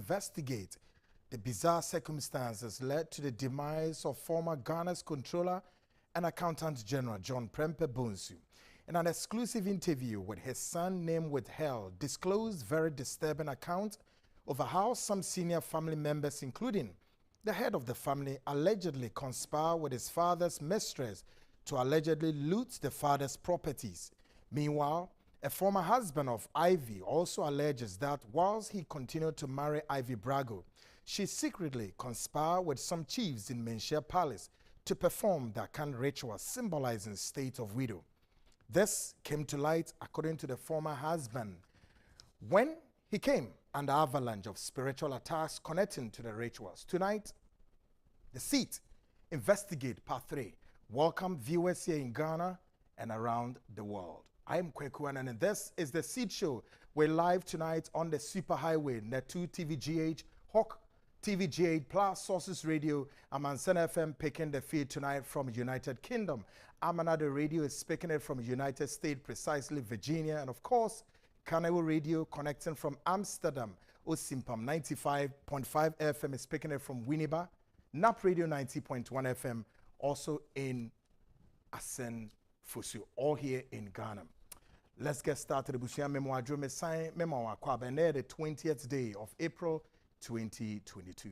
investigate the bizarre circumstances led to the demise of former Ghana's Controller and Accountant General John Prempeh Bonsu. In an exclusive interview with his son, name withheld, disclosed very disturbing account over how some senior family members, including the head of the family, allegedly conspire with his father's mistress to allegedly loot the father's properties. Meanwhile, a former husband of Ivy also alleges that whilst he continued to marry Ivy Brago, she secretly conspired with some chiefs in Menchia Palace to perform the Akan ritual symbolizing state of widow. This came to light according to the former husband when he came under avalanche of spiritual attacks connecting to the rituals. Tonight, The Seat Investigate Part 3. Welcome viewers here in Ghana and around the world. I am Kwekuan and this is The Seat Show. We're live tonight on the Superhighway, Net2 TVGH, Hawk TVGH Plus, Sources Radio. I'm on Sen FM picking the feed tonight from United Kingdom. Amanado Radio is speaking it from United States, precisely Virginia. And of course, Kanewo Radio connecting from Amsterdam. Osimpam 95.5 FM is speaking it from Winneba. NAP Radio 90.1 FM, also in Asen Fusu, all here in Ghana. Let's get started. The 20th day of April 2022.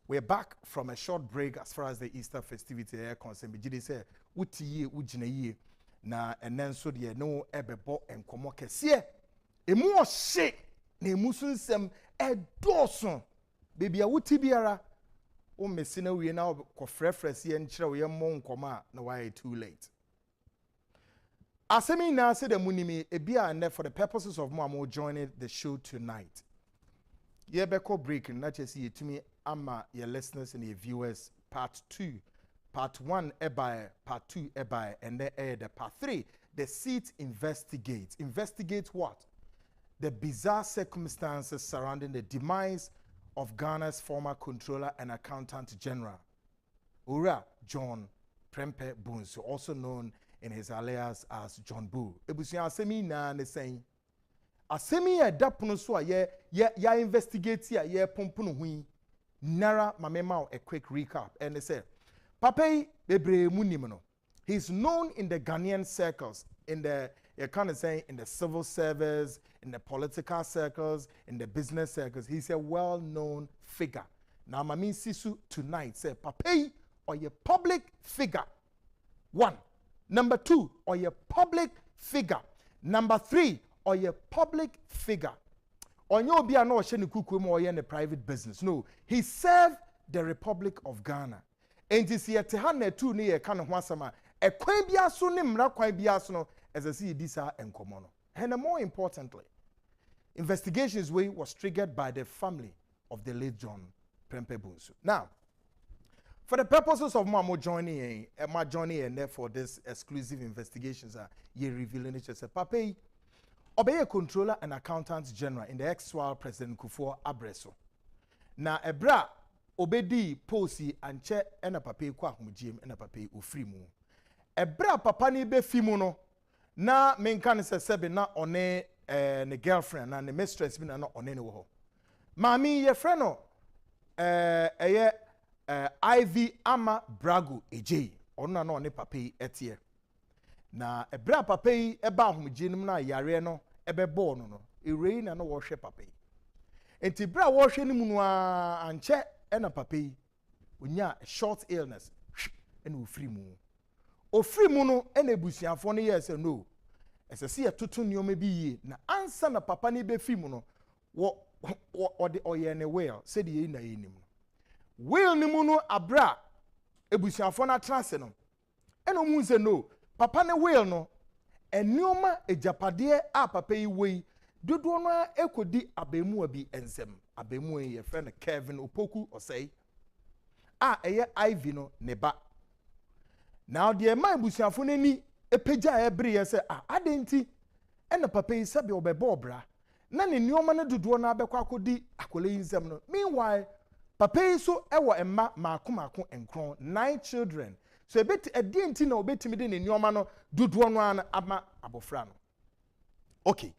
We're back from a short break as far as the Easter festivity is concerned. We say, "Uti na enen so de no ebebo enkomo kese emu ohye na emu sunsem edoso baby awuti biara o mesi na wie na ko frefrese ye nkire we mo nkoma na why too late." Asemi na say the munimi ebia and for the purposes of mo joining the show tonight. Ye beko break na chesi yetumi ama your listeners and your viewers part 2. Part 1 ebae, part 2 ebae, and then the part 3. The Seat Investigate. Investigate what? The bizarre circumstances surrounding the demise of Ghana's former Controller and Accountant General, Ura John Prempeh Bonsu, also known in his alias as John Boo. Ebusia asemi na ne saying, asemi ya dapono so a ya investigate ya pompono hui. Nara mamema a quick recap, and they say, Pape bebre munimono. He's known in the Ghanaian circles, in the in the civil service, in the political circles, in the business circles. He's a well-known figure. Now, Mami Sisu tonight say, Pape or your public figure. 1. Number 2, or your public figure. Number 3, or your public figure. Onyo bia no hye ne kuku mo ye ne private business. No, he served the Republic of Ghana. Enti si yete ha na tu ne ye ka ne ho asama e kwan bia so ne mra kwan bia so no as I see this enkomo no. And more importantly, investigations was triggered by the family of the late John Prempeh Bonsu. Now, for the purposes of my joining and therefore this exclusive investigations are ye revealing it as a Pape Obey Controller and Accountant General in the ex-while President Kufuor Abreso. Na ebra obedi posi anche ena pape kwa humjim ena pape ufrimu. Ebra papa ni be fimu no na menka ne sebe na one ne girlfriend na ne mistress bi na one ne wo ho. Mami ye friend no eye Ivy Ama Brago eje ono na one pape etie. Na ebra pape eba humjim na yare no ebe bo no ewrei na no wo hwe pape. Enti bra wo hwe ni mu no anche ena pape onya short illness ena ofri mu no ena ebusuafo no yes no esese ye toto nioma bi yi na ansa na papa ni be fi mu no wo de oye ne will se de yi na yi nim will ni mu no abra ebusuafo na trase no ena mu se no papa ne will no enioma ejapade a papa yi wei dodo no ekodi abemu abi ensem abemu ye friend Kevin Opoku osei eye Ivy no ne ba now the man busuafo nani epeja ebre ye se adenti ena papa yi sabe obebo obra na ne nioma no dodo no abekwa akodi akole nsem no meanwhile papa yi so ewo emma maako enkron 9 children so ebeti edenti na obetimi de ne nioma no dodo no ana ama abofra no okay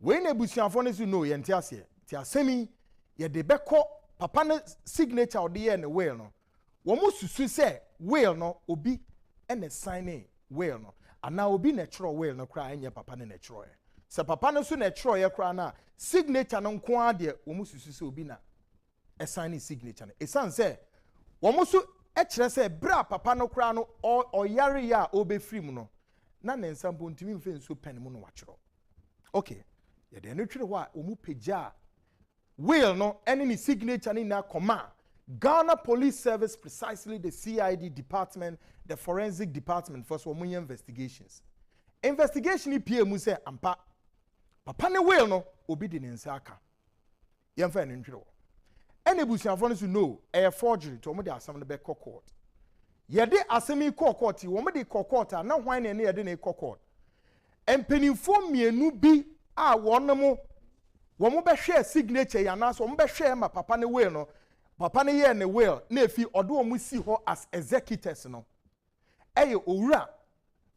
when ebusuafo no so no ye ntiase ti asemi ye de beko papa ne signature odi ye ne will no wo mo susu se will no obi ene sign will no ana obi na chro will no kra enye papa ne chro ye se papa no so na chro ye kra na signature no nko ade wo mo susu se obi na sign signature no esan se wo mo so kire se bra papa no kra no oyare ya obefiri mu no na ne nsampo ntimi mfe nso pen mu no wachro okay ye de no twere ho a omu pagya will no any signature ni na command Ghana Police Service, precisely the CID department, the forensic department, first one investigations. Investigation EPM say ampa papa ne will no obi di nensa aka. Yemfa ne ntwere. Any busuafo no know a forgery to omo de asam no be court. Ye de asemi court omo de court na hwan ne ye de ne court. Empenifo mienu bi a wonomo womo be hwe signature ya na so omo be hwe ma papa ne will no. Papa ne ye ne will na efi odo omu si ho as executors no. Eye owura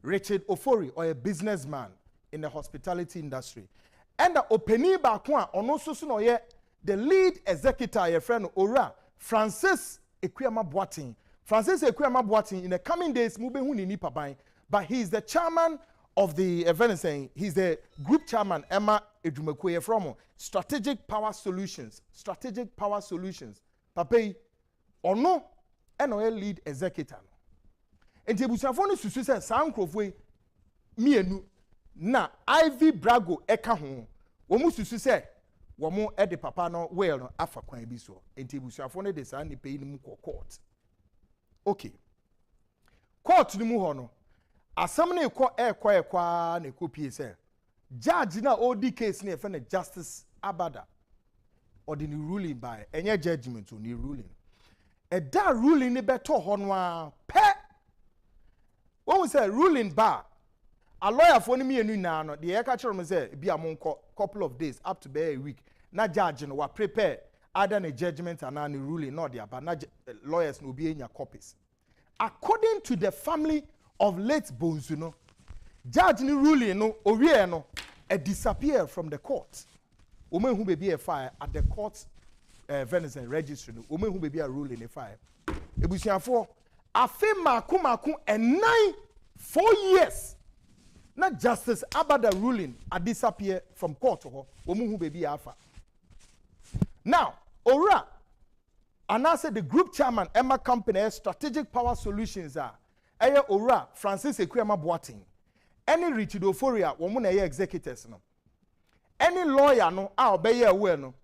Richard Ofori, or a businessman in the hospitality industry. And the openi ba ko a ono so no ye the lead executor your friend owura Francis Ekwema Boating. Francis Ekwema Boating in the coming days mu be hu ni nipa ban, but he is the chairman of the event saying he's the group chairman Emma Edumakoye from Strategic Power Solutions. Papa ono eno lead executor no enti ebusuafo no susu se san krofo mienu na Ivy Brago eka ho wo mu susu se wo mu e de papa no well no afa kwan bi so enti ebusuafo no de san ni pay ni mu court okay court ni mu ho no asam na ekwa na ekopie se judge na odi case na efe na Justice Abada or the ruling by any judgment on the ruling. A that ruling ni beto honwa pe. When we say ruling bar, a lawyer for me and na no the catcher me say be among couple of days up to be a week. Na judge no wa prepare either a judgment and a ruling not there, but na lawyers no be in your copies. According to the family of late Bonsu no, judge ni ruling no owie no disappear from the court. Women who may be a fire at the court venison registry, women who may be a rule in a fire. Ebusiafo, afe maku and 4 years. Not Justice Abada ruling a disappear from court or women who may be a fire. Now, Ora, and I said the group chairman, Emma Company, Strategic Power Solutions are Ora, Francis Ekwema Boating. Any Richard Oforia, woman executors no. Any lawyer no a obey well no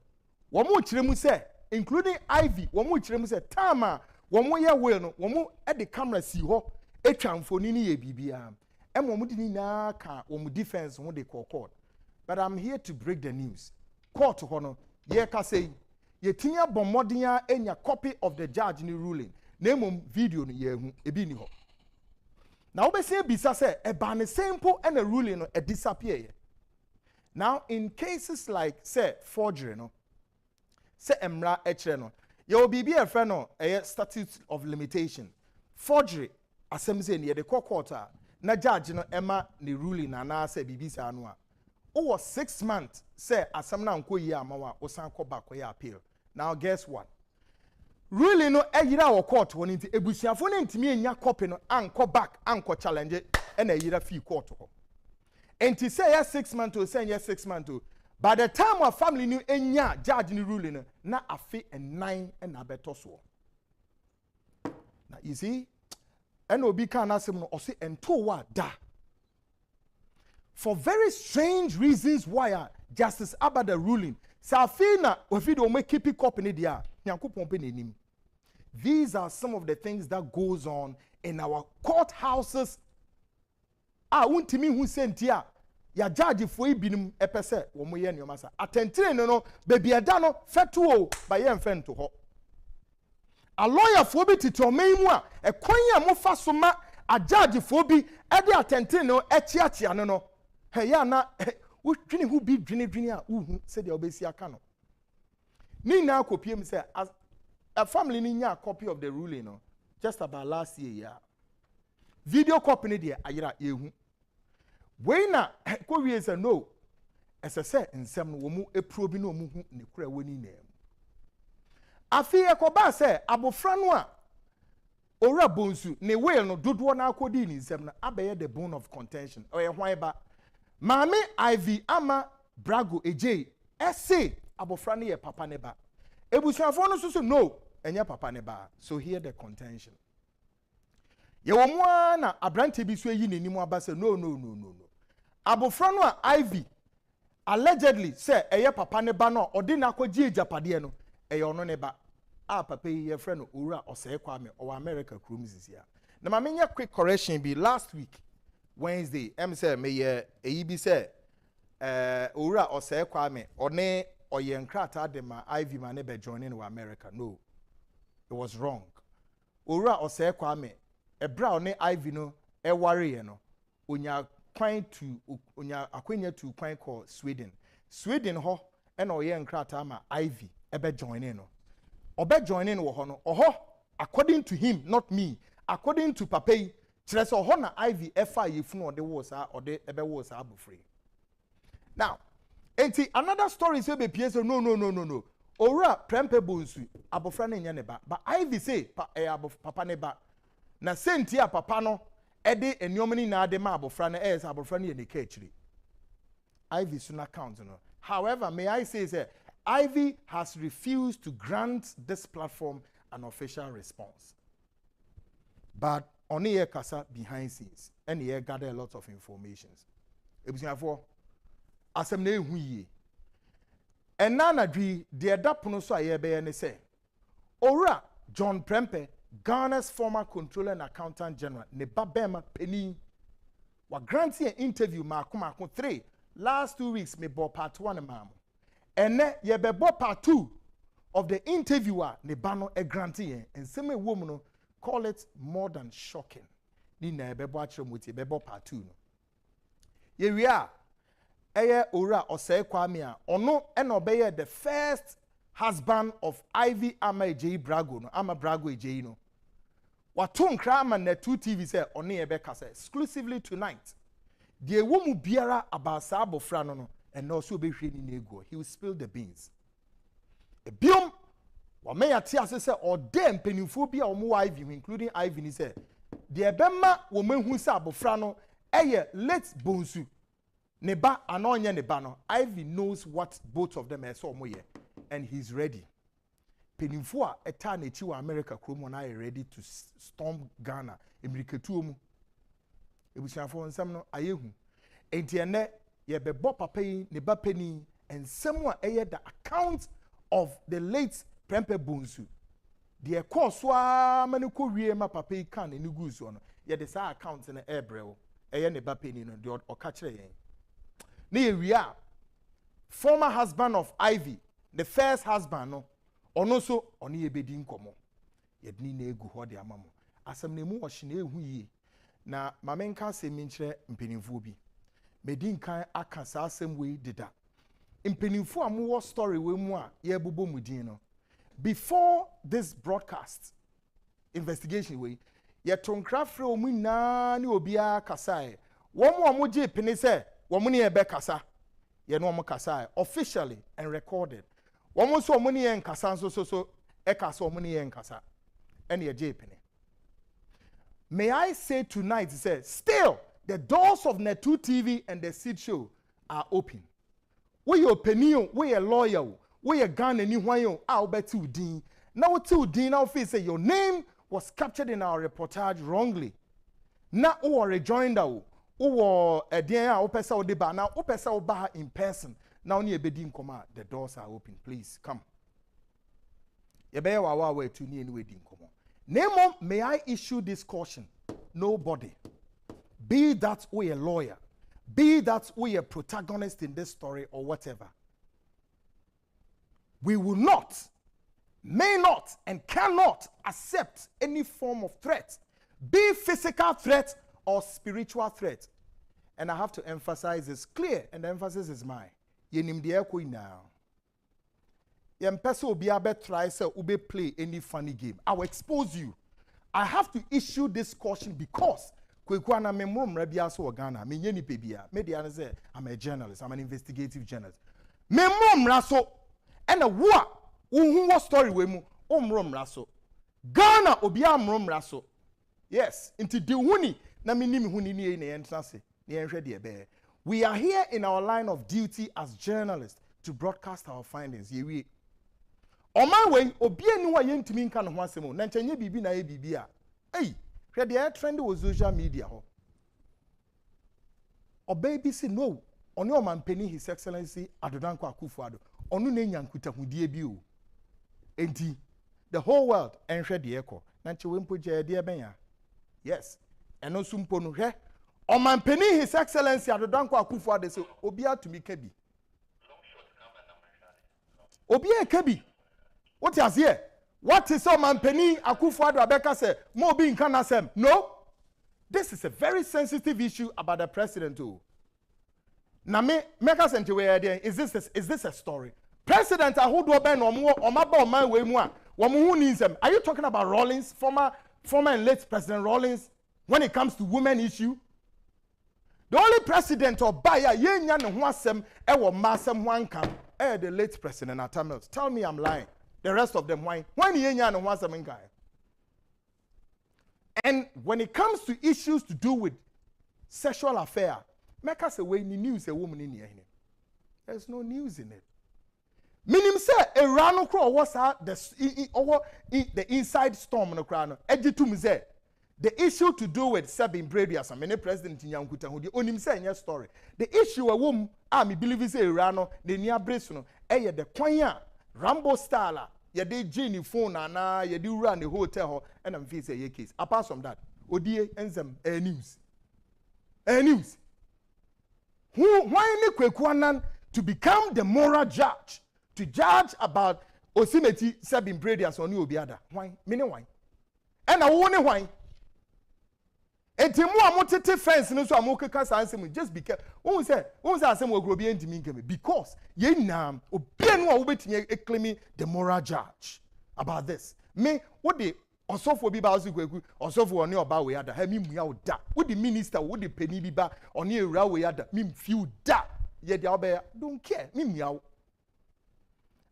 wo mo kiremu say including Ivy wo mo kiremu say tama wo mo ye well no wo mo e de camera si ho etwa mfoni ni ye bibia em wo mo di na ka wo mo defense wo de court. But I'm here to break the news. Court ho no ye ka say ye tinya bomodin enya copy of the judge ni ruling na mom video no ye hu ebi ni ho na wo be say bisa say e ba ne simple and a ruling no e disappear ye. Now, in cases like, say, forgery, no, say, emra echere no, you will be a friend no, a statute of limitation. Forgery, assembly near the court, na judge no, emma ni ruling na say bibisa anwa. Over 6 months, say, asamna unko ya mawa, osan ko back ya appeal. Now, guess what? Ruling no, yira wa court, one inti, ebusiafo ne intimi enya copy no, anko back, anko challenge, and yira fee court ho. And to say yes 6 months to say yes 6 months to by the time our family knew enya judge ni ruling na afi and 9 and abetoso. Now you see and obi kan asem no ose ento wa da for very strange reasons why Justice Abada ruling safina ofi do make keep copy dia nyankopon pe nenim. These are some of the things that goes on in our courthouses. Untimi hu sentia ya judge fo ibinum epese wo mo ye ne omasa atentire no baby ada no fetuo ba ye mfento ho a lawyer fo bi tito memu a ekwan ya mo fa so ma a judge fo bi e de atentire no echiachia no he ya na wo twini hu bi dwini a uhu se de obesi aka no ni na akopiem say a family ni nya copy of the ruling no just about last year video copy ni de ayira yehu we na ko wie say no ese say nsem no wo mu eprobi no mu hu ne kura woni na Afi ekoba se abofra no a ora bonsu ne whale no dodo na akodi ni nsem na abeye the bone of contention. Oye hwan ba Mami Ivy ama Brago eje ese abofra ne ye papa ne ba. Ebusuafo no so no enye papa ne ba. So here the contention. Ye wo mu na abrante bi so yi nenimu aba se no. Abofra no a Ivy allegedly say eye papa ne ba no odi na akogye ejapade no eye ono ne ba. Papa yi ye friend no owura oseye kwame o America krom zisia. Na ma menya quick correction be last week Wednesday say me ye eyi bi say owura oseye kwame one oye nkrata de ma Ivy ma ne be joining in America. No, it was wrong. Owura oseye kwame ebra one Ivy no e ware ye no onya kwan to onya akwanya to kwan called Sweden ho e na oye nkrata ma Ivy e be joining no obe joining wo ho no oho according to him, not me, according to Prempeh kyerɛ sɛ ɔhɔ na Ivy ɛfa yefunu ɔde wo saa ɔde ɛbɛ wo saa abofre. Now enti another story say be pie say no owura Prempeh Bonsu abofra ne nya ne ba but Ivy say papa ne ba na senti a papa no ɛde eniom ni na de ma abofra ne ɛyɛ sɛ abofra ne ye ne ka akyiri. Ivy so na count no. However, may I say Ivy has refused to grant this platform an official response. But only here kasa behind scenes and here gather a lot of informations. Ebusiafo asem na ehu yie. Ena na dwi de da pono so aye be ne say Owura John Prempeh, Ghana's former controller and accountant general, ne babema penny wa granting an interview mako 3 last 2 weeks me bo part 1 mam. Ene ye be bo part 2 of the interviewer ne bano e granting and same woman no call it more than shocking. Ni na ebe bo achire muti ebe bo part 2 no. Ye wi a eye Owura oseye kwame a ono e na obeye the first husband of Ivy ama Ejeyi Brago no ama Brago Ejeyi no. Watu nkra ama na 2 TV say ono ebe kasa exclusively tonight. The woman biara about sa abofra no and also be hwe ni nego. He will spill the beans. Ebiom wa me yate ase say odem penifo bi a omo Ivy including Ivy ni say the ebema wo mahu sa abofra no eye late Bonsu ne ba anonye ne ba no. Ivy knows what both of them are so omo ye and he's ready. Penifo a eta na chi wa America kromo na are ready to storm Ghana emiriketu omu. Ebusiafo nsam no ayehu enti ene ye bebo papa yi ne ba pani ensem a eye the account of the late Prempeh Bonsu the course wa mani ko wie ma papa yi kan ne gu so no ye de sa account na ebrew eye ne ba pani no de oka kire yen na ye wi a former husband of Ivy the first husband no ono so ono ye bedi nkomo ye dini na egu ho de amamo asem na mu wo hye na ehu yi na mamenka asemi nkyere mpenimfo bi medin kan aka saa asem we dida mpenimfo amuwo story we mu a ye bobo mudin no before this broadcast investigation we ye tonkra frɛ omu na ne obia kasae wo je pene se wo mu ne ye be kasa ye no mo kasae officially and recorded wo mu so omu ne ye nkasa so e kasa omu ne ye nkasa ene ye je pene. May I say tonight, still, the doors of Net2 TV and the Seed Show are open. We your penny, we a lawyer, we a gun and you want I'll bet you Dean. Now to Dean now say your name was captured in our reportage wrongly. Now or rejoinder or a dear opesa or deba now opesa or bar in person. Now near bedin command. The doors are open. Please come. Yebewa way to near wedding come. Nemo, may I issue this caution? Nobody, be that we a lawyer, be that we a protagonist in this story or whatever, we will not, may not, and cannot accept any form of threat, be physical threat or spiritual threat. And I have to emphasize this clear, and the emphasis is mine. Yenim de ekoi now. Yempese obi abe try say ube play any funny game. I will expose you. I have to issue this caution because kwekwana me mom rabia so Ghana me nyeni pebia media say I'm a journalist, I'm an investigative journalist. Me mom raso and a wo hu story we mu omrom raso Ghana obia mrom raso yes into the huni na minim huni ni na yentrase na yenhwe de be we are here in our line of duty as journalists to broadcast our findings yewie oman we obia ni wa yentimi nka no ho asemo na nchenye bibi na ye bibi a hey hwe de trend wo social media ho obaby say no oni omampeni his excellency Adodankwa Akufo-Addo onu na nyankutahudie bi o enti the whole world enhwe de ekọ na nche we mpoje de ebenya yes eno sumpo no hwe omampeni his excellency Adodankwa Akufo-Addo say obi atumi ka bi obi e ka bi what is here what is omampeni Akufo-Addo abeka say mo obi nka na sem no this is a very sensitive issue about the president too. Na me meka sente we there is this a story? President ahodo ben omaba oman we mu a wo mo hu ninsem. Are you talking about Rawlings, former and late President Rawlings when it comes to women issue? The only president or buyer yenya ne ho asem e wo masem ho anka the late President Atamils. Tell me I'm lying. The rest of them why yenya ne ho asem nka. And when it comes to issues to do with sexual affair, make us away in the news a woman in here. There's no news in it. Minim say a rano crow was the inside storm no crown. Ejitum say the issue to do with Sabin Brady as a many president in Yankuta who the onim say in your story. The issue a woman me believe say rano the near Bresno the kwanya Rambo Stala. You did Jenny phone and you do run the hotel and I'm facing your case. Apart from that, ODA and some news. News. Why any Kwekwanan to become the moral judge, to judge about Osimeti Sabin Brady as on you obiada? Why? Meaning why? And I wonder why. And Timu amotete fence no so amokeka sansem just because who say asem wo grobi entimi nkeme because ye nam obianu a wobetimi claim the moral judge about this me what the osofo bi ba osi kweku osofo oni oba we ada ha mi mua oda what the minister what the penny bi ba oni ewura we ada mi feel da ye dia oba don't care mi mua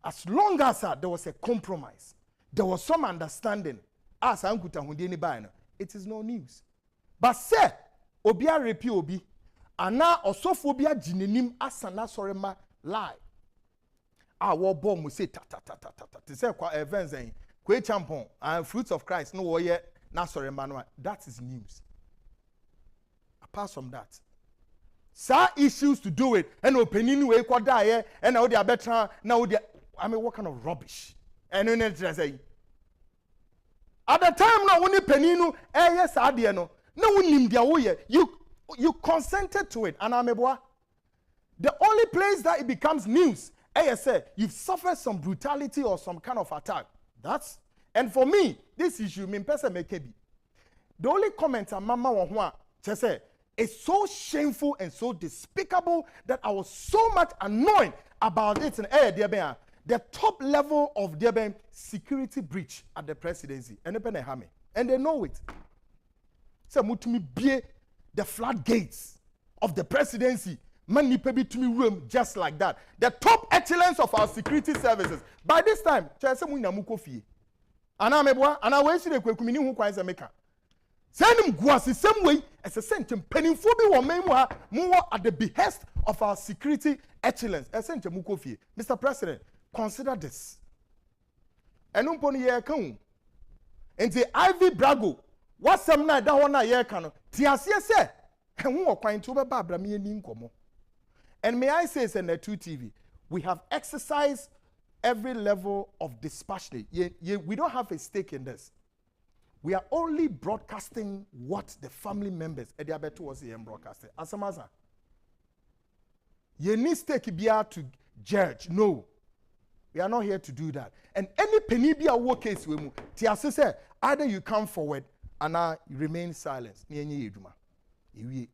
as long as there was a compromise there was some understanding as ankuta hunde ni ba no it is no news. But say, obia repi obi, ana osofobia jinenim asana sorema lie. Our bomb will say ta ta ta ta ta ta. To say kwa events and kwe champon and fruits of Christ no woye na sorema no. That is news. Apart from that, some issues to do with and opening way kwa die and now they are better now they. I mean what kind of rubbish? And then say. At the time now when you peninu yes adie no. No unim dia woye you consented to it and ameboa the only place that it becomes news say you've suffered some brutality or some kind of attack that's and for me this issue me person make be the only comment mama won ho a say it's so shameful and so despicable that I was so much annoyed about it and the top level of the security breach at the presidency and they know it. Say mutumi bie the floodgates of the presidency. Mani pebi to me room just like that. The top excellence of our security services. By this time, say mu nyamuko fie. Ana meboa, ana we si de kwekumi ni hu kwan se meka. Say nim guasi same way as a sentem penifo bi wo man mu ha mu at the behest of our security excellence. Sentem muko fie. Mr. President, consider this. Enumpo ni ye kan. Enti Ivy Brago what's some night that one year can Tiasia say, and who are quite to Barbara me and Incomo. And may I say, in the 2 TV, we have exercised every level of dispassionate. We don't have a stake in this. We are only broadcasting what the family members at the Abetu was here broadcasting. Asamaza. You need stake be to judge. No. We are not here to do that. And any penny be a war case we move. Tiasia say, either you come forward and now remain silent. Nienye eduma. Iwi.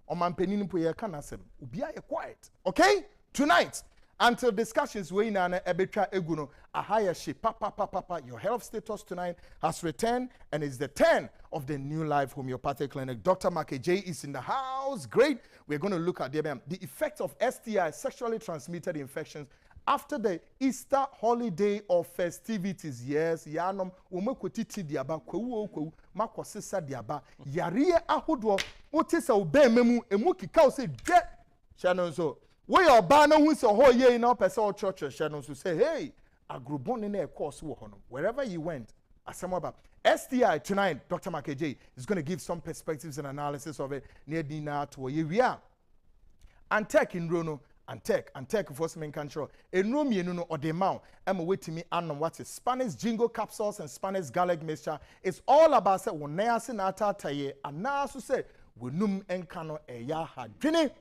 Omampeni mpo ye kanasem. Ubia ye quiet. Okay? Tonight, until discussions we na ebetwa eguno a higher shape. Papa. Your health status tonight has returned and it's the 10 of the New Life Homeopathic Clinic. Dr. Make J is in the house. Great. We're going to look at the effects of STIs, sexually transmitted infections, after the Easter holiday of festivities. Yes, yanom umekotiti diaba kwewu makosisa diaba yariye ahodo otisa obememu emu kika say dwe channel so we oba na hu se ho ye na person church channel so say hey agrobon na e course wo hono wherever you went asemaba STI tonight Dr. Makeje is going to give some perspectives and analysis of it near dinner to ye we are and tech in Rono and tech for some control a room you know or the amount I'm waiting me and what is Spanish jingle capsules and Spanish garlic mixture. It's all about say when nata taye and now so say we num enkano e ya ha dwene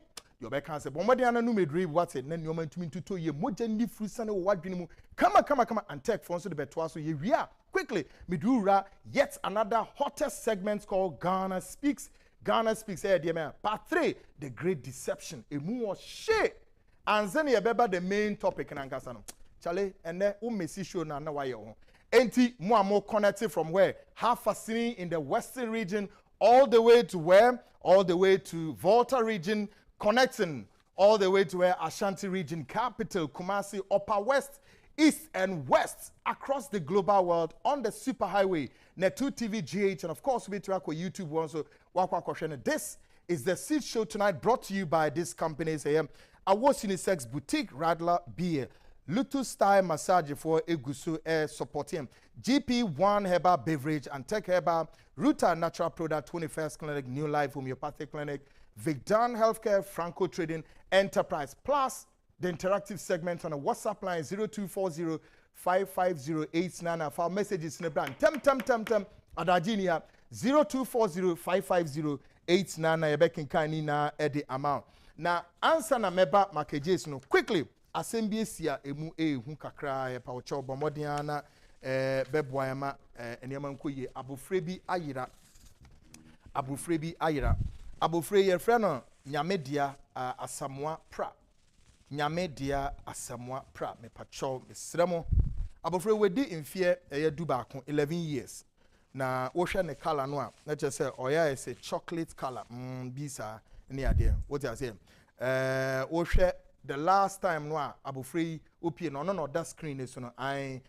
your back can say bomadi ana no medri what it then your man to me to ye mojendi fruitsane wo wadwene mu come and tech for so the betwa so ye we are quickly midura yet another hottest segment called Ghana Speaks here dear man part 3 the great deception emu o shit and then you beba the main topic in ankasa no chale ene o mesi show na na waye ho enti mo amo connected from where half a city in the western region all the way to where all the way to Volta region connecting all the way to where Ashanti region capital Kumasi upper west east and west across the global world on the superhighway Netu TV GH and of course we track on YouTube also wakwa kwashene. This is the Seed Show tonight brought to you by this company's Awas Unisex Boutique Radler Beer Lutu Style Massage for Egusu Air Support him GP1 Herbal Beverage and Tech Herbal Ruta Natural Product 21st Clinic New Life Homeopathic Clinic Vicdan Healthcare Franco Trading Enterprise plus the interactive segment on a WhatsApp line 0240 55089 and for messages in the brand tem adajinia 0240 55089 na yebekin kani na edi amount na answer na meba makages no quickly assembly sia emu hu kakra e pa ocho bomodian na beboyama enema nkoye abofre bi ye frɛ no nyamedia asamoa pra nyamedia asamoa pra me pacho mesremo abofre wedi mfie eye dubaako 11 years na wo hwɛ ne color no a na che say oya is a chocolate color bisa ne ade what I say wo hwɛ the last time no a abofre opie no that screen so no I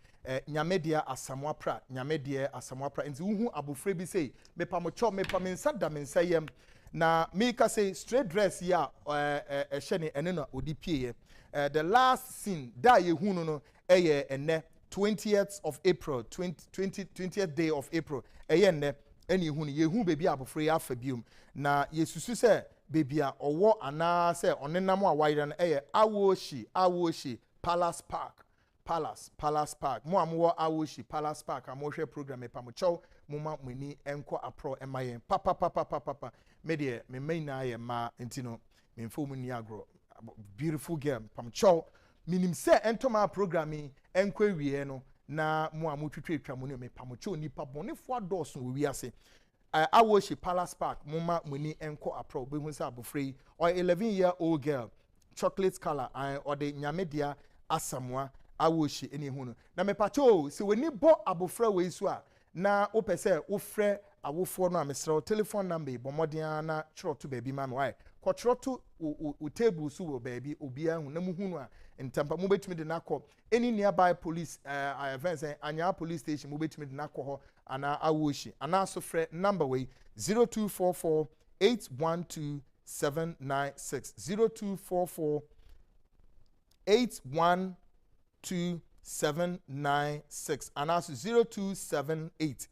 nyamedia asamoa pra nti wo hu abofre bi say me pamocho me pamensa da mensa yem na meka say straight dress ya ehye ene no odi pie the last scene da ye hu no eye ene 20th of April 20th day of April eye ene ene hu no ye hu baby abofre ya afabium na yesusu say baby a owo ana say onenam a wayre no eye awoshi Palace Park mo amwo awoshi Palace Park amohwe program epamocho muma muni enko apro emayen papa me de me maina ye ma entino me mfo mu ni agro beautiful girl pamocho minim se entoma programming enko ewie no na mo amotwetwa mu ne me pamocho nipa bonefo adoso wi ase awoshi Palace Park muma muni enko apro be hu se abofrei or 11-year-old girl chocolate color or the nyamedia asamoa awoshi eni hu no na me pacho se weni bo abofra we su a na wo pese wo frɛ awofo no amesrɛ telephone number bomodian na chro to baby man why ko chro to o table su wo baby obia hu na mu hu no a ntampa mo betumi de nakɔ any nearby police events anya police station mo betumi de nakɔ ho ana awoshi ana so frɛ number we 0244 812 796 0244 812-796 and also 0278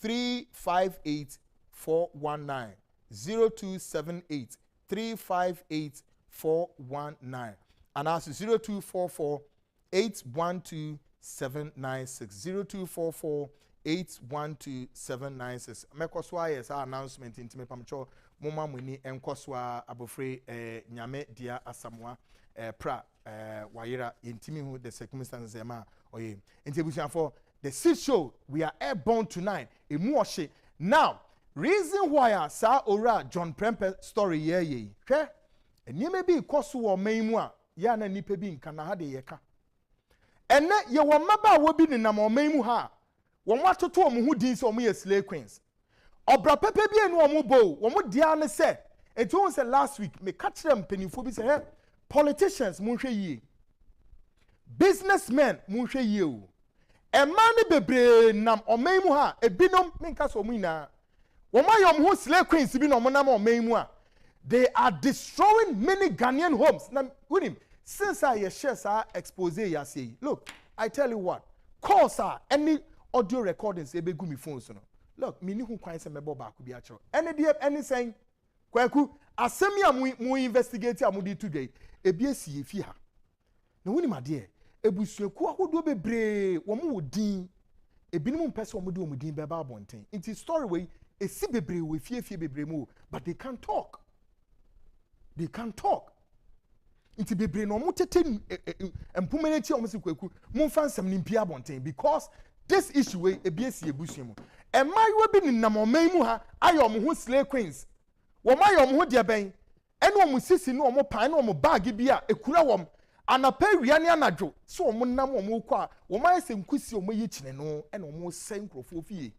358 419 0278 358 419 and also 0244 812 796 0244 812 796 mekoswa yes our announcement in time pamcho moma muni enkoswa abofre nyame dia asamoa pra wayira intimi hu the circumstances ema oye intibusian for the Seed Show we are airborne tonight emu ohye now reason why sa ora John Prempeh story ye hwe enime bi ikoso wo man mu a ya na nipa bi nka na ha de yeka enne ye wo maba wo bi nenam o man mu ha wo watoto o mu hu din se o mu ye slay queens obra pepe bi enu o mu bo wo mu dia ne se enti won se last week me catch them penifo bi se he politicians munhwe yi businessmen munhwe yie a man bebre nam oman mu ha ebinom menka so mu ina womayom ho slave queens bi no monam oman mu a they are destroying many Ghanaian homes. Now with him since I share sa expose ya say look I tell you what call sir any audio recordings ebe gu mi phone so no look me ni hu kwan se mebo ba ko bi a chero any saying kwaku asemi a mu investigate a mu di today ebi esi efi ha na woni made ebusuaku ahodo bebre wo mo wodin ebinim mpese wo mo di wo mo din be ba abonten inti story we esi bebre we fie bebre mu but they can't talk inti bebre no mo tete empumeneti o mo se kwaku mo fa nsam ni mpia abonten because this issue we ebi esi ebusua mu emayiwa bi ni namoman mu ha ayo mo ho slave queens wo mayo mo ho de ben ene o mo sisi no mo pan no mo bag bi a ekura wo anapa wiane anadwo so o mo nam o mo kwa wo ma ese nkusi o mo yi kine no ene o mo se nkrofo fie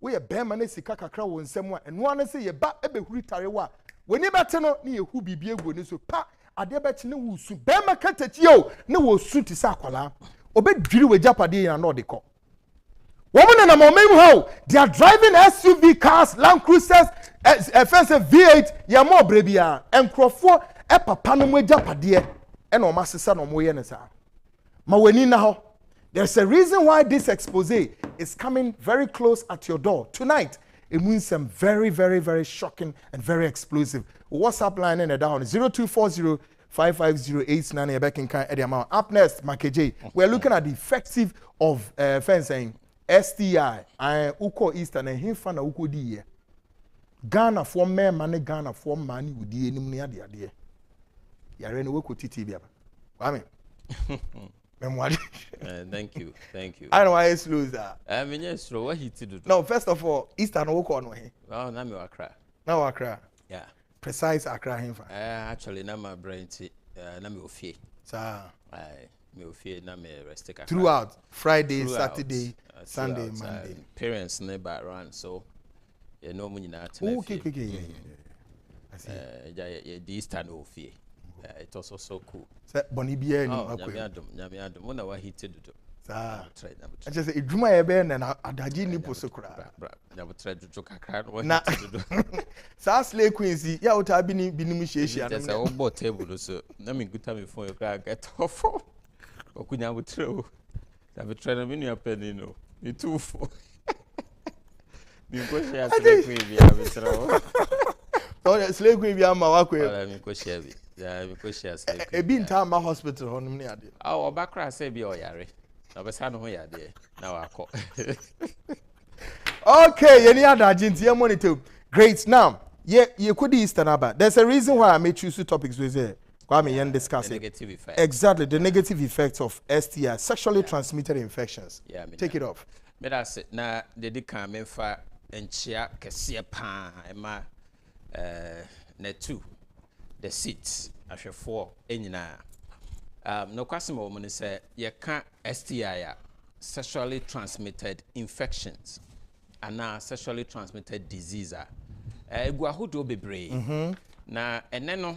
we ye bema na sika kakra wo nsem a eno ana se ye ba ebehuri tare wa woni bete no ne ye hu bibie ego ne so pa ade be kine wo su bema katachi o ne wo su ti sa akwala obedwiri we japade ya no de ko woman na momem how they are driving SUV cars, Land Cruisers, offensive V8 ya mo brebia enkrofo e papa no mo japade e na o masesa no mo ye ne sa ma weni na ho. There's a reason why this expose is coming very close at your door tonight. It means some very, very, very shocking and very explosive. WhatsApp line in the down 0240 55089 Up next, Makeje. We're looking at the effective of fencing STI. Uko Eastern and him fan uko di Ghana for me money Ghana for money with the enemy idea. Yare no ko titi bia. Amen. Thank you. I don't know why it's slow that. I mean, yes, slow. What he to do? No, first of all, Eastern Oko no he. Oh, na me Accra. Now Accra. Yeah. Precise Accra him fa. Actually, na my brain na me ofie. Sir. Me ofie na me rest Accra. Throughout Friday, Saturday, Sunday, Monday. Parents never run, so you know when you not. Okay. I see. Yeah, the Eastern ofie. It was so cool. Boni bia ni nyamiadum wona wa hit do. Sa. I just say edwuma ye be na adaji ni poso kura. Na botre do kakra no na sa slay queens ya ota bi ni binim hyiehia no. Say on board table so na me guta me phone kra get off. Okunya botre o. Na botre na me nua pani no. Me too for. Me go share slay queen bia botre o. So slay queen bia ma wa kwe. Me go share bi. Yeah, because she has like a bin time hospital honum ne ade. Oh, Obakra say be oyare. Na be sa no ho ya de. Na wa ko. Okay, any other agent here monitor. Great. Now, you could Eastern Aba. There's a reason why I may choose two topics with here. Kwame yen discuss the negative effect. Exactly, the negative effects of STI, sexually transmitted infections. Yeah, take it off. Me that say na de di kan me fa enchia kese pa ema na 2 the seats ahwefo enyina no kwasem wo mun say ye ka STI sexually transmitted infections and sexually transmitted disease egu ahodo bebre na ene no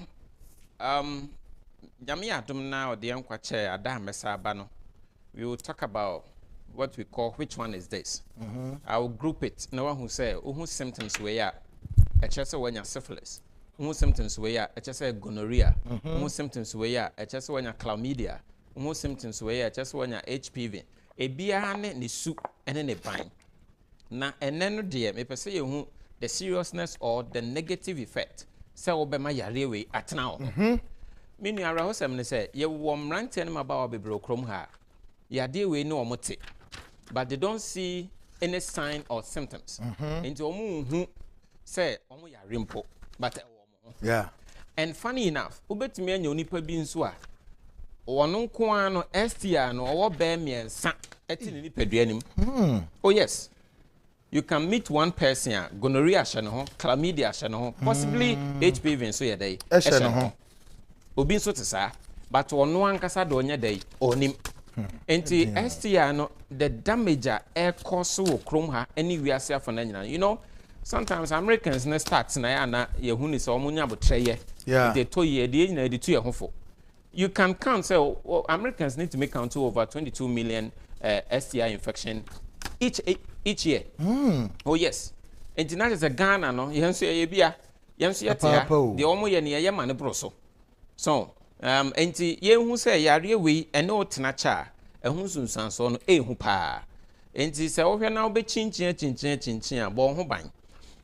nyame adom na ode yankwa che ada mesa aba no we will talk about what we call which one is this. I will group it no one who say who symptoms we are HSO when you syphilis, who symptoms we are HSO gonorrhea, who symptoms we are HSO when you chlamydia, who symptoms we are HSO when you HPV. E bia ne ni su ene ne ban. Na ene no de me pese ye hu the seriousness or the negative effect say obema yare we atena ho. Me nu ara ho sem ne say ye wo mrante ne maba wa bebro krom ha. Yade we no omote. But they don't see any sign or symptoms. Into omu hu say omu yare mpo but yeah. And funny enough, ubetumi anya onipa bi nso a wono nko an no STI no owo be miensa eti ni nipadua nim. Oh yes. You can meet one person gonorrhea hye no ho, chlamydia hye no ho, possibly HPV nso ye dai. Hye no ho. Obi nso te saa, but wono ankasa do nya dai onim. Enti STI no the damage air cause wo krom ha any wiase afọ na nyina. You know, sometimes Americans na start na ya na ye hu ni so omunya botreye. Yeah. They to ye de nyina de tu ye hofo. you can count, so Americans need to make count to over 22 million STI infection each year. Oh yes. And tonight is a Ghana, no? Yansu Yabia, Yansu Yatia, the Omo Yaman Broso. So, and ye who say Yari we and no Tinacha, and who's son son, who pa. And he said, oh, now be chin, born hobine.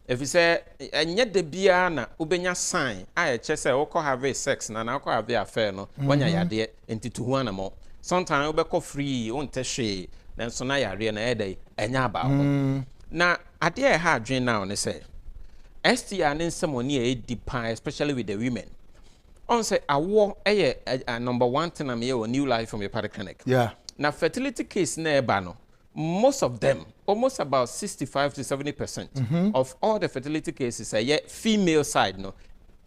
If you say, and yet the Biana, Ubenya sign, I just say, Oko have sex, and I'll have the affair, no, when I had it, and to one more. Sometimes I'll be free, won't teshe, then so now I read a day, and yaba. Now, I dare have dream now, and they say, STI and someone near a deep pie, especially with the women. On say, I war a number one thing I'm here, new life from your party clinic. Yeah. Now, fertility case near Bano. Most of them, almost about 65 to 70% of all the fertility cases are yet female side, no,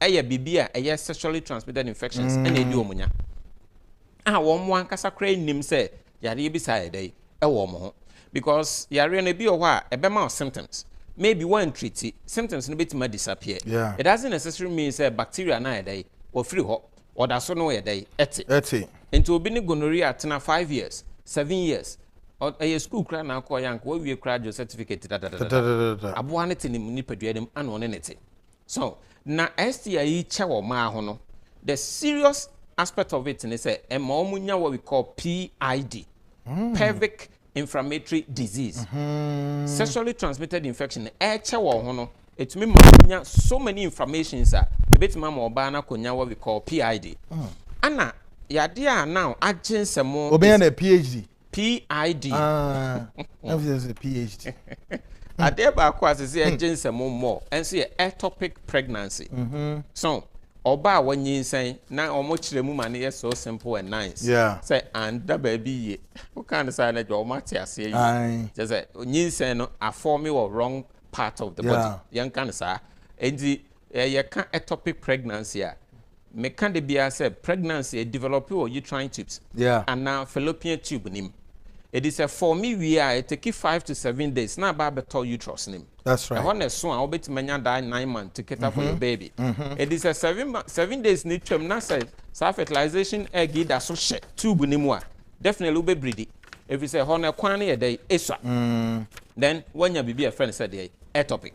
BBA, a sexually transmitted infections, and they do munya. One kasa crane nim say, Yari beside a woman, because Yari and a be a bema of symptoms. Maybe one treaty, symptoms in a bit might disappear. Yeah. It doesn't necessarily mean say bacteria na a day or free hop or that's no a day, eti. Into a gonorrhea at 5 years, 7 years. A school cry now call young where we cried your certificate. I wanted in nipeduadum and on anything. So now STI chawa mahono. The serious aspect of it is a momunya what we call PID. Pelvic inflammatory disease. Sexually transmitted infection. Chawa hono. It means so many inflammations are a bit mama bana konya what we call PID. Anna yadia now agent some more. Obeying a PhD. PID. Everything's a PhD. I thereby quasi say agents more and see ectopic pregnancy. So, Oba when you say now or much the woman is so simple and nice. Yeah. Say and the baby who can't sign that your matter say just say you say no a form or wrong part of the body. Young cancer and the you can't ectopic pregnancy. Me can be say pregnancy develop or uterine tubes. Yeah. And now fallopian tube nim. It is a for me we are it take 5 to 7 days. Now about better uterus nim. That's right. I want a son I'll bet many die 9 months to cater for your baby. It is a 7 days need to na say fertilization egg that so shit tube nim definitely be breedy. If you say honor kwane a day eswa. Then when your baby a friend said the ectopic.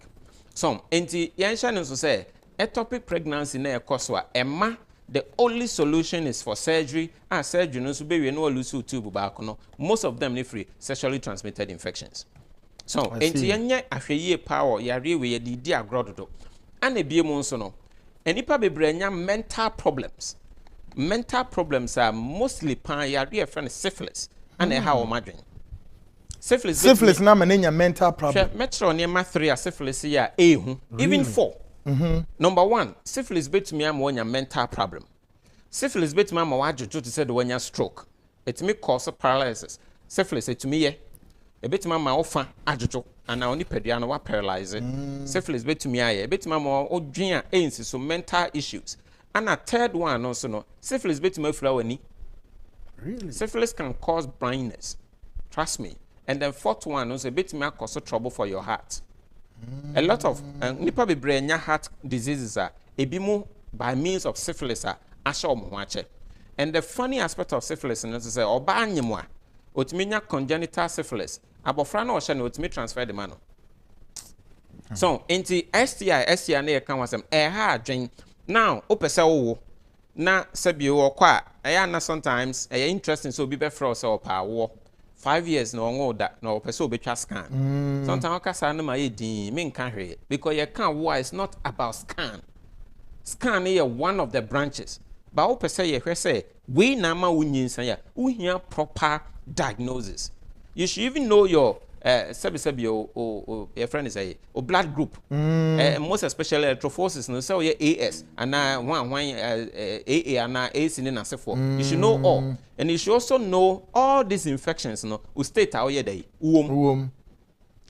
So enti yanshan so say ectopic pregnancy na ekoswa emma the only solution is for surgery and surgery no so be we no lose tube back no most of them need free sexually transmitted infections. So enti yenye ahweye power yare we ye di agrododo and ebie mu nso no enipa bebrenya mental problems are mostly pan yare friend syphilis and how madwen syphilis na manenya mental problem metro near 3 syphilis ya ehu even 4. Number 1, syphilis bet me am one mental problem. Syphilis bet me am wajuju to say the one stroke. It may cause paralysis. Syphilis it me a bit me am ofa ajuju and now only pediano wa paralyze. Syphilis bet me a bit me am odwin a so mental issues. And a third one also no syphilis bet me flower ni. Really? Syphilis can cause blindness. Trust me. And then fourth one also bit me cause trouble for your heart. A lot of nipa bebrenya heart diseases are ebimu by means of syphilis are asha omuwache. And the funny aspect of syphilis is say oba anyimwa otiminya congenital syphilis abofra na ohye na otimi transfer the man. So enti STI na kan wasem ha adwen now opese wo na sabi wo kwa na sometimes interesting so be befro so opa wo 5 years no ngo da no person obetwa scan. Sometimes okasa na ma yedin me nka hwe because you can why it's not about scan. Scan is one of the branches. But opese ye hwe say we na ma wunyinsan ya uhia proper diagnosis. You should even know your your friend is a blood group. Most especially electrophoresis no say AS and one AA and AC in for. You should know all. And you should also know all these infections no will state how you day.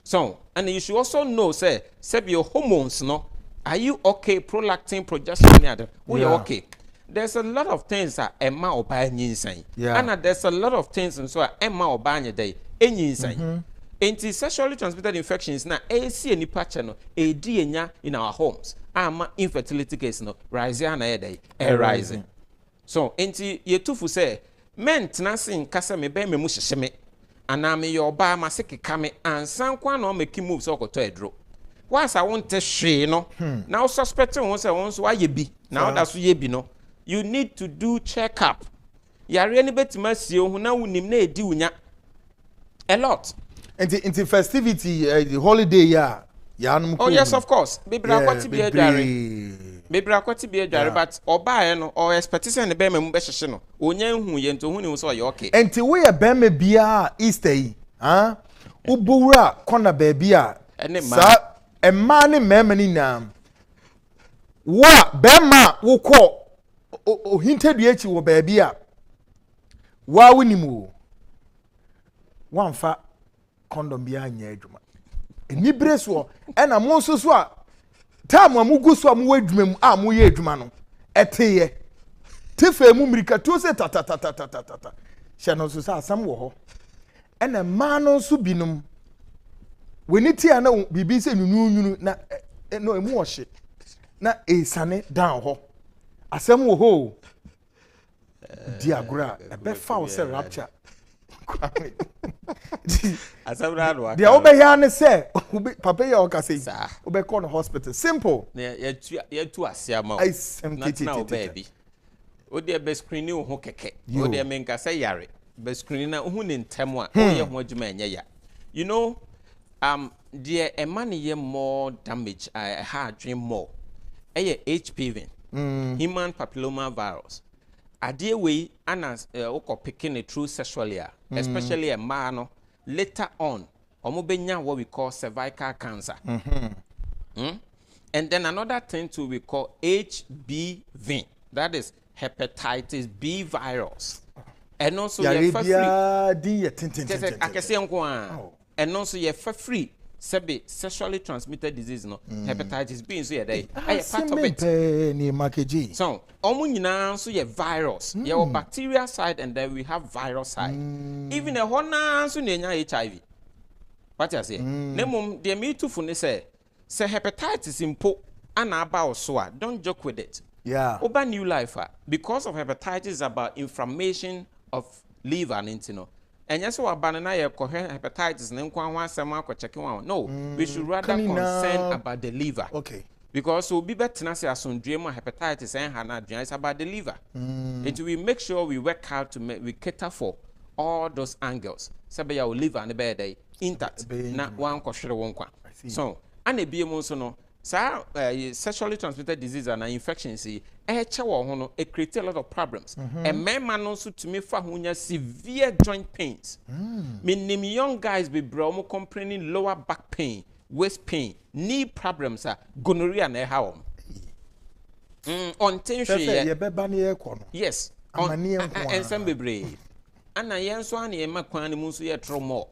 So and you should also know say your hormones no are you okay, prolactin, progesterone we are okay. There's a lot of things that Emma or Banya and there's a lot of things and so Emma or Banya day any Anti sexually transmitted infections na AC any patch no AD in our homes. Ama infertility case no rising na day rising. So enti ye tufu say men tnasin kasa me be me mu hyehye me ana me ye oba ma se keka me ansan kwa na o make moves okoto edro once I want to share no now suspecting won say won so aye bi now that so ye bi no you need to do check up yare ni betima sie hu na wunim na edi unya a lot into festivity the holiday ya oh yes of course bibra kwati bi adware bibra kwati bi adware but oba no or expectation ne be memu be hyehye no onya hu ye nto hu ni so ye okay enti we ye be me bia Easter yi ubura kona ba bia sa emma ne mema ni nam wa be ma wo ko o hintadu echi wo ba bia wa wonimu wamfa condom bia anya adwuma eni breso ena mo nso so a time amugu so amu adwuma mu amu ye adwuma no eteye tefe mu mirika to se ta shano so sa asam wo ho ena ma no so binom weni tia na bibi se nyunu na no emu wo hye na esane down ho asam wo ho diagra ebe fa wo se rapture asabra no aka dia obeya ne se papa ya o ka say obe call the hospital simple ya tu asiama na obebi o de be screen wo ho keke o de menka say yare be screen na hu ne ntem a o ye ho adwuma enye ya you know there a man ye more damage ha dream more HPV human papilloma virus ade we ana ukọ picking through sexually especially a man no later on omo benya what we call cervical cancer and then another thing too we call HBV, that is hepatitis B virus and also ye for free akese nko and also ye for free sebe sexually transmitted disease no hepatitis B so ye dey part of it so omo nyina so ye virus ye bacteria side and then we have virus side even a hona so na nya HIV what you say nemum de me tufu ne say hepatitis impo ana aba so a don't joke with it oba new life because of hepatitis is about inflammation of liver and intino. And yes, we banana ye hepatitis ne nkwa ho asem akocheke wan. No, we should rather concern about the liver. Okay. Because so be better say asundwe mo hepatitis and hana adwan is about the liver. It we make sure we work hard to we cater for all those angles. Sabe ya liver and be dey intact. Na wan kohwere won kwa. So, and ebie mo so no sexually transmitted disease and infections wo ho no it create a lot of problems and men man also to me fa ho nya severe joint pains meaning young guys be bro mo complaining lower back pain, waist pain, knee problems gonorrhea na ha won on tension ye beba na ye ko no yes amani enko ensem bebre ana yen so ana ye makwan mu so ye tro mo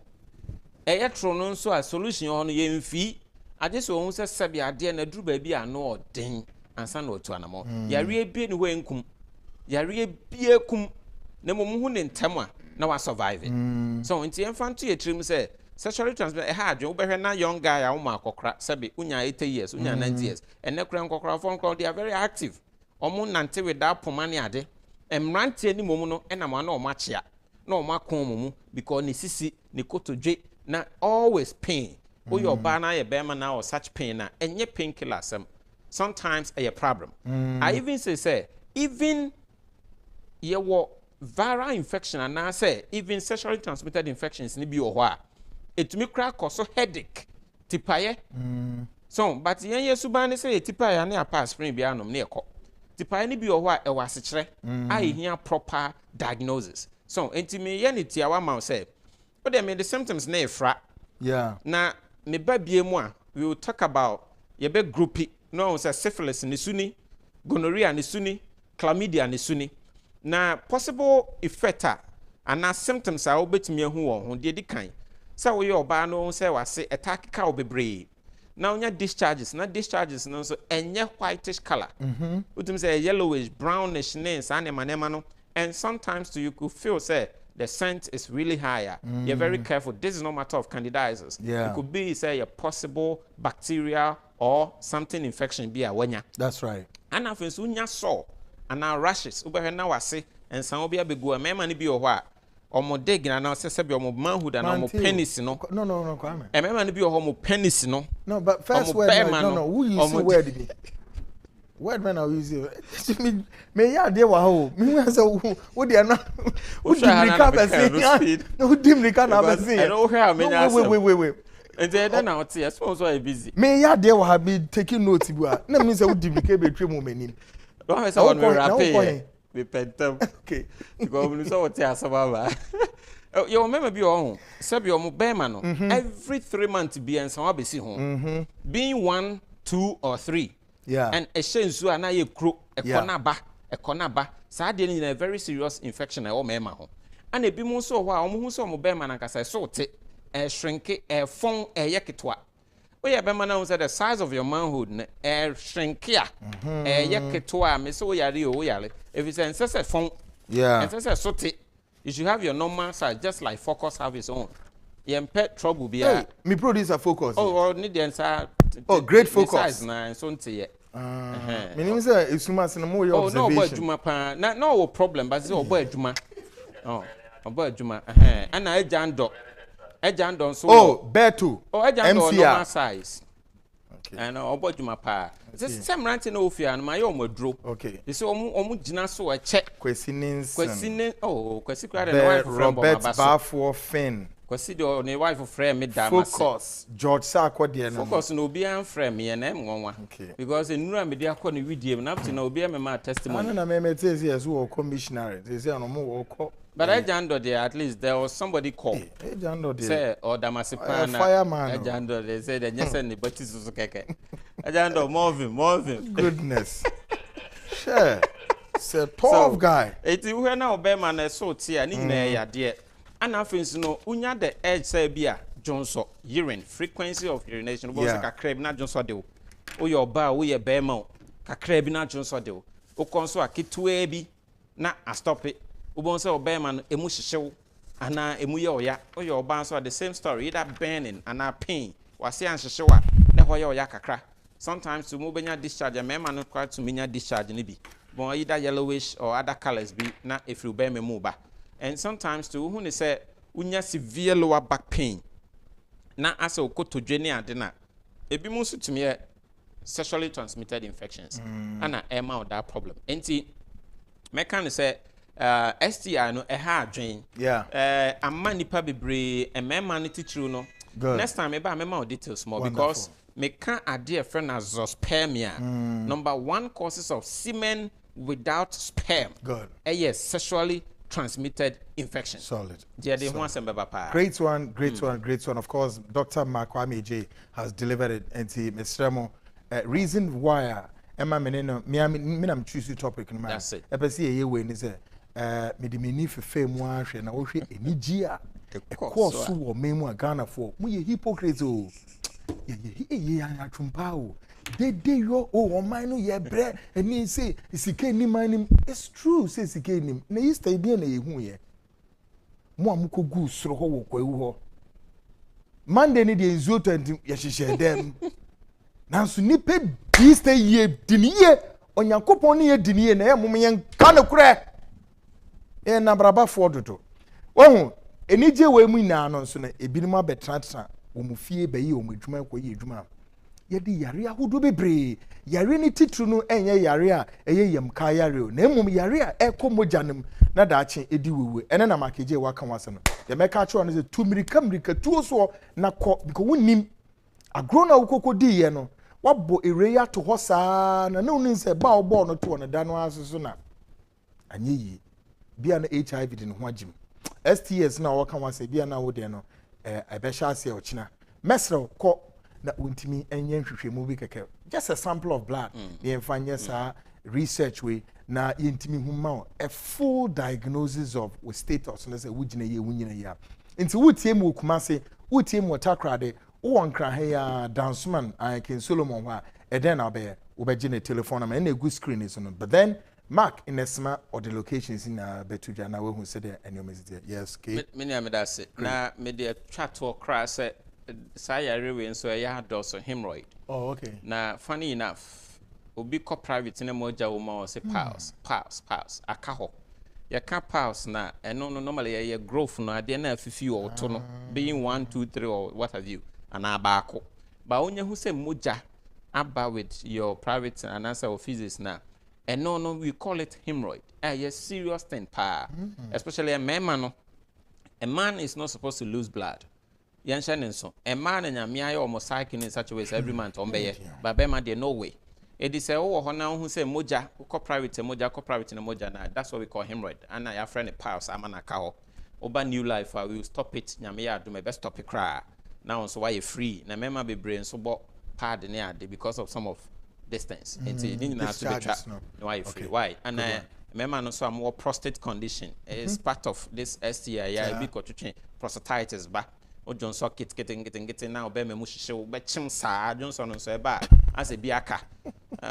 ye tro no so a solution ho no ye mfi ade so won se sabi ade na duru ba bi ano odin ansa na otu anamo yare bie ni ho enkum yare bie kum na mom hu ne ntem a na wa survive so nti enfanto ye trim say sexually transmitted ha adwen wo behwe na young guy a wo ma akokra sabi unya 80 years unya 90 years ene kura nkokra phone call they are very active omo nante with that pomani ade emrante ni mom no ena ma na o machia na o makon mom because ni sisi ni kotodwe na always pain o your bana ye bema na or such pain na enye painkiller sometimes a problem I even say even ye wo viral infection and I say even sexually transmitted infections ni bi o ho a etumi kra koso headache tipaye so but yen yesuban ni say tipaye na pass spring bi anom na ekọ tipaye ni bi o ho a e wasechire a ehia proper diagnosis so entimi ye ni tiawa ma say o dey me the symptoms na efra na me ba bie mu a we will talk about ye be groupie no say syphilis ni suni gonorrhea ni suni chlamydia ni suni na possible effect and symptoms are obetumi ehu won ho de dikan say we oba no say wase attack ka obebre na onya discharges no so enye whitish color utum say yellowish brownish names and emanema no and sometimes you could feel say the scent is really higher. You're very careful. This is no matter of candidiasis. It could be say a possible bacteria or something infection be a wenya. That's right. And after unya saw and now rashes ube na wase and san obi abegu a mema ni bi o ho a omo dig na na sese bi omo manhood and omo penis no Kwame e mema ni bi o ho omo penis no no but first word no who you see word be word man I use me ya de wa ho me wan say wo de na wo dimrika be say no dimrika na be say I know where me nya wait and then now it's yes so busy me ya de wa be taking note bu a na me say wo dimrika be twa mu manim don't I say one me rapper be pentam okay because we so what asaba you remember be on say be omo bema no every 3 months be and some be see ho being 1 2 or 3 yeah and a shensu ana ye kro e konaba saa de ni a very serious infection e o mema ho ana ebi mu so ho a omo hu so omo bema na kasa so te e shrink e fon e yeketwa we ye bema na say the size of your manhood e shrink ya e yeketwa me so yare o yare if it's say fon yeah and say so te you should have your normal size just like focus have its own pet trouble be hey, me producer focus oh need the answer great focus size na so nte meaning say isuma se no more your observation no obo adwuma pa na no problem but say obo adwuma obo adwuma ana ejando so beto ejando normal size okay and obo adwuma pa this same ranting no ofia no my omadro okay you say omu gina so a check kwesinin kwesi kra the wife from Robert Bafo Finn kwesi the ne wife friend me da focus George Sarko de no focus no obi an friend me na nwanwa because enura me de akọ ne video na after na obi am ma testimony na me say yes wo commissioner they say no mo wo ko but ejando there at least there was somebody call ejando there say or damasipa na ejando they say the nyese ne batizo keke ejando moving goodness sure it's a tough guy eti we na obema na so tia ni na ya de ana afensi no unya the edge say bia Johnson urine frequency of urination bo se kakra bi na Johnson de o your ba wo ye bema o kakra bi na Johnson de o konso aketua bi na a stop it o bon se obema no emu hyehyew ana emu ye oya o your ba so the same story either burning ana pain wase an hyehyew a na ho ye oya kakra sometimes to mobenya discharge mema no quite to menya discharge ni bi bon either yellowish or other colors be na if you bear me move and sometimes to who say unya severe lower back pain na asa okotodwe ne ade na ebi mu so tumi sexually transmitted infections ana ema of that problem enti me can say STI no ha adwen amma nipa bebre emema no tichiru no next time e ba mema details more because me can ade a friend as zoospermia number 1 causes of semen without sperm good yes sexually transmitted infection solid they want some papa great one of course Dr. Makwame J has delivered it and Mr. Reason why Emma meneno me am choose topic no that's it epese ye we ni say me de meni fefe mu ahwe na wo hwe enigi a course wo memu a Ghana for mu ye hypocrite o ye atwumpa o de yo o man no ye bre eni say sika ni man it's true say sika ni na Easter bi na ye hu ye mo amukogu soro ho wo kwawu ho Monday ni de nzuo tent ye hyehye dem nanso nipa Easter ye diniye onyankopon ni ye diniye na ye mom ye nka ne kure e na braba fo dodo wo enije we mu ina no nso na ebinim abetratra wo mu fie bayi wo mu adwuma ko ye adwuma ye di yare ahodo bebre yare ni titru no enye yare a eye yam ka yare o na mum yare a ekomojanum na daache edi wewe ene na makeje waka wase no ye meka cho no se tumirika tuo so na ko because wonnim agro na wokokodi ye no wabo ereya to hosa na no nse ba obo no to no da no asusu na anye yi bia na HIV din ho agim STIs na waka wase bia na wo de no ebesha ase ochina mesro ko na untimi enye nhwehwemu bi keke just a sample of blood the enfanye sa research we na yentimi huma a full diagnosis of with status na say wugina ye wunyina ya nti wutie mu okumase wutie mu otakrade wo nkra he ya danceman Ken Solomon wa eden na be obeje ne telephone number na egu screen is no but then mark in esma or the locations in Betuja na we hu say the enomizity yes ke me na me da se na me de twa to crash say yare we nso ya doso hemorrhoid oh okay na funny enough obi ko private na moja wo ma o say pals akaho ya ka pals na eno no normally ya growth no ade na afifi o to no being 1 2 3 or what have you ana baako ba onya hu say moja aba with your private and answer of physics na eno no we call it hemorrhoid a serious thing pa especially a man no a man is not supposed to lose blood. So a man and a mere almost cycling in such a way as every month on bay, but Bema de no way. It is a now who say moja, co private, moja, co private, and moja. That's what we call hemorrhoid. And I have friend a pals, I'm an account. Oba new life, I will stop it. Yamia do my best stop it cry. Now, so why you free? Now, member be brain so bought pardon because of some of distance. It's didn't have to be trapped. Why you free? Why? And remember, no, so more prostate condition. It's part of this STI. Yeah, because to prostatitis, but. O Johnson getting now be me mushishe be chim sa Johnson so eba as a biaka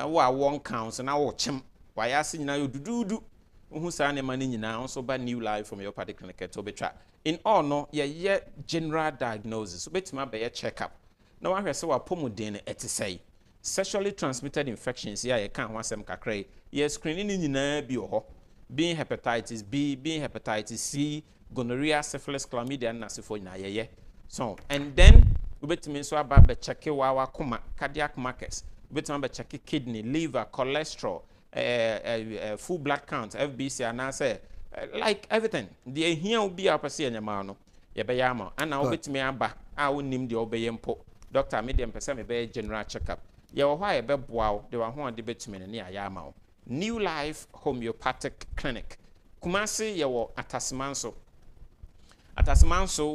wa one counts na wo chim wa ya se nyina yo dududu hu sa ne mani nyina so ba new life from your party clinic to betwa in all no ye general diagnosis so betima be ye check up na wa hwese wa pomuden etisei sexually transmitted infections ya ye kan ho asem kakrai ye screening nyina bi ho being hepatitis B being hepatitis C gonorrhea syphilis chlamydia na sefo nyina ye so and then we betimi so about be check wa koma cardiac markers we betimi be check kidney liver cholesterol full blood count FBC and I say like everything the here will be apese anyama no ye be yama and na we betimi aba a wonim de obeye mpo doctor medium person me be general checkup ye wo hwa ye be boa de wa ho de betimi ne ayama New Life Homeopathic Clinic Kumasi ye wo Atasmanso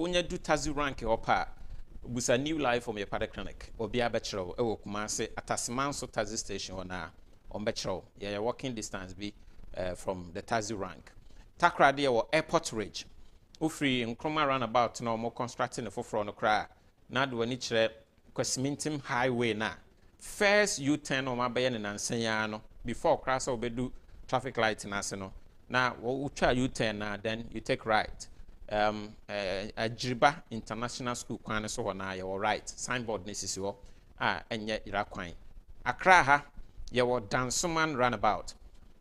unya do tazi rank opa busa New Life Homeopathic Clinic obi abechro e wo Kumasi Atasmanso tazi station ona ombechro ye walking distance be from the tazi rank Takra de wo Airport Ridge ufri nkroma roundabout na mo constructing the foforo no kra na do ani kire Kwesimintim highway na first U-turn o mabaye ne nansanya no before cross obedu traffic light na se no na wo twa U-turn na then you take right Ajriba International School kwan so ho na ye wo right signboard ne sisi ho enye ira kwan Accra ha ye wo Dansoman roundabout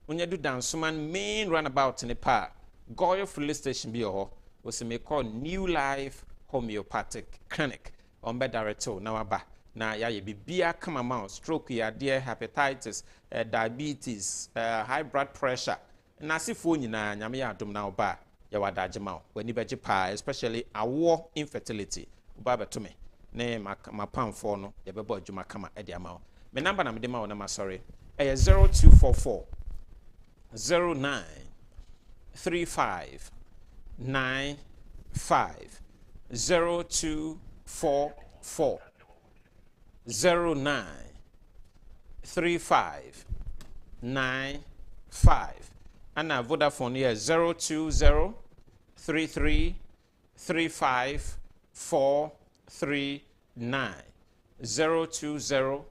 onye du Dansoman main roundabout ne pa Goyo Police Station bi ho wo se me call New Life Homeopathic Clinic on be director na waba na ya ye bibia kama ma stroke ya dear hepatitis diabetes high blood pressure na sifo nyina nyame ya adom na oba ya wadaje ma wani beje pa especially awo infertility oba betome ne mapamfo no ye bebo adwuma kama e dia ma me number na me de ma na ma sorry 0244 09 35 95 0244 09 35 95 and our Vodafone here 020 33 35 439 020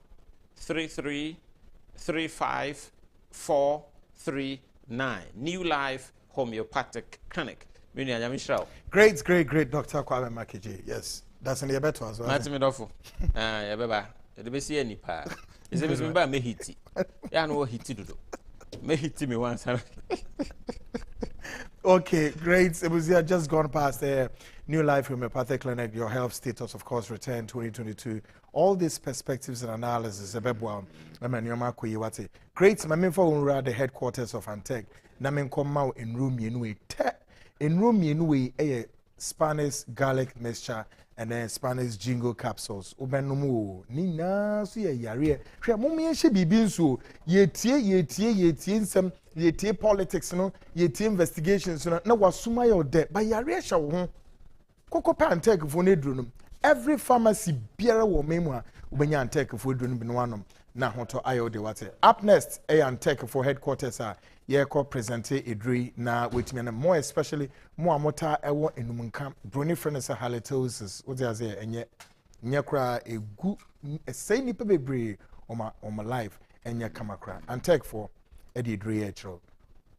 33 35 439 New Life Homeopathic Clinic. Great Dr. Kwame Makiji. Yes. That's in the better as well. Matimi dofo. Ya beba. The be see any pa. Is it me ba me hiti. Ya no hiti dodo. Me hiti me once. Okay, great. It was just gone past the New Life Homeopathic Clinic. Your health status, of course, return 2022. All these perspectives and analysis. Great. My main for the headquarters of Antec. Na men come out in room yenwe. In room yenwe a Spanish garlic mixture and then Spanish jingo capsules. Ubenumu nina so ye yare. Hwe mum ye hye bibi nso ye tie nsem ye tie politics no ye tie investigations no na wasuma your de ba yare hye wo ho. Koko pa Antec fo ne duro no. Every pharmacy biara wo memu a ubenya Antec fo duro no bi no anom na hoto ayo de wate. Up next Antec for headquarters a ye ko present edri na wetimi na more especially mo amota ewo enumunka broni friends halitosis what they say enye kra egu say nipa bebre on my life enye kamakra and take for edri etro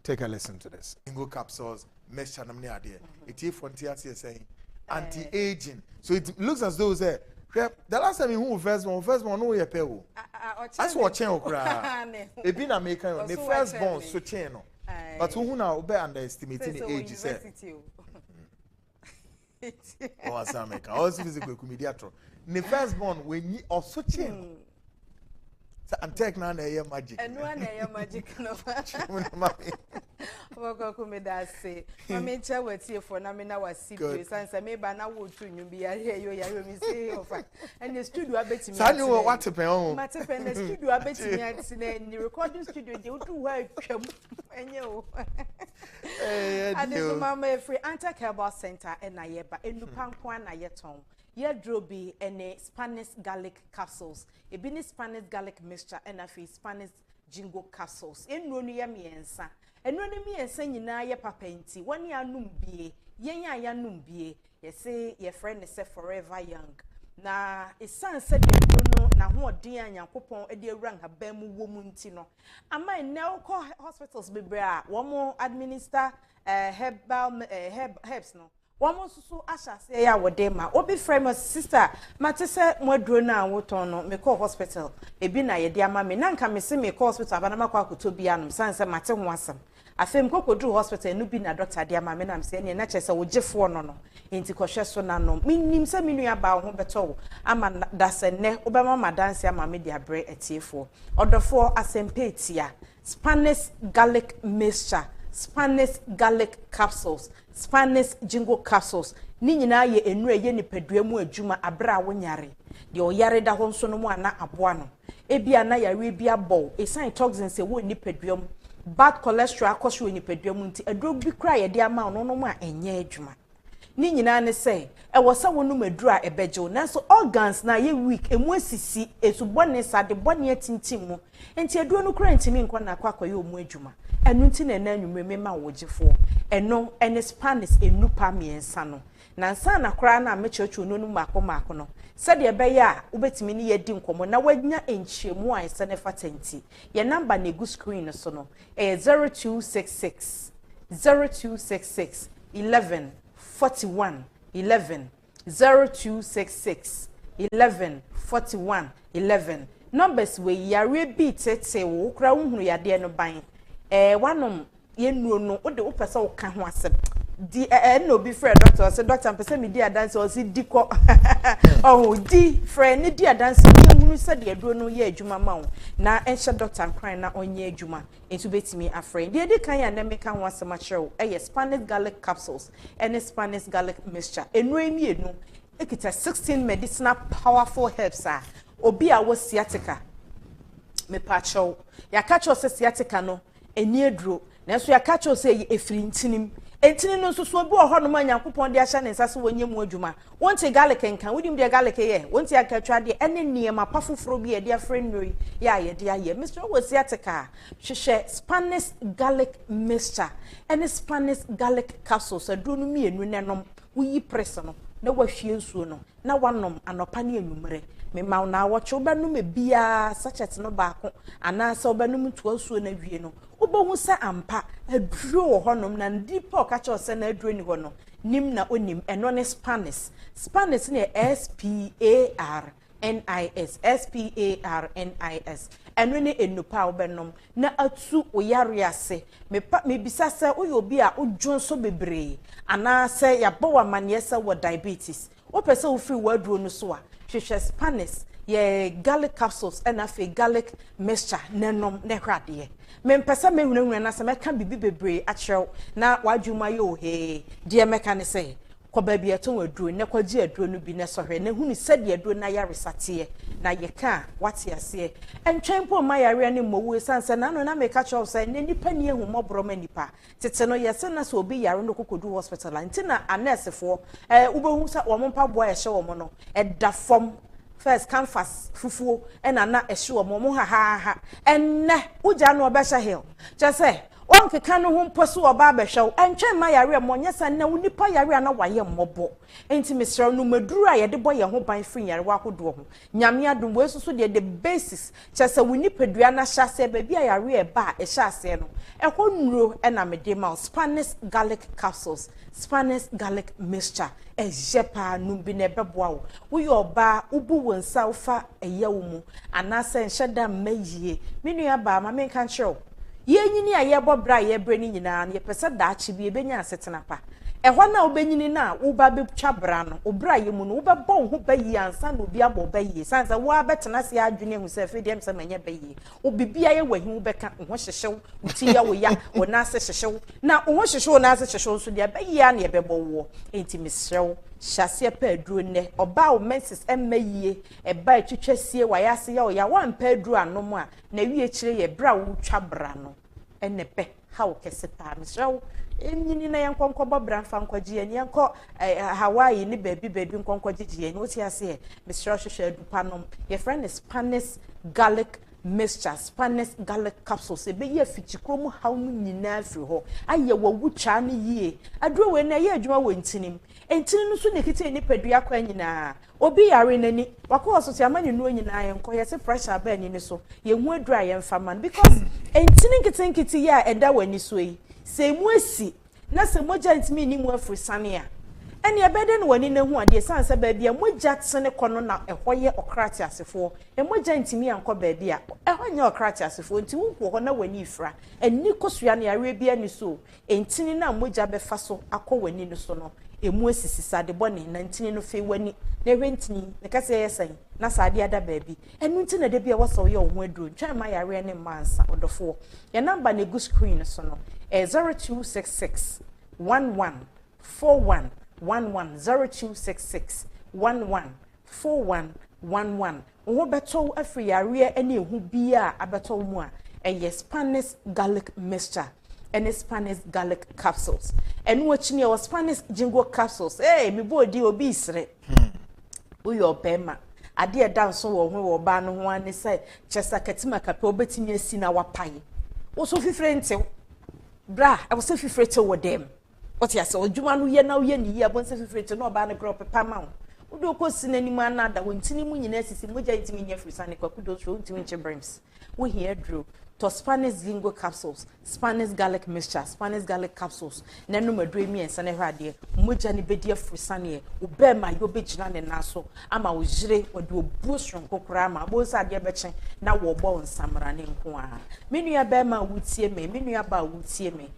take a listen to this ingo capsules mesh chanam ne ade eti frontier saying anti-aging so it looks as though say the last time you first one no ye pe o That's what chain okra. E bi na make the first born so chain no. But who now obe underestimating the age say. Oh, Asameka. Also physical comediator. The first born when you also chain. And take na magic. And one magic no. Wako kumeda say. Mama cha wetie for na me na wasi presence me ba na wo tu nyu bia here yo me say ofa. And the studio abetimi. Sanu what to pay on. Matepen the studio abetimi ati na ni recording studio de otu wa atwam. Enye o. And the mama free anti-cable center na yeba enupankwa na yeton. Ye drobi ene Spanish garlic capsules. Ebini Spanish garlic mixture and afi Spanish jingo capsules. Enro no ye miensa. Enro no miensa nyina ye papenti. Wani anum bie. Yen ya num bie. Ye say ye friend say forever young. Na esan se de no na ho odin anyankopon e de awura haban mu wo mu nti no. Ama enel ko hospitals bebre a wo mo administer herbs no. One so asha say ya wodema obi frame sister mate se modro na woton no me call hospital ebi na ye de ama me na nka me se me call hospital abana makwa akoto bia no san se mate ho asem afem kokodru hospital no bi na doctor de ama me na me se ne na chese wo gifo no no enti kohwe so na no minim se me nua ba ho beto ama da se ne obema madanse ama me de abre etiefo odofo asempe tia Spanish garlic mixture Spanish garlic capsules, Spanish jingo capsules. Ni nyina ye enure ye nipadua mu adwuma abra wonyare. De oyare da ho nso no mu ana aboa no. Ebia na yare bia bow, esan toxins se wo nipadua mu. Bad cholesterol akoso wo nipadua mu nti aduro bi kra ye de ama no no mu a enye adwuma. Ni nyina ne say e wo sa wonu maduru a ebeje nanso organs na ye weak emu asisi esubone sade bone atintim mu. Enti aduro no kra ntimi nkwa na akwa ye omu adwuma. Enu nti na na nwumeme ma wogifo eno ene Spanish enupa miensa no na nsa na kora na mechechu no mako no se de beye a ubetimi ni yedi nkomo na wanya enchiemu a ese ne fatenti ye number na egu screen so no 0266 11 41 11 0266 11 41 11 numbers we yare bi tete wo kra unhuru yade no ban wanom yennuo no ode wo pese wo ka ho asem di no bi frɛ doctor say doctor pese me di adanse o si di ko oh di frɛ ne di adanse yenhunu se de aduro no ye adwuma ma wo na enhye doctor nkran na onye adwuma entu betimi afrɛ de kan ya na meka ho asem a kyerɛw Spanish garlic capsules and Spanish garlic mixture enuro emienu ekita 16 medicinal powerful herbs a obi a wo sciatica me pacho ya kacho se sciatica no eni edro na so ya kacho se efiri ntinim entini no so obi oho no manyankopon de ahya ne nsase wonye mu adwuma wonte garlic nkan wodim de garlic ye wonte akatwa de ene niema pafoforo bi ye de afrenuri ya ye de aye Mr. Wosiatika hwehwe Spanish garlic mixture ene Spanish garlic capsules adro no mienu nenom wuyi press no na wahwie nsuo no na wanom anopa ne anumere me ma na woche obanum bia sachet no baako ana se obanum to asuo na wie no obohu se ampa aduro wo honom na ndipo ka che ose na aduro ni ho no nim na onim eno ne Spanish ne SPARNIS eno ne enupa obenom na atu oyare ase me bisa se oyobi a odwonso bebre ana se ya bawa mane se wo diabetes o pese wo free waduro no so a hwehwe Spanish ye garlic capsules and afi garlic mixture nenom ne hwade me mpesa me hunahuna na se meka bibi bebre a kyerɛw na wadwuma yo he de meka ne se ko ba bia to waduro ne kwaji aduro no bi ne sohwe ne hunu sɛde aduro na yare sate na ye ka wate ase entwen po ma yare ne mowu sanse na no na meka kyerɛw se ne nipa ne ehu mobro ma nipa tete no ye se na so obi yare no kokodu hospital antina anesefo ubehu sa wo mpa boa ye hye wo no da fom first canvas fufuo na ehye wo mo ha enne uja no obehye hill je say wo wonke ka no ho mposo oba behwew entwe ma yare monye san na unipa yare na waye mmobo enti mesra no maduru a yede boye ho ban firi yare wakodo ho nyame adom we susu de the basis chese unipa dua na hyase ba bia yare e ba e hyase no ehɔ nuro na mede ma Spanish garlic capsules Spanish garlic mixture ejepa numbi na beboa wo yo ba ubu wonsa ufa eyawo mu anase nheda mayie menua ba ma menka nkyerɛw yenyini a yebo bra ye bre ni nyina na ye pese da achi bi ebenya asetena pa ehɔ na obenyini na wo ba be twa bra no obra ye mu no wo be bɔ ho bayi ansa na obi abɔ bayi sansa wo abetena se adwene hu se fe dem se manya bayi obibia ye wahi wo beka ho hyehyew uti ya wo ya wo na ase hyehyew na ho hyehyew na ase hyehyew so de bayi ya na ye bɛbɔ wo enti misrew hyase pa aduro ne oba o menses emmayie eba etwetwasie wayase ya o ya wan pa aduro anom a na wie kire ye bra wo twa bra no ene pe ha wo kese pa misrew enyini na yankonko bobra fa nkwaji ani yanko Hawaii ni baby nkonko gigi ani oti ase misrew hwehwe adupa nom ye friend is Spanish garlic mixture Spanish garlic capsules ebe ye fichikrom haw mu nyina afiri ho aye wawutwa ne yie aduro we na ye adwuma wo ntinim no so nekiti ni padua kwa nyina obi yare nani wakọ ọsọsọ amani no nyina yenko ye se pressure ba ni so ye hu aduro aye mfama because entini nkiti ya eda wani so yi se mu asi na se moja ntimi ni mu afiri sane a ene ebede no wani na hu ade sanse ba bia moja tsene kono na ehoye okrati asefo moja ntimi anko ba bia ehonye okrati asefo nti wu ho na wani ifra eni kosua na yare bia ni so entini na moja befa so akọ wani no so no emu asisi sade bone na ntini no fe wani na rentini na kase yesan na sade ada baabi enu ntina de bia woso ye ho aduro ntwa ma yare ne mansa odofo ye number na go screen so no 0266 11 41 11 0266 11 41 11 wo beto afri yare ene ehu bia abeto mu a Spanish garlic mixture and Spanish garlic capsules and watching your Spanish jingo capsules me body obi isre uyo pema ade dance wo ho ba no ho ani say chesa katima kape obetimi asi na wapai wo so fifre ntew bra I was so fifre to wo dem what ya so djuma no ye na wo ye ni ye abon so fifre to no ba na gro pepa ma wo do ko sinani mu anada wo ntini mu nyina sisi moja ntimi nya frisa ne kwakudo so ntimi nche brims wo here drew to Spanish zingo capsules Spanish garlic mixture Spanish garlic capsules na no madwe mi ensa ne hwade moja ne bedi afrisa ne obe ma yo begina ne naso ama wo jire wode obuosron kokora ma bo sa de bechen na wo bo nsamra ne nko a menua be ma wutie me menua ba wutie me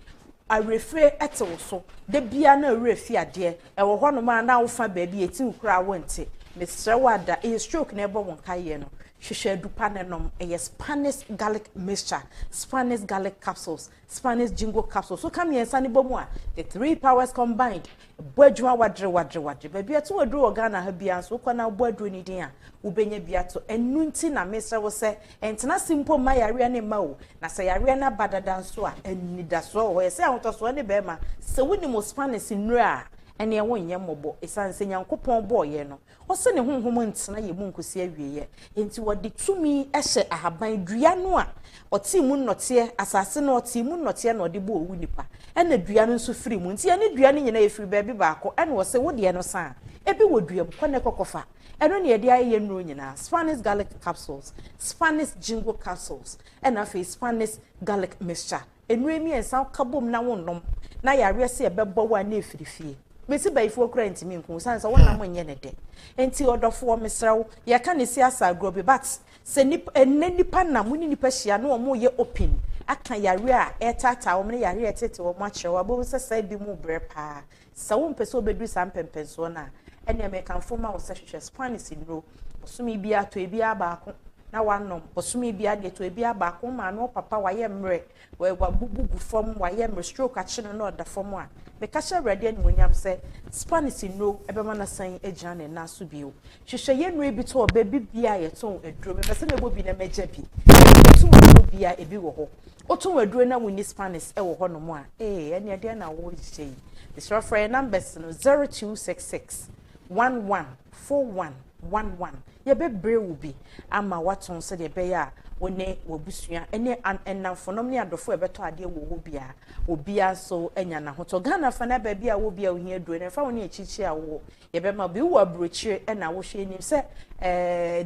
a refre etewo so de bia na refi ade e wo hono ma na wo fa ba bi eti ukura wonte mesre wada e stroke na ebo won kaye no hwehwe adupa ne nom Spanish garlic mixture Spanish garlic capsules Spanish jingo capsules so come here sani bomu a the three powers combined boadwuma wadre ba bia to wadru organa ha bia so kwa na boadru ni din a ubenya bia to enu nti na mesre wo se entena simple ma yare ne ma o na se yare na badada so a enida so ho se ahoto so ne be ma se woni mo Spanish nura ene ye wonye mmobo esanse nyankopon boye no o se ne honhom ntena ye mu nkosi awieye enti wodi tumi ehye ahaban dua no a oti mu nnote asase no oti mu nnote na odi bo owu nipa ena dua no nso firi mu nti ene dua no nyina ye firi ba bi baako ena wo se wode no sa ebi wodua mu kone kokofa eno ne ye aye nro nyina Spanish garlic capsules Spanish jingo capsules ena fe Spanish garlic mixture enre mi ensa kabom na wonnom na yare se ebebo wa na efirifie mesi baifo kura ntimi nku sansa wona monye ne de enti odofo mesrawo ye ka ne si asa grobe but se nipa na muni nipa hia no mo ye open aka yare a etata wo me yare etete wo mo akyewa abo sesa bi mu brepa sa wo mpese obedu sa mpempenso na ene me kan foma wo se hwehwe Spanish nro osumi bi ato ebi abaako na wanom osumi bi ade to ebi abaako ma no papa waye mre wa bubugu fom waye mre stroke akye no da fom a me kasha ready ani wonyam se Spanish nro ebema na san agina ne na so bio hwehwe ye nro bi to oba bibia ye ton aduro me pese na ebo bi na meja bi to wo bia ebi wo ho oton aduro na woni Spanish e wo ho no mo a ene ade na wo hye this reference numbers no 0266 114111 ye be brew bi ama waton se de be ya one wobusua ene enamfonom ne adofo ebeto ade wo bia obia so enya na hoto Ghana fa na ba bia wo bia ohia duro ne fa woni echichi awo ye be ma bi wo abrochire ena wo hwe nim se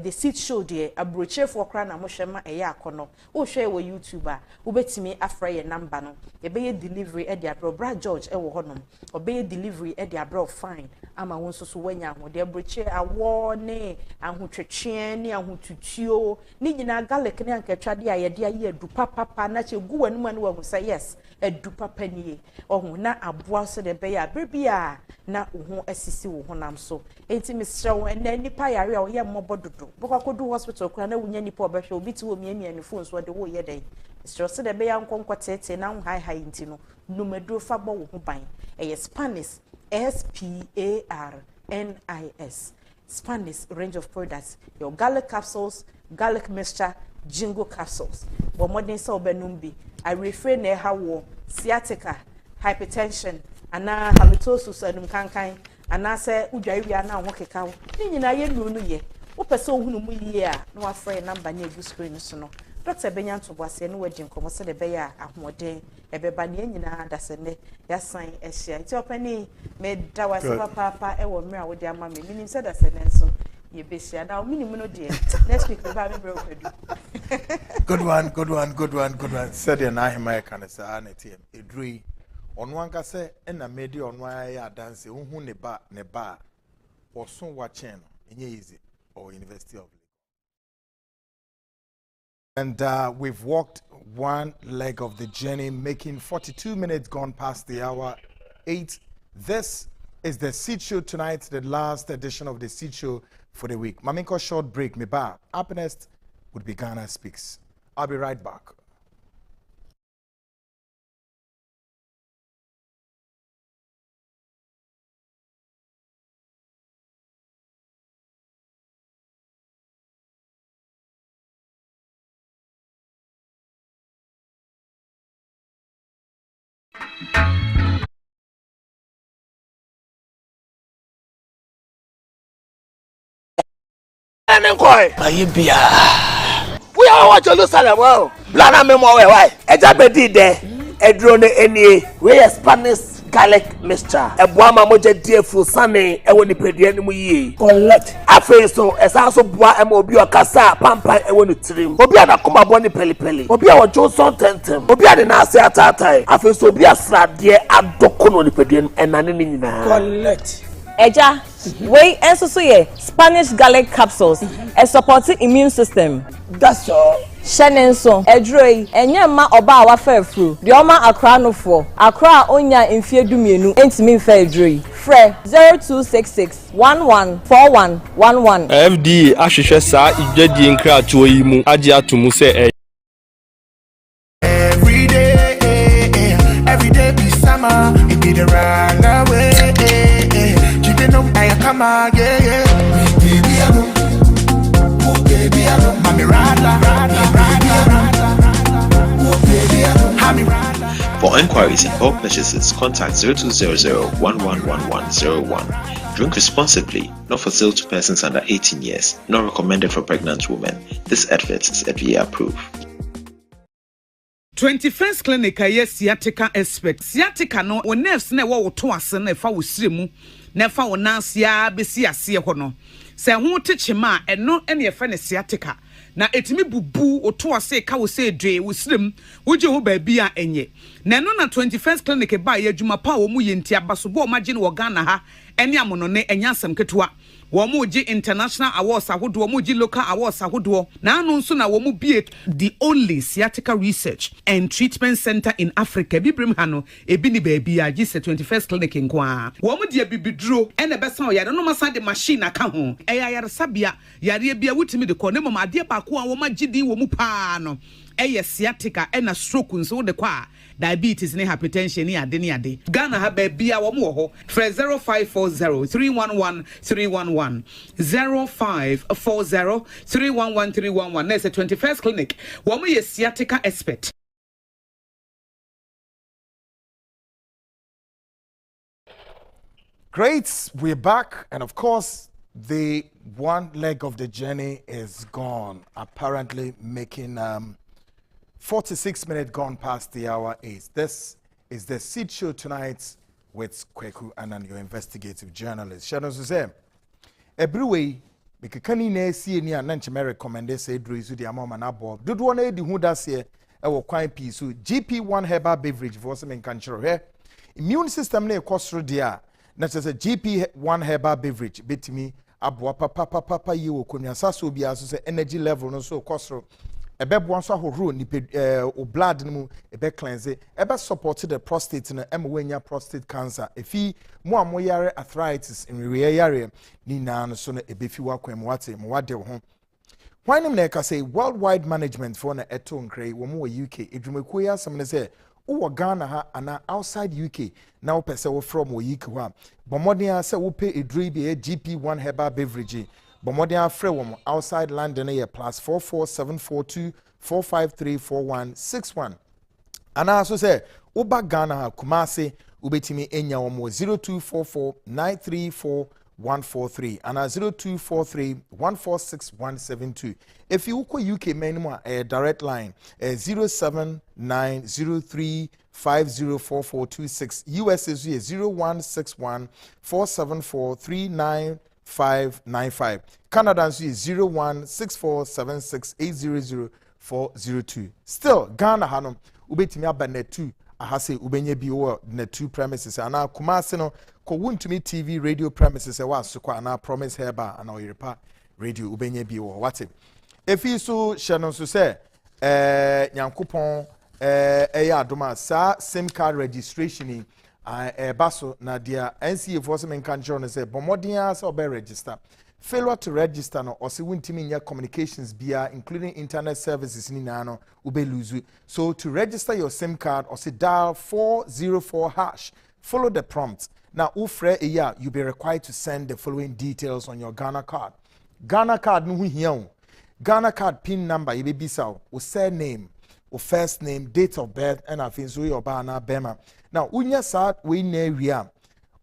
the seat show de abrochire fo kra na mo hwe ma eye akono wo hwe wo YouTube a wo betimi afra ye number no ye be ye delivery e de abro bra George e wo honom obey delivery e de abro fine ama won so so wanya ahode abrochire awo ne ahotwetwe ne ahotutuo ni nyina garlic ne ankatwade a ye de aye adu papa na che gu wanu anu wo say yes adu papa nie ohun na aboa so de be ya bebia na ohun asisi wo honam so enti misrew ena nipa yare a wo ye mmobododo bokakodu hospital kura na wunya nipa obehwe obi ti wo miamia ne phone so de wo ye den misrew so de be ya nkonkotete na high high enti no numeduro fa bo wo ho ban Spanish SPARNIS Spanish range of products your garlic capsules garlic mixture jingo capsules but modern so benumbi I refrain na hawo sciatica hypertension ana halitosis anum kankan ana se udwairia na ho keka ni nyina ye nunu ye wo pese ohunu mu ye a na wa free number na egu screen so no Dr. Benyan to boase no wadi nkomo se de be ya ahoden ebeba ne nyina dasene ya san ehia nti opani me da wase papa e wo mra wo de ama me minim se dasene nso ye behia na minim no de next week we ba me bro kwadu good one said the na hima kan say anetiem edrui onu anka se na medi onu ya dance hu ne ba osun wa chen enye easy or University of And we've walked one leg of the journey, making 42 minutes gone past the hour 8. This is the Seed Show tonight, the last edition of the Seed Show for the week. Maminko short break, me back. Up next would be Ghana Speaks. I'll be right back. We are what Jerusalem. Well, Blana memo why? Ejabedi de edrone enie. We Spanish garlic mixture. Ebuama moje die fu sane ewo ni pedie ni mu yi. Collect. Afi so esanso bua ema obi okasa pampan ewo ni trim. Obi anakoma bo ni peli. Obi awo Johnson tentem. Obi ade na ase atatai. Afi so obi asrade adokono ni pedie enane ni nyina. Collect. Eja, we enso ye Spanish garlic capsules, a supporting immune system. That's all. Shenenso, edroi, enye ma oba wa fe fru. Di oma akra no fo. Akra onya mfie dumienu entimi fe edroi. Fre 0266 114111. FDA ahwehwe sa igwadi nkra to yi mu age atomu se every day be summer, it be the right away. Keeping up, I come again. Baby, I know, mommy, For inquiries and bulk purchases, contact 0200-111101. Drink responsibly, not for sale to persons under 18 years, not recommended for pregnant women. This advert is FDA approved. 21st clinic yes sciatica expert sciatica no o nerves na wo to ase na fa wo siremu na fa wo nansia besi ase ho no se ho techema eno ene ye fa ne sciatica na etimi bubu o to ase ka wo se dwe wo sirem wo je ho ba bi a enye na no na 21st clinic ba ye adwuma pa wo mu ye ntia baso bo ma je ne wo Ghana ha ene amono ne enya asem ketewa Womuji international awards ahodo womuji local awards ahodo na anu nso na womu bie the only sciatica research and treatment center in Africa bibrim hano ebi ni baby a gise 21st clinic nkoa womu de bibiduro ene besa o yare no masa de machine aka ho eya yare sabia yare bia wutimi de ko ne mama ade ba ko a woma gidi womu pa no eye sciatica ena stroke nso de kwa diabetes ne hypertension ni ade Ghana ha ba bia wo mo ho 0540311311 0540311311 na 21st clinic wo mo ye sciatica expert. Great, we're back, and of course The one leg of the journey is gone, apparently making 46 minutes gone past the hour 8. This is the Seed Show tonight with Kweku and your investigative journalist. Shadow say, every way, because can you see any and recommend say Druizu the Amom and Abo. Did one aid who does here a quite piece so GP1 herbal beverage for some in control here. Immune system ne cost through there. That's a GP1 herbal beverage. Bet me Abo papa you kunya saso bi aso say energy level no so cost through. Ebe bwanso ahoro ni o blood no ebe cleanse ebe support the prostate no emwenya prostate cancer efi mo amoyare arthritis in yare ni na no so no ebe fi wakwem wate mo wade ho hwanim na ka say worldwide management for na eto nkre wo mo UK edwumakuo ya asem ne say wo Ghana ha ana outside UK na wo pese wo from wo UK ho bomodin say wo pay edrui bi GP1 herbal beverage Bomodin afre wom outside London here +44742 4534161. And also say Uba Ghana Kumasi ubetimi enya wom 0244934143 and 0243146172. If you go UK minimum a direct line 07903504426. US is 016147439595. Canada is 016476800402. Still, Ghana hanum ubetimi aba net 2 ahase ubenye bi wo net 2 premises ana Kumasi no ko wuntumi TV radio premises e wa sokwa ana Promise Herba ana Oyerepa radio ubenye bi wo wate. Efi so hye so se nyankopon eya adoma sa SIM card registration baso na dia NCA for some control no say bomodin say obe register failure to register no or say wuntimi nya communications bia including internet services ni na no ube lose. So to register your SIM card or say dial 404#, follow the prompt. Now ufre eya you be required to send the following details on your Ghana card. Ghana card no hu hia. Ghana card pin number you be bisa o surname o first name, date of birth and afin so your bana bema. Now unya sa we na wia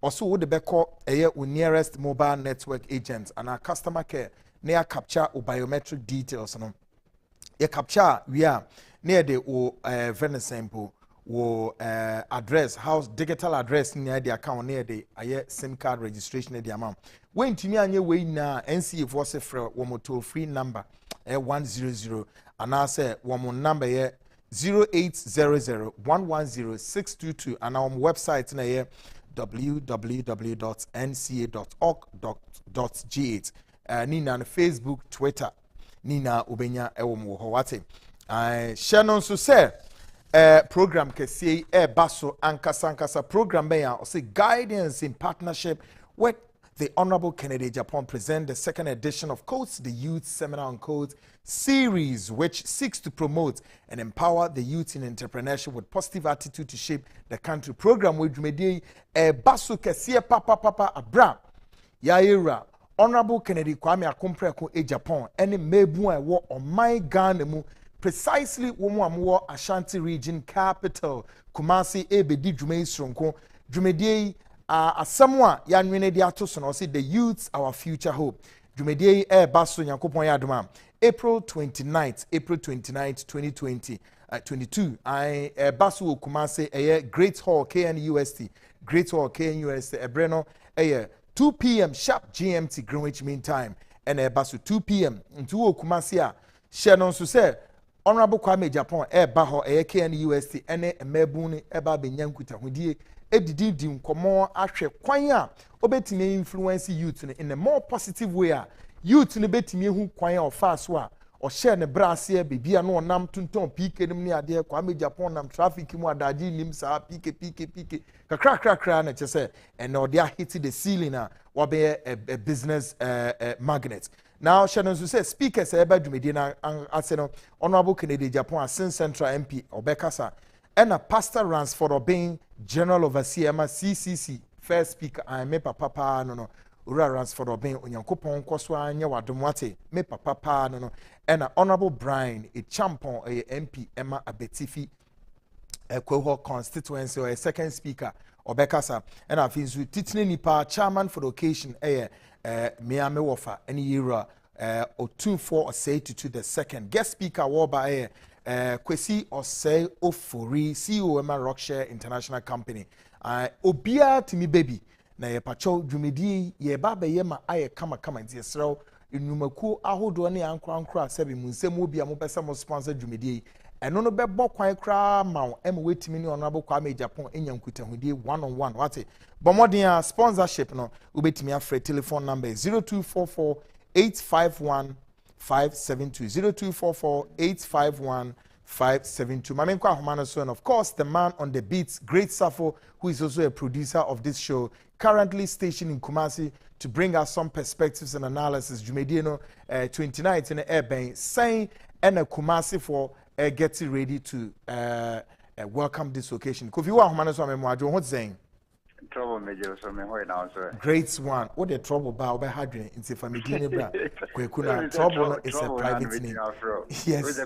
also wo de beko eye o nearest mobile network agent and our customer care near capture o biometric details no. Ye capture wia near the o very simple wo address house digital address near the account near the aye SIM card registration the amount. When timi anye we na NCA for say wo mo toll free number 100 and I say one number here 0800-110-622 and our website na here www.nca.org.gh Nina on Facebook, Twitter, Nina Ubenya ewomo howate. Shannon so say program kesi baso ankasa program beya or say guidance in partnership with the Honorable Kennedy Japan present the second edition of Codes, the Youth Seminar on Codes series, which seeks to promote and empower the youth in entrepreneurship with positive attitude to shape the country. Program with Medi Basu Kesia Papa Abra Yaira Honorable Kennedy Kwame Akompreko e Japan any mebu wo on my Ghana mu precisely wo Ashanti region capital Kumasi ebedi dwumai sronko dwumedi asamwa ya nwene di atoso no say the youths our future hope dwumedi baso Nyankopon ya adoma April 29th 2020 22 baso Kumasi Great Hall KNUST ebreno 2 p.m. sharp GMT Greenwich Mean Time and baso 2 p.m. into Kumasi a share no so say Honorable Kwame Japan baho KNUST ene mebuni eba benyankuta hudie edidi nkomo ahwe kwan a obetime influence youth in a more positive way a youth ne betime hu kwan a ofa so a o share ne brase bibia no nam tonton pike nim ne ade Kwame Japan nam traffic mu adaji nim sa pike kakra na chese and no they hit the ceiling a wobe a business magnet. Now Shannon so say speakers eba dwumedi na aseno Honorable Kennedy Japan Asin Central MP Obekasa and a Pastor Ransford Obeng General Overseer CCC first speaker I me papa no Ura Ransford Obeng Onyankopon kwaso anya wadomwate me papa no and a Honorable Brian a champon a MP Emma Abetifi Ekweho constituency or a second speaker obekasa and afin so titine nipa chairman for the occasion Miami Wafa any era Otunfo Osei to the second guest speaker whereby Kwesi Osei Ofori CEO Emma Rockshare International Company obia timi baby na ye pacho dwumedi ye baba ye ma aye kama nti yesrew enumaku ahodo ne ankra sebi munsem obi a mopesa mo sponsor dwumedi eno no bebo kwan kra ma em wetimi ne ono abokwa ma Japan enya nkutahudi one on one wate bomodin a sponsorship no ubetimi afre telephone number 0244 851 572 0244 851 572. Mamenkwa Humano son, of course, the man on the beats, Great Safo, who is also a producer of this show, currently stationed in Kumasi to bring us some perspectives and analysis. Jumedino 29th in the Airbank, saying and a Kumasi for getting ready to welcome this occasion. Kofi wa Humano son, what's saying? Trouble major so me hoy now sir. Great one. What the trouble about by hadrin in the family bra. Kwekuna trouble is a private name. Yes.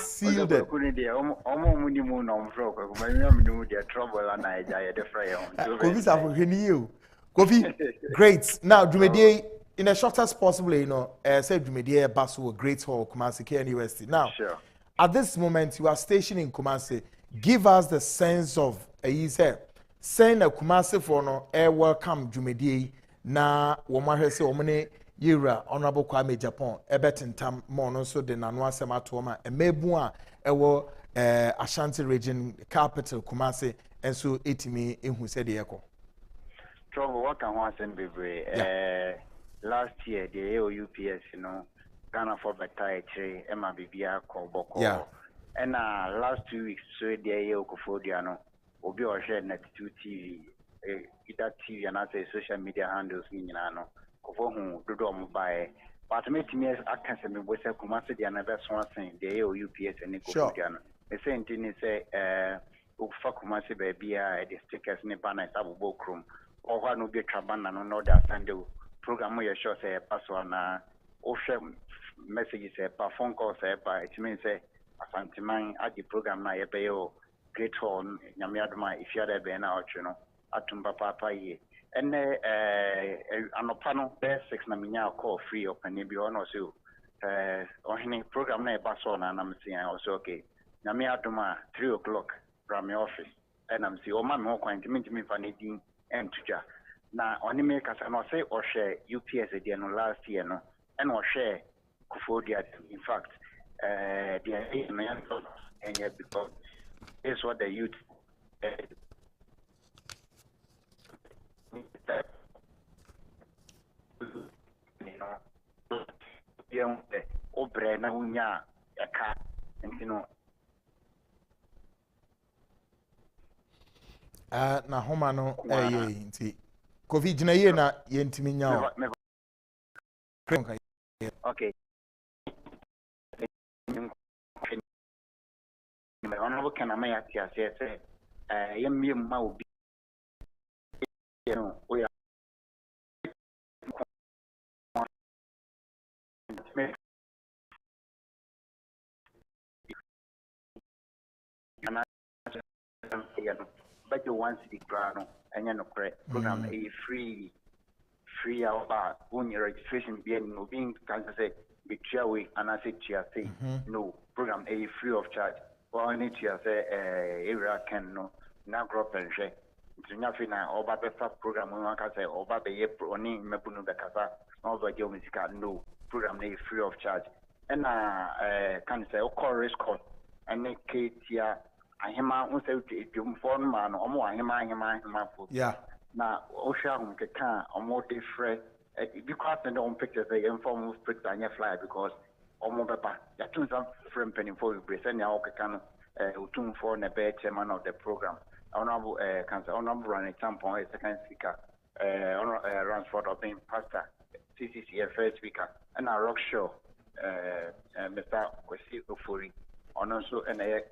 Sealed. Omo muni mu no mfro kwa me the trouble and I the fry on. Kofi sa for you. Kofi great. Now Dumedie in the shortest possible say Dumedie Basu Great Hall Kumasi KN University. Now sure. At this moment you are stationed in Kumasi. Give us the sense of saying a Kumasi for no welcome Jumedi na womahwe se omne yira honorable Kwame Japan ebetentam mo no so de nanu asema to ma emebu a ewo Ashanti region capital Kumasi enso etimi ehu se de yeko trouble what can one send bebre last year the UPS Ghana for better tree Emma Bibia Koboko and last 2 weeks so the Okofodiano Obi or share net 2 TV, either TV and other social media handles in Yano, Kofo who do by. But me to me as I can say, we say Kumasi the another one thing, the UPS and Nicodiano. The same thing is say, Ufa Kumasi baby, the stickers in the banner, Abu Bokrum, or one will be a Trabana, no that Sunday program where you show say, pass on ocean messages, a phone calls, it means a Santiman at the program, na Ebeo. Great Hall, Yamiadma, if you had been out, Atumba Papa ye. And Anopano, there's 6 Namina call free open, maybe on also. On any program, Basona, and I'm saying also okay. Yamiadma, 3 o'clock from my office, and I'm saying, oh, my more quite intimate me for anything and to now, only make us not say or share UPS again last year, no, and or share Kufodia. In fact, the man and yet because. Is what the youth obre na unya aka na homa no nti covid na ye na ye ntimi nya okay honorable can I make say yemi ma obi we are but you want the ground and you program a free hour when your registration being can say be chairway and I say no program a free of charge. Well, I need to say area can no now group and share. It's nothing now. Over the program, we want to say over the year only Mabunu the Casa, over the musical no program is free of charge. And can say, of course, call and make Katia. I am out to you phone man or more. I am yeah. Now, Osha can or more different because they don't picture the informal put on your fly because. Omobeba, ya tunza Prempeh for you present ya okekano utum for the bed chairman of the program. Honorable honorable run example second speaker Ransford of being pastor CCC first speaker and our rock show Mr. Kwesi Ofori and also and I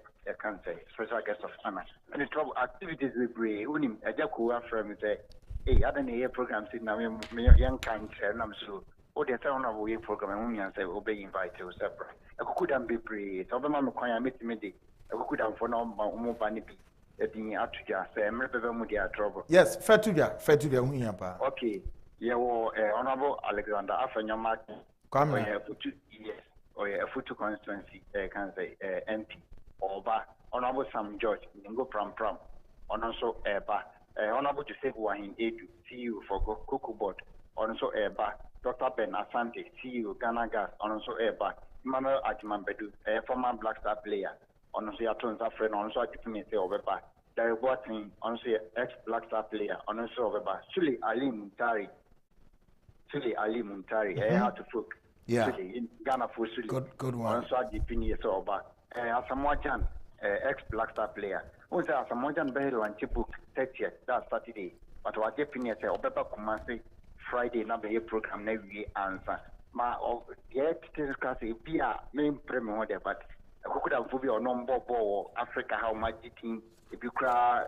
can say special guest of honor. And the trouble activities we bring unim ajaku from say hey other near programs in now young country and I'm so oh, the sound of a program and say, obey invite you separate. I couldn't be free. So, the man, I met me. I couldn't for no more vanity. edin atuja say emre bebe mu dia trouble. Yes, Fertility hu ya pa. Okay. Yeah, Honorable Alexander Afanyama. Come on. Yes. Or a Futu constituency can say MP. Oba. Honorable Sam George. Ningo Pram. On also Eba. Honorable Joseph Wahin Edu. CEO for Cocoa Board. On also Eba. Dr. Ben Asante. CEO Ghana Gas. On also Eba. Emmanuel Ajimambedu. Former Black Star player. On also Yaton Zafren. On also Ajimame say Obeba. Derek Watson. On also ex-Black Star player. On also Obeba. Suli Ali Muntari. How to folk. Yeah. In Ghana for Suli. Good one. Also, the opinion so about Asamoah ex-Black Star player. Also, Asamoah Behel and book 30th that Saturday. But what the opinion say, Obeba Kumasi Friday, na be program na we answer. Ma the discuss be a main premier there, but I could have phobia or number ball Africa how much eating if you cry.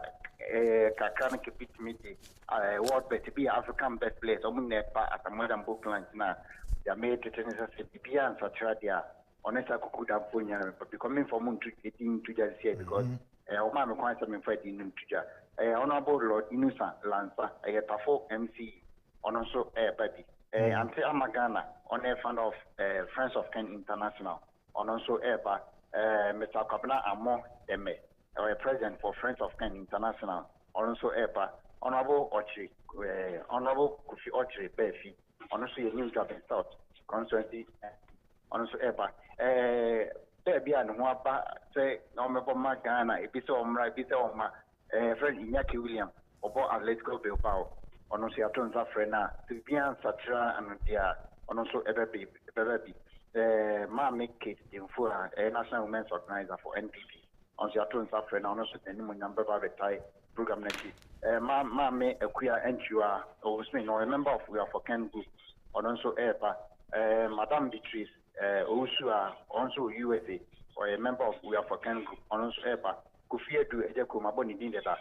Kakana keep meeting world bet be African best place nepa at a modern book lunch na ya made it necessary be answer tradia honesta kukuda punya but becoming for moon to getting to just say because o ma me kwan some fight in tuja honorable Lord Inusa Lanza perform MC on also baby ante amagana on a fan of Friends of Ken International on also Mr. Kabna Amo Eme president for Friends of Ken International, also EPA, Honorable Ochi, Honorable Kufi Ochi Befi, also a new job in South Constituency, also EPA. Baby and Wapa say, no, Maboma Ghana, a bit of my friend Iñaki William, or Atletico Bilbao, also a tons of Frena, Sibian Satra and Dia, also a baby, Ma make Kate in Fura, a national women's organizer for NPP. On the Atons of Renanos and number of a Thai program. Ma me a queer entua or me no member of we are for Ken Group on also EPA, Madame Beatrice, Osua, also USA, or a member of we are for Ken Group on also EPA, Kufia to Ejeko Maboni Dinda,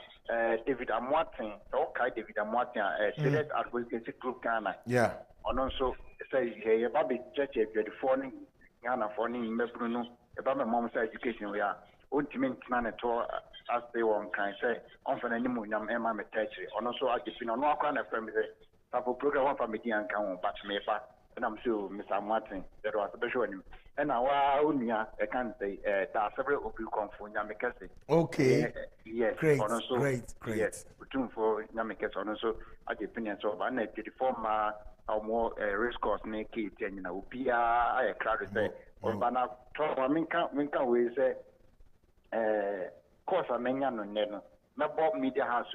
David Amwatin, okay, David Amwatin, Select Advocacy Group Ghana. Yeah. On also say, hey, Baby Church, the phone Ghana for Bruno, about my mom's education we are. Ultimate man at all as they want can say on for any moon Emma Metachi on also I just no kind of family program for me and come back to me and I'm sure Mr. Martin that was special him and now I can't say there are several of you come for Yamikasi. Okay. Yes, great. Yes, for Yamikasi on also at the opinion so I need to form our more risk course make it and you know be a crowd say or banner we say course I mean no Not media house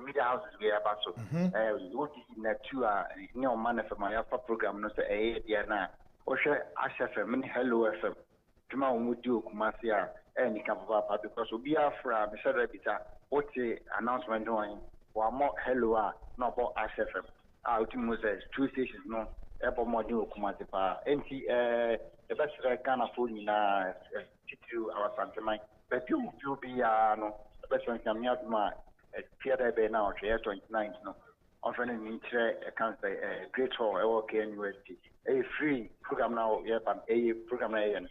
media houses we are so what is in that two no man for my alpha program no say na o share FM hello FM tuma o mudu kumasia any can papa because we are from Mr. Bita what announcement doing one more hello no about FM ultimate two stations no ebo module kumasi pa enti the best kind of food na to our Santa but you will be no person can meet my Pierre Bay now, 29 no. Often in can't say great hall, OK University. A free program now, yep, a program a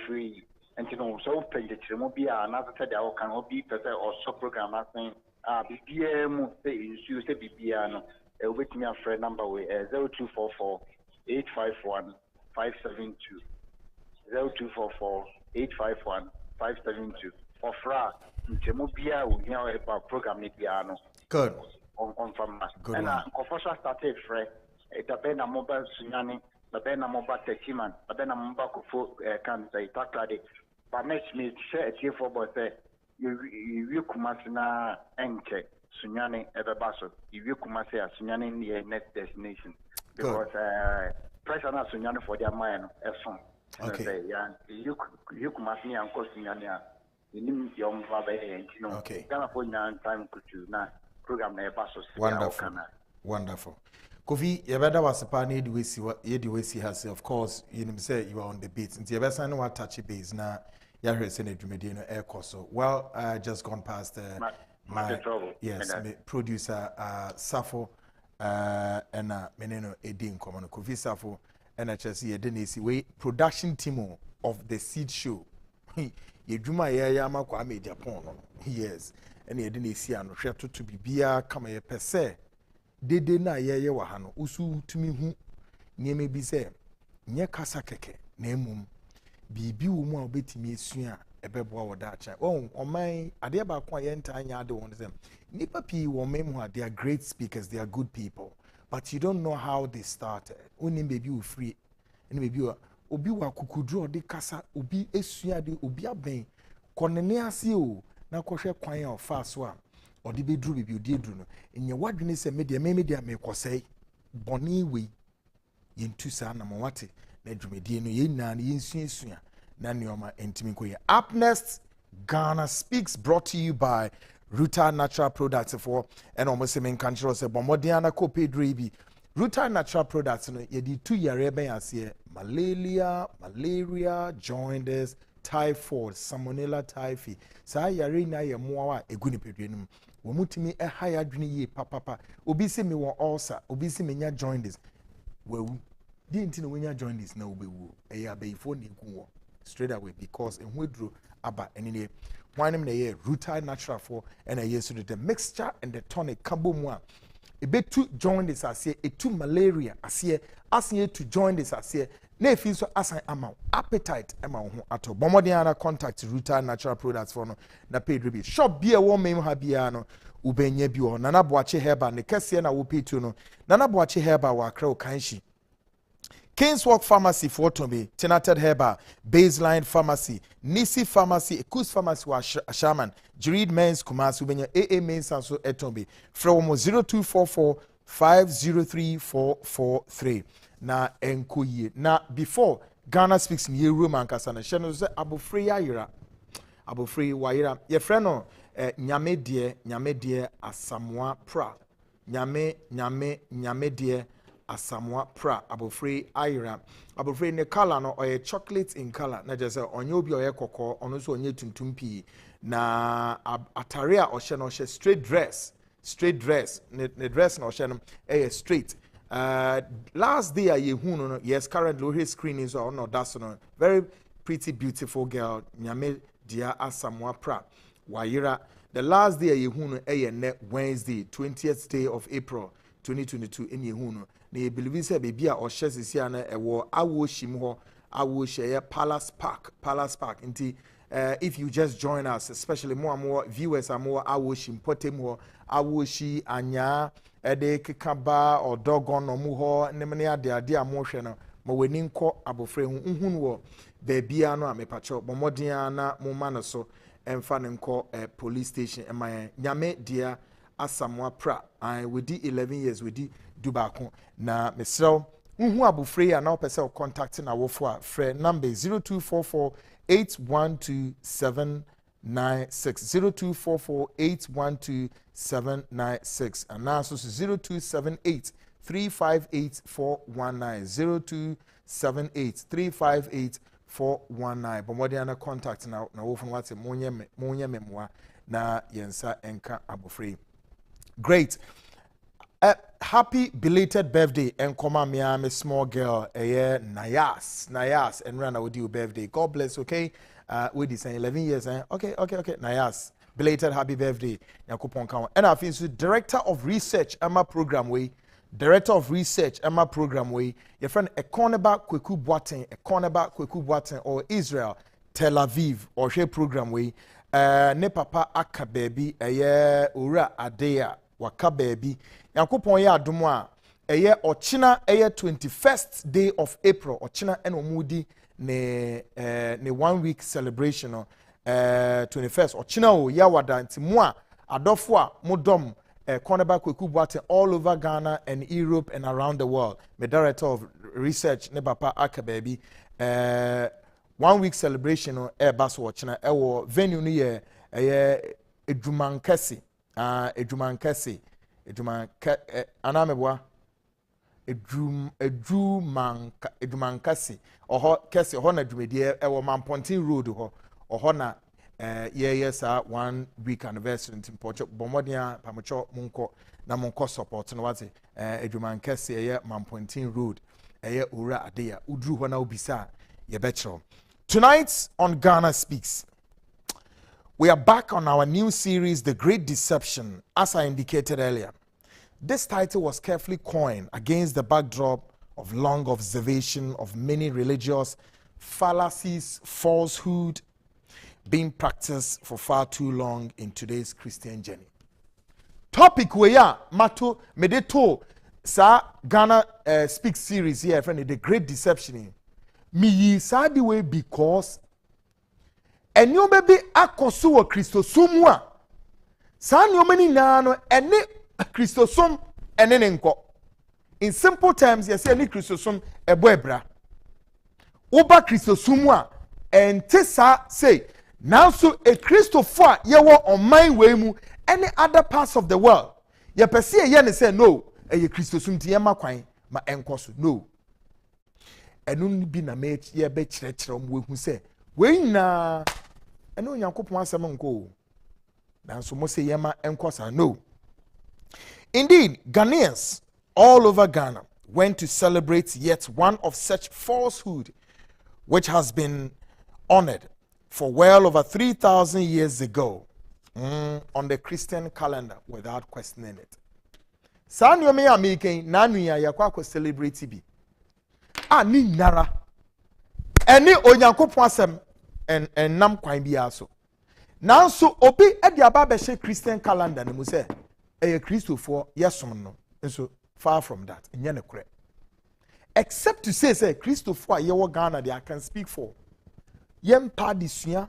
free and you know, so pay the be another said I can be better or so program nothing. BPM say you say BPM with me a friend number way 0244 851 572 0244 851 572 for fra Ntemobia we hear about program Nibiano. Good. On from good and one. Started fresh. The Bena Mobile Sunyani, the Bena Mobile Techiman, the Bena Mobile can say Takadi. But next me share a tear for both you Kumasina Enche, Sunyani Evabaso, you Kumasia Sunyani in the next destination. Because pressure not Sunyani for their mind as soon. Okay. You Kumasini and Cosinia. Okay. Wonderful. Kofi, you better was a pan EDWC has, of course, you say you are on the beat. And you better know what touchy base now. You're here, Senator Medina Air Coso. Well, I just gone past my producer, Safo, and Meneno Edin Common Kofi Safo, and HSC Denisi, production team of the Seed Show. Yejuma ya makwa me Japan. Yes. ɛna yɛde na esi ano hwɛ toto bibia kama yɛ pɛ sɛ dede na yɛyɛ wɔ ha no usu tumi hu nneɛma bi sɛ nyɛ kasa kɛkɛ na emom biribi wɔ mu a obetumi esua ɛbɛboa wɔ daakye ɔman adeɛ baako a yɛntaa nyɛ ade wɔn sɛ nipa pii wɔ ɔman mu a they are great speakers, they are good people, but you don't know how they started. Onim baby wɔ free ɛna baby wɔ obi wɔ akukuduro ɔde kasa obi esua de obi abɛn kɔnene ase o na kɔhwɛ kwan a ɔfa so a ɔde bɛduru baby ɔde eduru no nyɛ wadwene sɛ media mekɔsɛe bɔne wei yɛntu saa na mɔwate na dwumadie no yɛnna no yɛnsua na nneɔma ntimi nkɔ yɛ. Up next, Ghana Speaks, brought to you by Ruta Natural Products for and almost same country say Bomodiana Copedre bi Ruta Natural Products no yɛde tu yare bɛn aseɛ malaria, jaundice, typhoid, salmonella typhi. Saa yare na yɛ mmoa a egu ne pedue no mu wɔn mutumi ɛha yɛ adwene yie papapa obi sɛ me wɔ ulcer obi sɛ me nya jaundice wawu di nti na wonya jaundice na obewu ɛyɛ abayifo na egu wɔ straight away because ehun eduro aba ɛne one na ye Ruta Natural for and a yes to the mixture and the tonic kabomwa a bit to join this as a to malaria as here asking you to join this as here ne feel so as amount appetite amount at all bomodiana contact Ruta Natural Products for no na paid rebe shop beer one mem habiano ubenye bio nana boache herba ne kese na wo pitu no nana boache herba wa kra kanshi Kingswalk Pharmacy for Tombe, Tenated Herba, Baseline Pharmacy, Nisi Pharmacy, Ekus Pharmacy wa Shaman, Jirid Men's Kumasi, Ubenya AA Men's and so Etombe, from 0244 503 443. Na enkuye. Na before Ghana Speaks in room and Kasana, Shano say Abofrey Ayira, Abofrey Waira, your friend no Nyame die Asamoah Pra, Nyame die Asamoah Pra Abofrey Ayira Abofrey ne color no or chocolate in color na just say onye obi oye kokko ono so onye tuntum pii na atare a ohye no ohye straight dress ne dress na ohye no straight last day ye hu no yes currently his screen is on no that's no very pretty beautiful girl Nyame dia Asamoah Pra Wayira the last day ye hu no ne Wednesday 20th day of April 2022 in ye hu no na believe say baby a ohye sisi ana ewo awo shim ho awo share Palace Park nti if you just join us especially more viewers are more awo shim potem ho awo shi anya ede kekaba or dogon no mu ho nemne ade a mo hwe no ma weni nko abofre hu nhun wo baby ano a mepacho bomodin na mo ma no so emfa ne nko police station ema nyame dia Asamoah Pra we did 11 years we did Dubako na mesrel unhu abofrey na opese contact na wofo a frɛ number 0244 812 796 0244 812 796 and now so 0278 358 419 0278 358 419 bomodiana contact na wofo wate monye memwa na yensa enka abofrey. Great. Happy belated birthday and come me small girl Nayas and run with you birthday. God bless, okay? We this 11 years okay Nayas belated happy birthday yakupon kan and I feel director of research Emma program way your friend a cornerback Kweku Boateng or Israel Tel Aviv or she program way ne papa aka baby ura adeya waka baby yakupon ya adomo a ochina 21st day of April ochina eno mudi ne 1 week celebration 21st ochina o ya wada nti mo a adofo a modom cornerback Kweku Boateng all over Ghana and Europe and around the world. Me director of research ne papa aka baby 1 week celebration no baso ochina ewo venue no ye Edumankesi anamebwa Edumankesi oho kesi ho na dwumedie ewo Mampontin Road ho oho na sa 1 week anniversary ntimpocho bomodia pamocho munko support no wate Edumankesi Mampontin Road ura adeya udru ho na obisa ye betro. Tonight on Ghana Speaks, We are back on our new series, The Great Deception, as I indicated earlier. This title was carefully coined against the backdrop of long observation of many religious fallacies, falsehood being practiced for far too long in today's Christian journey. Topic we are mato medeto sa Ghana speak series here, friend, The Great Deception. Me yi sa the way because enyo bebe akoso wa Christosum a sa nyoma ni na no ene Christosum ene ne nko. In simple terms, you say any Christosum ebo ebra. Oba Christosum a ente sa say now so a Christopher yewo on my way mu any other parts of the world. Ye pese ye ne say no, e Christosum ti yema kwan ma enko so no. Enu bi na me ye be kire mo hu say we na enu Nyankopon asem nko. Na so mo say yema enko sa no. Indeed, Ghanaians all over Ghana went to celebrate yet one of such falsehood which has been honored for well over 3,000 years ago on the Christian calendar without questioning it. Sa nyome ya making nanu ya yakwa celebrate bi. Ni nara. Eni Onyankopon asem en nam kwan bi aso. Nanso obi e dia ba be she Christian calendar ne mu se eye Christopher yesom no. So far from that. Except to say Christopher yewo Ghana they I can speak for. Yem padisua,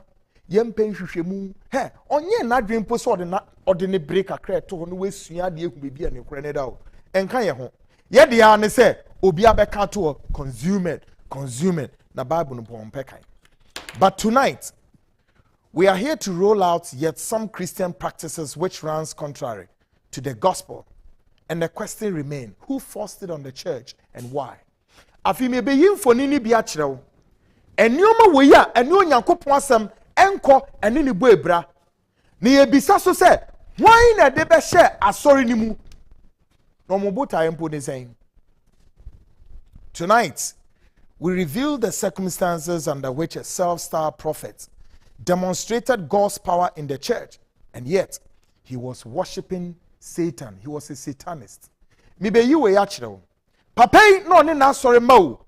yem penhwehwemu. He, onye na dream po so de ne break akra to no wesua de ehu bebia ne kure ne da o. Enka ye ho. Ye de ya ne say obi abeka to consumed na Bible no pompe kan. But tonight we are here to roll out yet some Christian practices which runs contrary to the gospel. And the question remains, who forced it on the church and why? Afi me be yimfo ni bi akyerew. Enioma we ya eni Onyankopon asem enko eni ni bo ebra. Ni ebisa so se, why na de be share asori ni mu? No mo bota empo ne saying. Tonight, we reveal the circumstances under which a self-styled prophet demonstrated God's power in the church, and yet he was worshiping Satan. He was a Satanist. Mi be yi we ya kyerɛw. Papa yi no ne na asɔre ma o.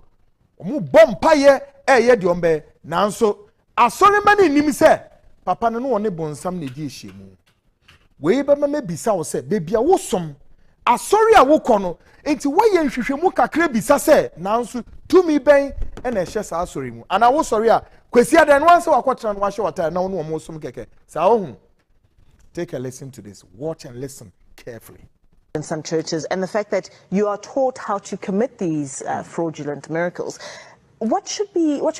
Omu bompa ye ye de ombe nanso asɔre ma ne nim sɛ papa no no ne bonsam ne di ehyemu. We be ma bisa wo sɛ bebia wo som asɔre a wo kɔ no enti wo ye nhwehwemu kakra bisa sɛ nanso tumi bɛn na ɛhyɛ sa asɔre mu. Ana wo sɔre a kwesi adan no anse wakɔtena no wahye wata na wo no mo som kɛkɛ. Sa wo hu. Take a listen to this. Watch and listen carefully. In some churches, and the fact that you are taught how to commit these fraudulent miracles. What should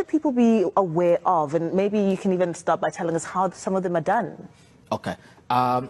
people be aware of? And maybe you can even start by telling us how some of them are done. Okay.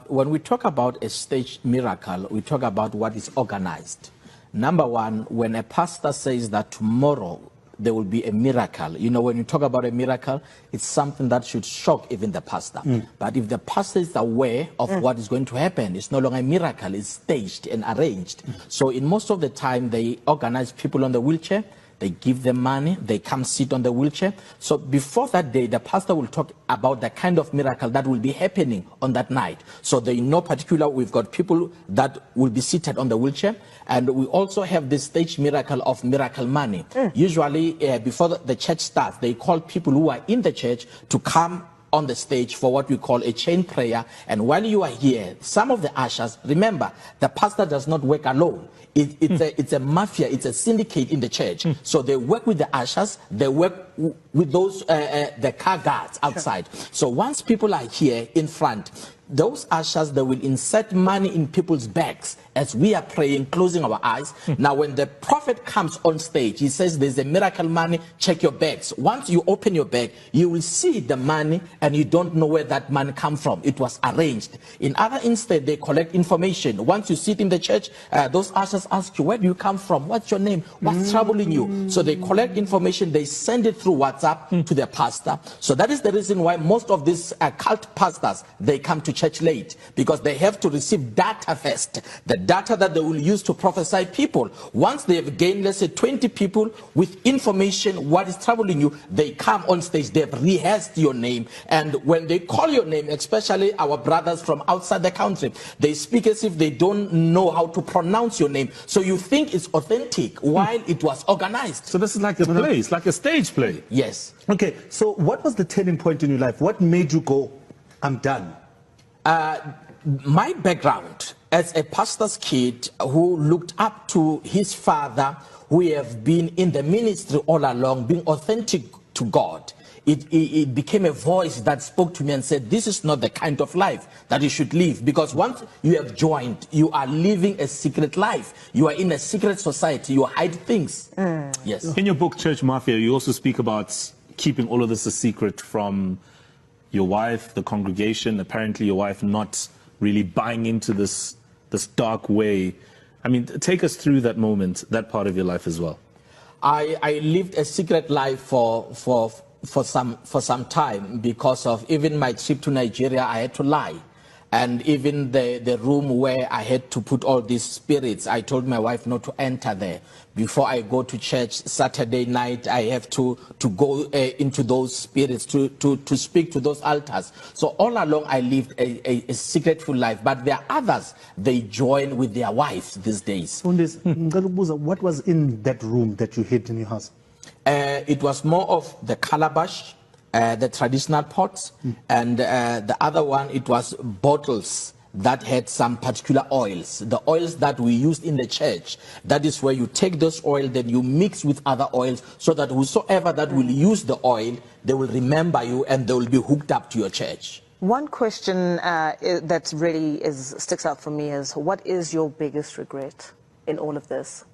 When we talk about a staged miracle, we talk about what is organized. Number one, when a pastor says that tomorrow there will be a miracle. You know, when you talk about a miracle, it's something that should shock even the pastor. But if the pastor is aware of what is going to happen, it's no longer a miracle, it's staged and arranged. So in most of the time, they organize people on the wheelchair, they give them money, they come sit on the wheelchair. So before that day, the pastor will talk about the kind of miracle that will be happening on that night. So they know particular, we've got people that will be seated on the wheelchair. And we also have this staged miracle of miracle money. Usually before the church starts, they call people who are in the church to come on the stage for what we call a chain prayer. And while you are here, some of the ushers, remember, the pastor does not work alone. It's a mafia, it's a syndicate in the church. So they work with the ushers, they work with those, the car guards outside. So once people are here in front, those ushers, they will insert money in people's bags as we are praying, closing our eyes. Now, when the prophet comes on stage, he says, there's a miracle money, check your bags. Once you open your bag, you will see the money and you don't know where that money come from. It was arranged. In other instead, they collect information. Once you sit in the church, those ushers ask you, where do you come from? What's your name? What's troubling you? So they collect information, they send it through WhatsApp to their pastor. So that is the reason why most of these cult pastors, they come to church late, because they have to receive data first. The data that they will use to prophesy people. Once they have gained, let's say, 20 people with information, what is troubling you, they come on stage, they've rehearsed your name, and when they call your name, especially our brothers from outside the country, they speak as if they don't know how to pronounce your name. So you think it's authentic while it was organized. So this is like a play, it's like a stage play. Yes. Okay, so what was the turning point in your life? What made you go, I'm done? My background as a pastor's kid who looked up to his father, who have been in the ministry all along, being authentic to God, it became a voice that spoke to me and said, this is not the kind of life that you should live, because once you have joined, you are living a secret life. You are in a secret society. You hide things. Yes. In your book, Church Mafia, you also speak about keeping all of this a secret from your wife, the congregation, apparently your wife not really buying into this dark way. I mean, take us through that moment, that part of your life as well. I lived a secret life for some time because of even my trip to Nigeria. I had to lie. And even the room where I had to put all these spirits, I told my wife not to enter there. Before I go to church Saturday night, I have to go into those spirits, to speak to those altars. So all along, I lived a secretful life. But there are others, they join with their wives these days. What was in that room that you hid in your house? It was more of the calabash, the traditional pots, and the other one, it was bottles that had some particular oils, the oils that we used in the church. That is where you take those oil, then you mix with other oils, so that whosoever that will use the oil, they will remember you and they will be hooked up to your church. One question that really sticks out for me is, what is your biggest regret in all of this?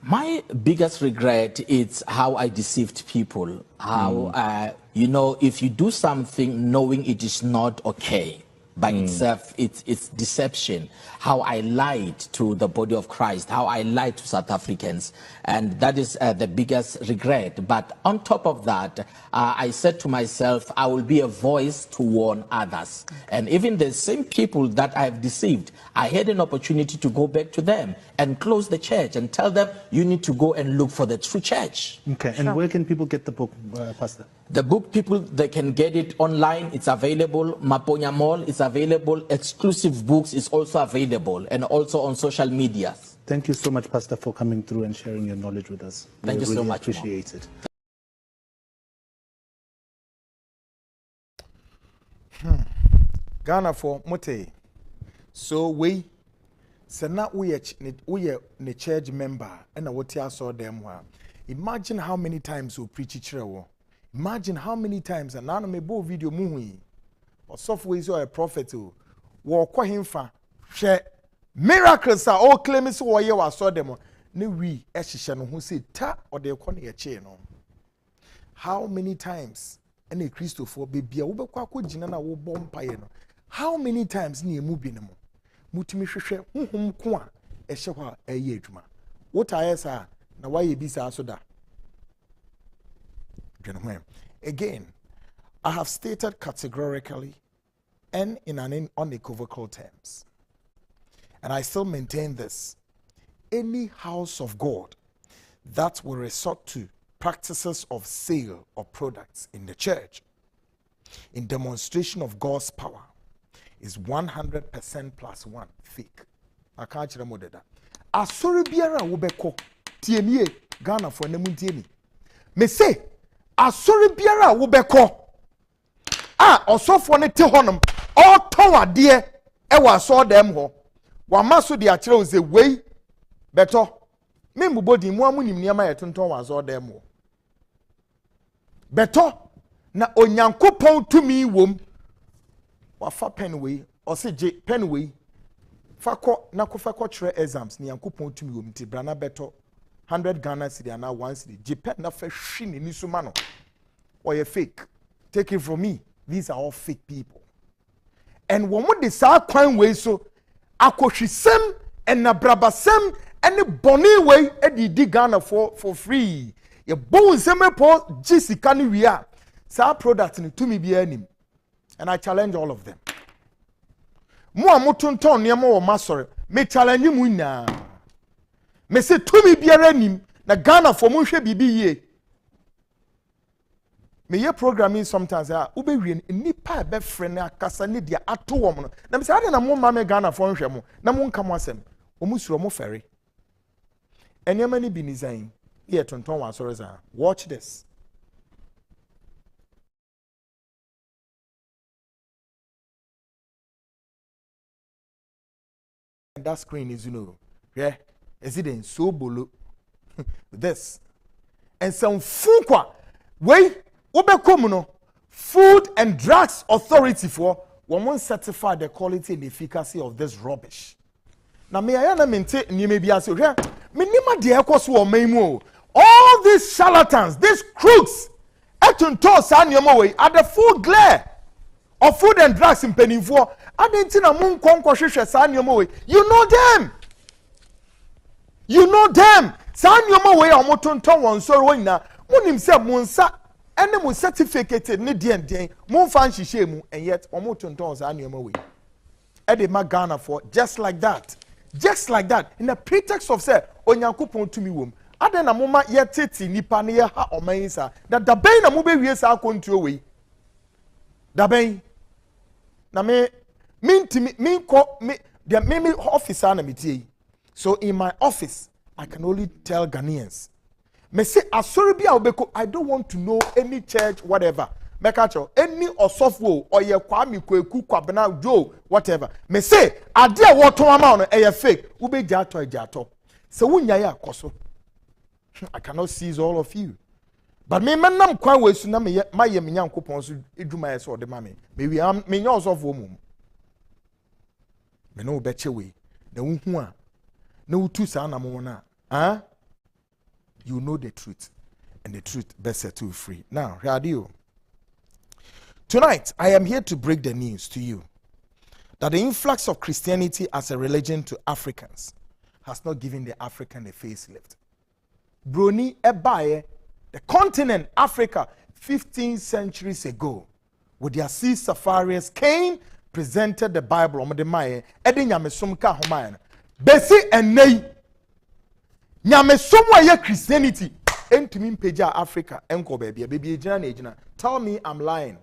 My biggest regret is how I deceived people. How, you know, if you do something knowing it is not okay by itself, it's deception. How I lied to the body of Christ, how I lied to South Africans. And that is the biggest regret. But on top of that, I said to myself, I will be a voice to warn others. And even the same people that I have deceived, I had an opportunity to go back to them and close the church and tell them, you need to go and look for the true church. Okay, and where can people get the book, Pastor? The book, people, they can get it online. It's available. Maponya Mall is available. Exclusive Books is also available, and also on social media. Thank you so much, Pastor, for coming through and sharing your knowledge with us. Thank you so much. Appreciate it. Ghana for Mote. So we now we are the church member and what I saw them. Imagine how many times we preach each other. Imagine how many times, and now me bo video muhui or software is a prophet who walk him fa share miracles are all claims who I saw them. Ne we eshisha who say ta or they call a chain. How many times any Christopher baby a wubekwa jinana wo bompire no? How many times ni emu bi nemo mutimi hwehwe honhom ko a ehye kwa eye adwuma what ayesa na why bi sa so da. Again, I have stated categorically and in an unequivocal terms, and I still maintain this: any house of God that will resort to practices of sale of products in the church in demonstration of God's power is 100% plus one fake. I can't remember that. Asori biara wobeko tienie Ghana for nemuntieni. Me say asori biara wobeko osofo ne te honum oton ade e wa so dem ho wa maso de akere o ze wei beto membobodi mu amunim niam ya tonton wa so dem ho beto na onyankopon tumi wom wa fa pen wei o se je pen wei fa ko na ko fa ko kire exams ni yankopon tumi wom ti brana beto 100 Ghana cedi na 1 cedi je pen na fa hwi ni suma no or you fake. Take it from me. These are all fake people. And when we decide kwan way so akoshisem and na brabasem and the bonny way e Ghana for free. Ye bon seme po jisika ni wi a sa product ni to me bi anim. And I challenge all of them. Mo amotonton niam wo masore me challenge mu na me say to me biara nim na Ghana for mo hwe bibi ye me ye programming sometimes ube wie nipa be friend akasa ne dia ato wo no na me say ade na mo ma me Ghana for nhwe mo na mo nka mo asem o mu suro mo fere enema ni bi ni zan ye tonton wa sorry za watch this. That screen is, yeah, is it in so bolo this and some funkwa way obekomuno Food and Drugs Authority for one certify the quality and efficacy of this rubbish. Now me I na maintain ni me bia so hwe me nima de ekoso o maimu all these charlatans, these crooks etunto sa nneoma we are the full glare of food and drugs in penifo adentina mun konko hwehwe sa nneoma we you know them sa nneoma we omotonton won soro wona munim se munsa ene mu certificate ne den mun fan hihye mu and yet omotonton sa nneoma we e dey ma Ghana for just like that in the pretext of say onyankopon tumi wom aden na moma yeteti nipa ne ye ha omanisa that the ben na mo be wie sa akontuo we da ben na me officer na metie. So in my office I can only tell Ghanaians me say asori bia obeko I don't want to know any church whatever mekacho any osofo or ye kwami kweku kwabena jo whatever me say ade a woton ama no e fake ube jato so wunya ya koso I cannot seize all of you but me manam kwa wesu na me maye me nyankopon so edwuma ye so de ma me we am me nya osofo mum me no beche we na wuhu a na wutu sa na mo na you know the truth and the truth best set you free. Now radio tonight, I am here to break the news to you that the influx of Christianity as a religion to Africans has not given the African a facelift. Broni Ebaye, the continent Africa 15 centuries ago, with their sea safaris, Cain presented the Bible on the Maye, Edi Nyamesumka Homayan. Besi and Nei Nyamesumwa ye Christianity, Entimin Peja Africa, Enko baby, tell me I'm lying.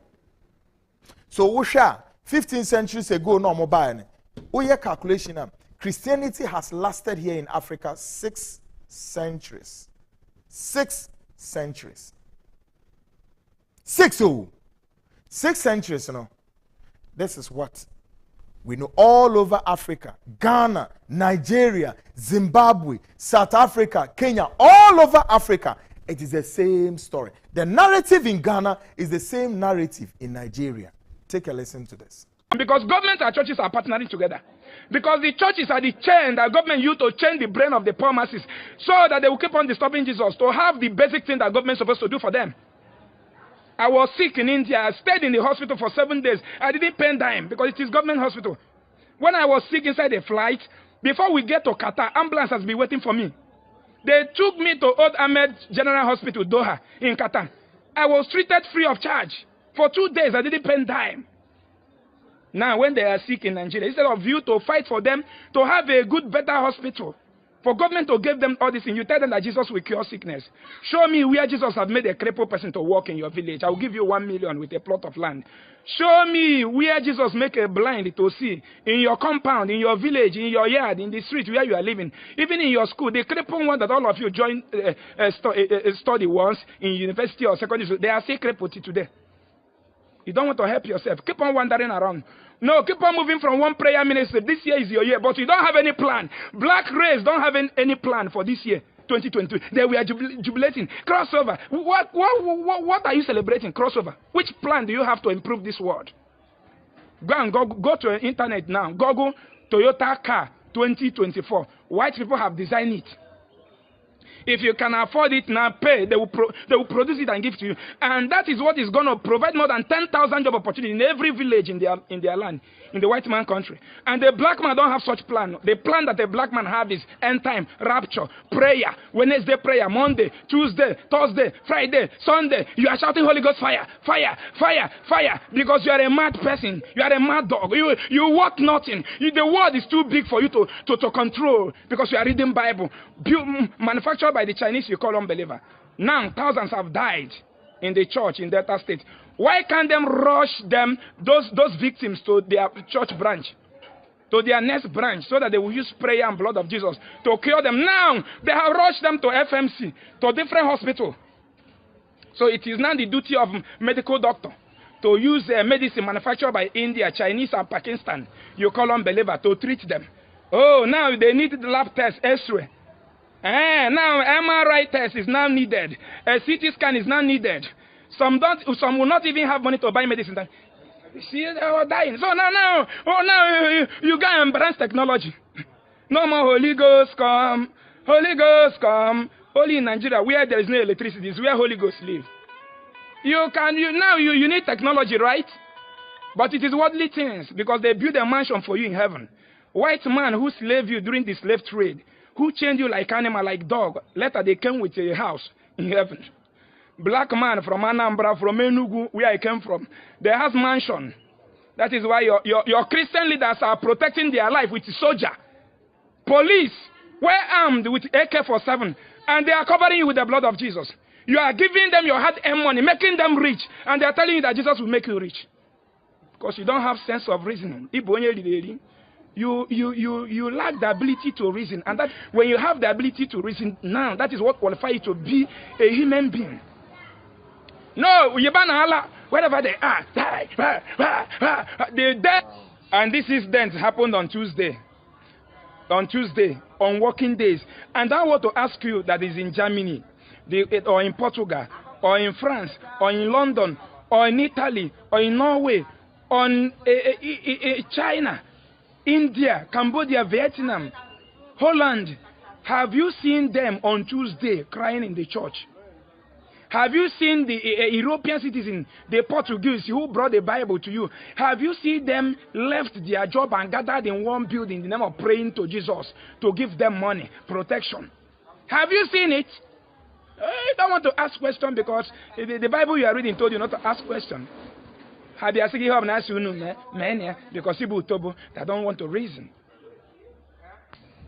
So Usha 15 centuries ago no mobile. Oye calculation Christianity has lasted here in Africa 6 centuries. 6 centuries. 6 centuries, This is what we know all over Africa, Ghana, Nigeria, Zimbabwe, South Africa, Kenya, all over Africa. It is the same story. The narrative in Ghana is the same narrative in Nigeria. Take a listen to this. Because government and churches are partnering together. Because the churches are the chain that government used to change the brain of the poor masses so that they will keep on disturbing Jesus to have the basic thing that government is supposed to do for them. I was sick in India. I stayed in the hospital for 7 days. I didn't pay a dime because it is government hospital. When I was sick inside a flight, before we get to Qatar, ambulance has been waiting for me. They took me to Old Ahmed General Hospital, Doha, in Qatar. I was treated free of charge. For 2 days, I didn't pay a dime. Now, when they are sick in Nigeria, instead of you to fight for them to have a good, better hospital, for government to give them all this thing, you tell them that Jesus will cure sickness. Show me where Jesus has made a crippled person to walk in your village. I will give you 1 million with a plot of land. Show me where Jesus make a blind to see in your compound, in your village, in your yard, in the street where you are living, even in your school. The crippled one that all of you join study once in university or secondary school, they are still crippled today. You don't want to help yourself. Keep on wandering around. No, keep on moving from one prayer ministry. This year is your year, but you don't have any plan. Black race don't have any plan for this year, 2022. They were jubilating. Crossover. What are you celebrating? Crossover. Which plan do you have to improve this world? Go to the internet now. Google Toyota car 2024. White people have designed it. If you can afford it now, pay. They will produce it and give to you. And that is what is going to provide more than 10,000 job opportunities in every village in their land, in the white man country. And the black man don't have such plan. The plan that the black man have is end time, rapture, prayer, Wednesday prayer, Monday, Tuesday, Thursday, Friday, Sunday. You are shouting Holy Ghost fire, fire, fire, fire, because you are a mad person. You are a mad dog. You want nothing. The world is too big for you to control because you are reading Bible. Manufactured by the Chinese, you call unbeliever. Now thousands have died in the church in Delta State. Why can't them rush them, those victims, to their church branch, to their next branch, so that they will use prayer and blood of Jesus to cure them? Now they have rushed them to FMC, to different hospital. So it is now the duty of medical doctor to use medicine manufactured by India, Chinese, and Pakistan. You call unbeliever to treat them. Oh, now they need the lab test, X-ray. Now MRI test is now needed. A CT scan is now needed. Some will not even have money to buy medicine. See, they are dying. So now you got embrace technology. No more Holy Ghost come. Holy Ghost come. Only in Nigeria, where there is no electricity, is where Holy Ghost live. You need technology, right? But it is worldly things, because they build a mansion for you in heaven. White man who slaved you during the slave trade, who chained you like animal, like dog, later they came with a house in heaven. Black man from Anambra, from Enugu, where I came from, they have mansion. That is why your Christian leaders are protecting their life with soldier. Police were armed with AK-47, and they are covering you with the blood of Jesus. You are giving them your hard-earned money, making them rich, and they are telling you that Jesus will make you rich. Because you don't have sense of reasoning. You lack the ability to reason. And that when you have the ability to reason now, that is what qualifies you to be a human being. No, wherever they are, they die. And this incident happened on Tuesday. On working days. And I want to ask you that is in Germany, or in Portugal, or in France, or in London, or in Italy, or in Norway, or in China, India, Cambodia, Vietnam, Holland. Have you seen them on Tuesday crying in the church? Have you seen the European citizens, the Portuguese who brought the Bible to you? Have you seen them left their job and gathered in one building in the name of praying to Jesus to give them money, protection? Have you seen it? You don't want to ask questions because the Bible you are reading told you not to ask questions. Have you seen because people that don't want to reason?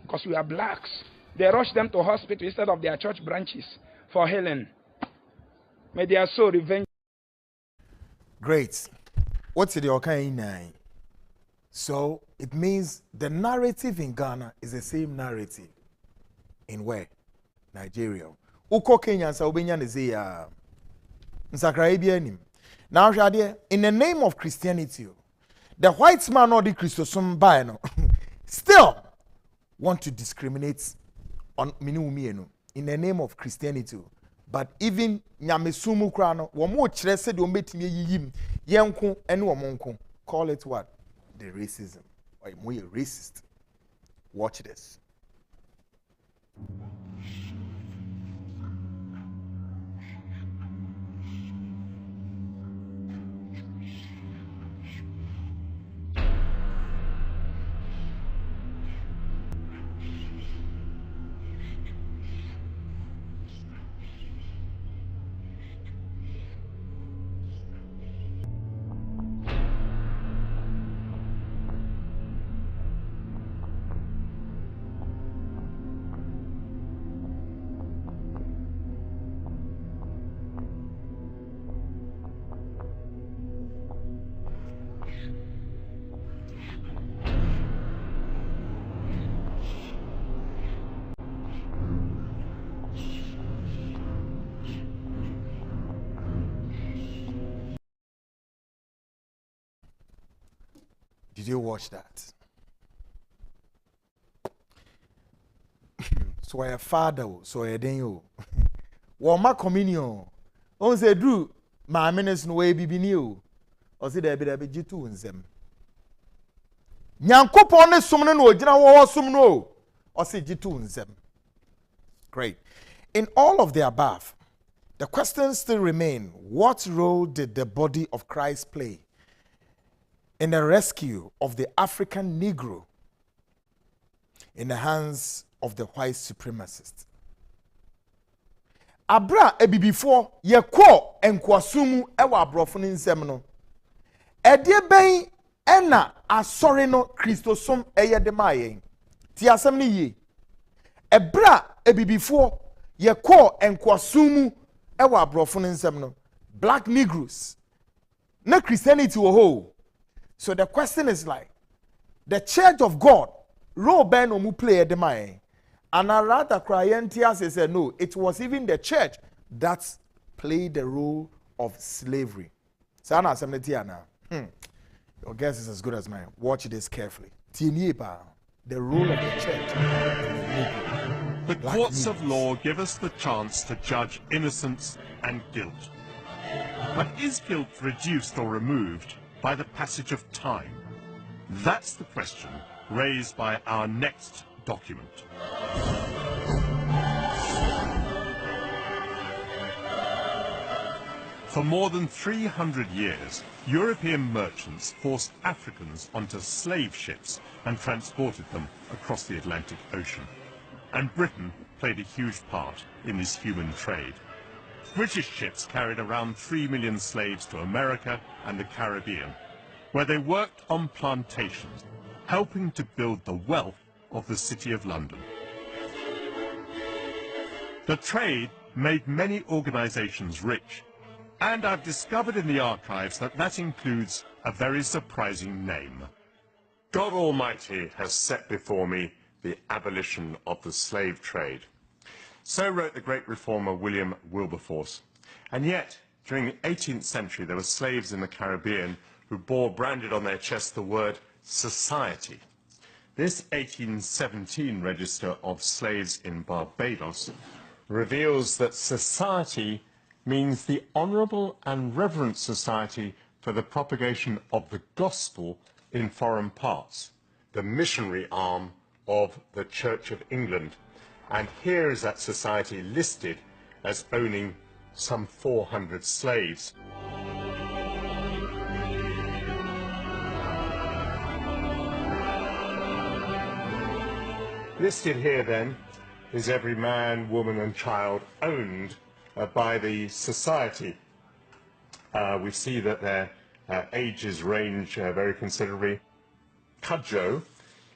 Because we are blacks. They rush them to hospital instead of their church branches for healing. May their soul revenge. Great. What's the okay? So it means the narrative in Ghana is the same narrative in where? Nigeria. Uko Kenya sa ubenya neze ya nsakra nim. Now in the name of Christianity, the white man or the Christosum no still want to discriminate on minu in the name of Christianity. But even nyamesumu krano womo kire se de ombetimi yiyim yenko ene womonko, call it what? The racism. Or more racist. Watch this. Did you watch that? So a father, so a den. Woma communion. On say Drew, my menace no way be new. Or say there be G2 in them. Nyankopon ne sumno no, jina wo sumno. Or say G2 in them. Great. In all of the above, the questions still remain: what role did the body of Christ play in the rescue of the African Negro in the hands of the white supremacists? Abra ebibifo ye ko enkwasumu ewa abrofo ni nsem no. Edie ben ena asore no Christosom eye de mayen. Ti asem ni ye. Ebra ebibifo ye ko enkwasumu ewa abrofo ni nsem no. Black Negroes. Na Christianity wo ho. So the question is like, the Church of God role ben omu play de mayen. And Arata Cryentias said, no, it was even the church that played the role of slavery. So, your guess is as good as mine. Watch this carefully. The role of the church. The courts of law give us the chance to judge innocence and guilt. But is guilt reduced or removed by the passage of time? That's the question raised by our next document. For more than 300 years, European merchants forced Africans onto slave ships and transported them across the Atlantic Ocean. And Britain played a huge part in this human trade. British ships carried around 3 million slaves to America and the Caribbean, where they worked on plantations, helping to build the wealth of the City of London. The trade made many organizations rich, and I've discovered in the archives that that includes a very surprising name. God Almighty has set before me the abolition of the slave trade. So wrote the great reformer William Wilberforce. And yet, during the 18th century, there were slaves in the Caribbean who bore branded on their chest the word society. This 1817 register of slaves in Barbados reveals that society means the honourable and reverent society for the propagation of the gospel in foreign parts, the missionary arm of the Church of England. And here is that society listed as owning some 400 slaves. Listed here, then, is every man, woman and child owned by the society. We see that their ages range very considerably. Cudjoe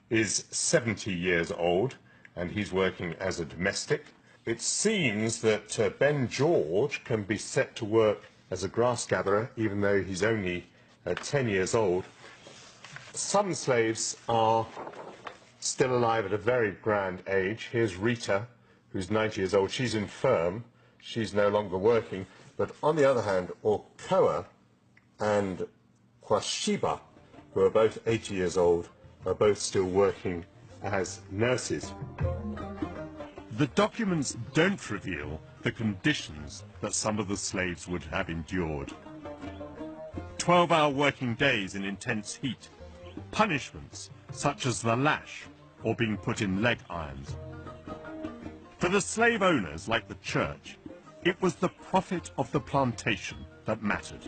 is 70 years old, and he's working as a domestic. It seems that Ben George can be set to work as a grass gatherer, even though he's only 10 years old. Some slaves are still alive at a very grand age. Here's Rita, who's 90 years old. She's infirm. She's no longer working. But on the other hand, Orkoa and Kwashiba, who are both 80 years old, are both still working as nurses. The documents don't reveal the conditions that some of the slaves would have endured. 12-hour working days in intense heat, punishments such as the lash or being put in leg irons. For the slave owners, like the church, it was the profit of the plantation that mattered.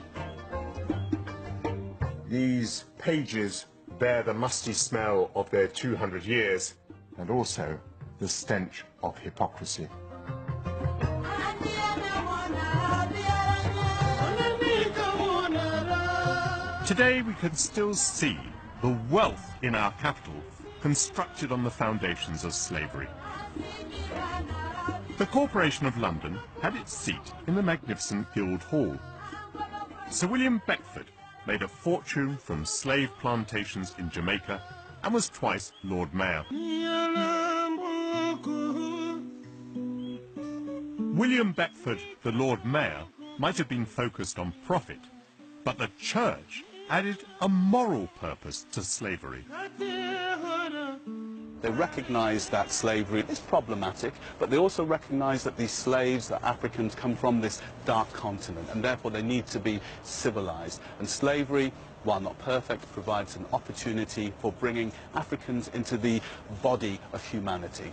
These pages bear the musty smell of their 200 years and also the stench of hypocrisy. Today we can still see the wealth in our capital constructed on the foundations of slavery. The Corporation of London had its seat in the magnificent Guildhall. Sir William Beckford made a fortune from slave plantations in Jamaica and was twice Lord Mayor. William Beckford, the Lord Mayor, might have been focused on profit, but the church added a moral purpose to slavery. They recognise that slavery is problematic, but they also recognise that these slaves, the Africans, come from this dark continent, and therefore they need to be civilised. And slavery, while not perfect, provides an opportunity for bringing Africans into the body of humanity.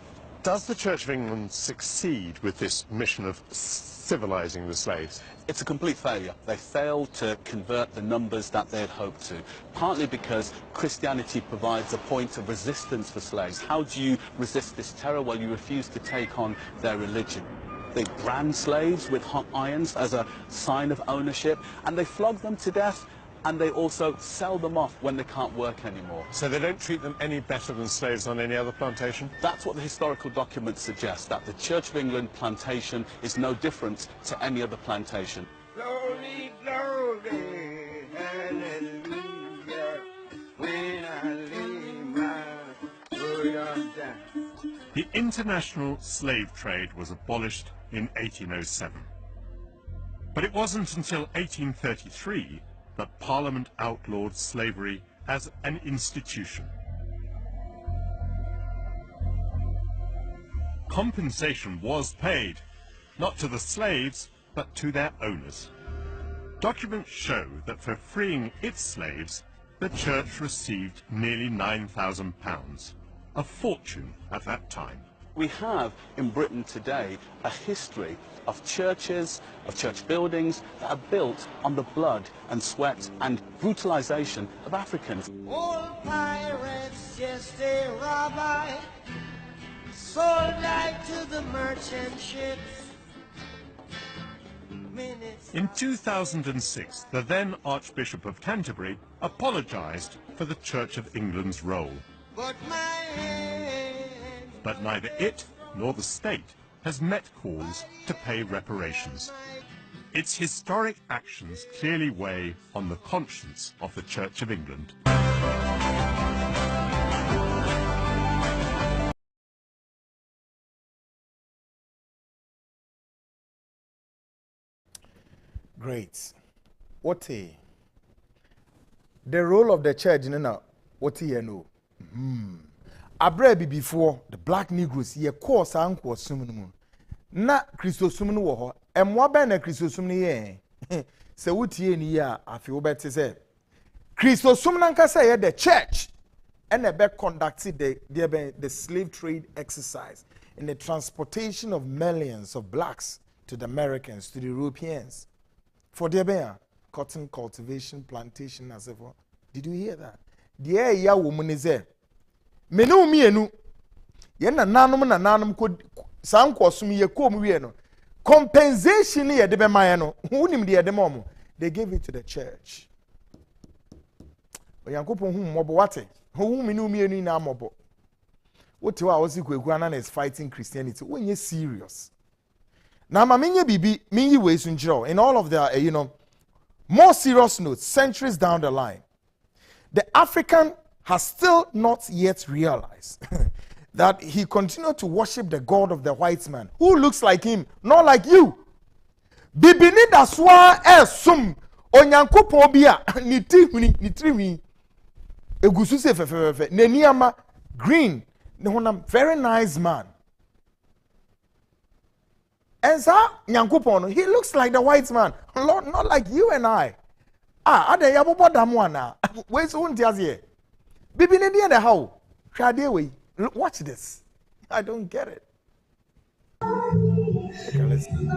Does the Church of England succeed with this mission of civilizing the slaves? It's a complete failure. They failed to convert the numbers that they had hoped to, partly because Christianity provides a point of resistance for slaves. How do you resist this terror? Well, you refuse to take on their religion. They brand slaves with hot irons as a sign of ownership, and they flog them to death, and they also sell them off when they can't work anymore. So they don't treat them any better than slaves on any other plantation? That's what the historical documents suggest, that the Church of England plantation is no different to any other plantation. Glory, glory, hallelujah, when I lay my burden down. The international slave trade was abolished in 1807. But it wasn't until 1833 that Parliament outlawed slavery as an institution. Compensation was paid, not to the slaves, but to their owners. Documents show that for freeing its slaves, the church received nearly £9,000, a fortune at that time. We have in Britain today a history of churches, of church buildings that are built on the blood and sweat and brutalization of Africans. Old pirates, yes, they rabbi, sold like to the merchant ships. In 2006, the then Archbishop of Canterbury apologized for the Church of England's role. But neither it nor the state has met calls to pay reparations. Its historic actions clearly weigh on the conscience of the Church of England. Great. The role of the church in what you know. Abrebi before the black Negroes ye course anko sumunu. Na Christo sumunu wo ho. Emwa ben na Christo sumunu ye. Se wutie ni ya afi wo beti se. Christo sumunu nkasa ye the church and be conducted the slave trade exercise in the transportation of millions of blacks to the Americans, to the Europeans. For the cotton cultivation, plantation, as ever. Did you hear that? The ya woman is there. Menu mienu. Yena nanum could some cosum ye come no. Compensation ye de bemayano. Unim de demomo. They gave it to the church. Oyankopon hu mobo wate. Hu menu mienu na mobo. What you are also is fighting Christianity. When you're serious. Now, Maminya Bibi, Minyi Wesunjiro, in all of the, more serious notes, centuries down the line, the African has still not yet realized that he continued to worship the God of the white man, who looks like him, not like you. Bibini daswa esum, onyanko bia ni trimi, egusu se fefefefe, neniama green, very nice man. And so, Nyankopon, he looks like the white man, Lord, not like you and I. Ade yabobo damwana. Where's untiazie? Bibi ne dia the how? Shade we. Watch this. I don't get it. Okay, let's see.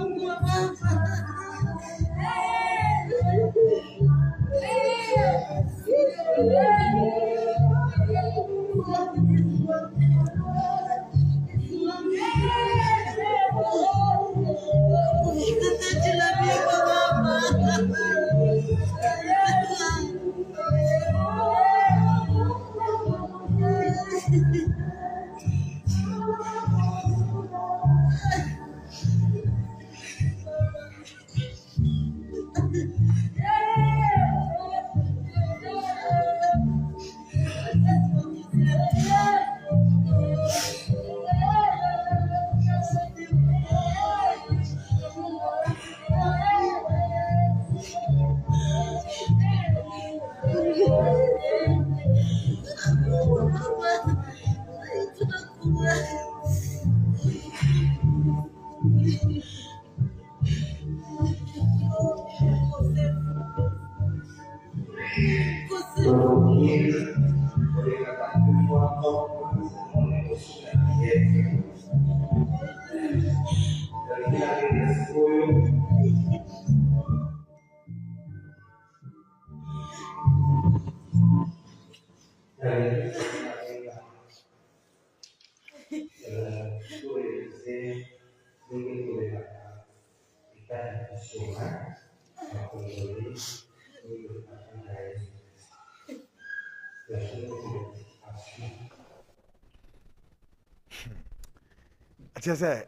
Just say,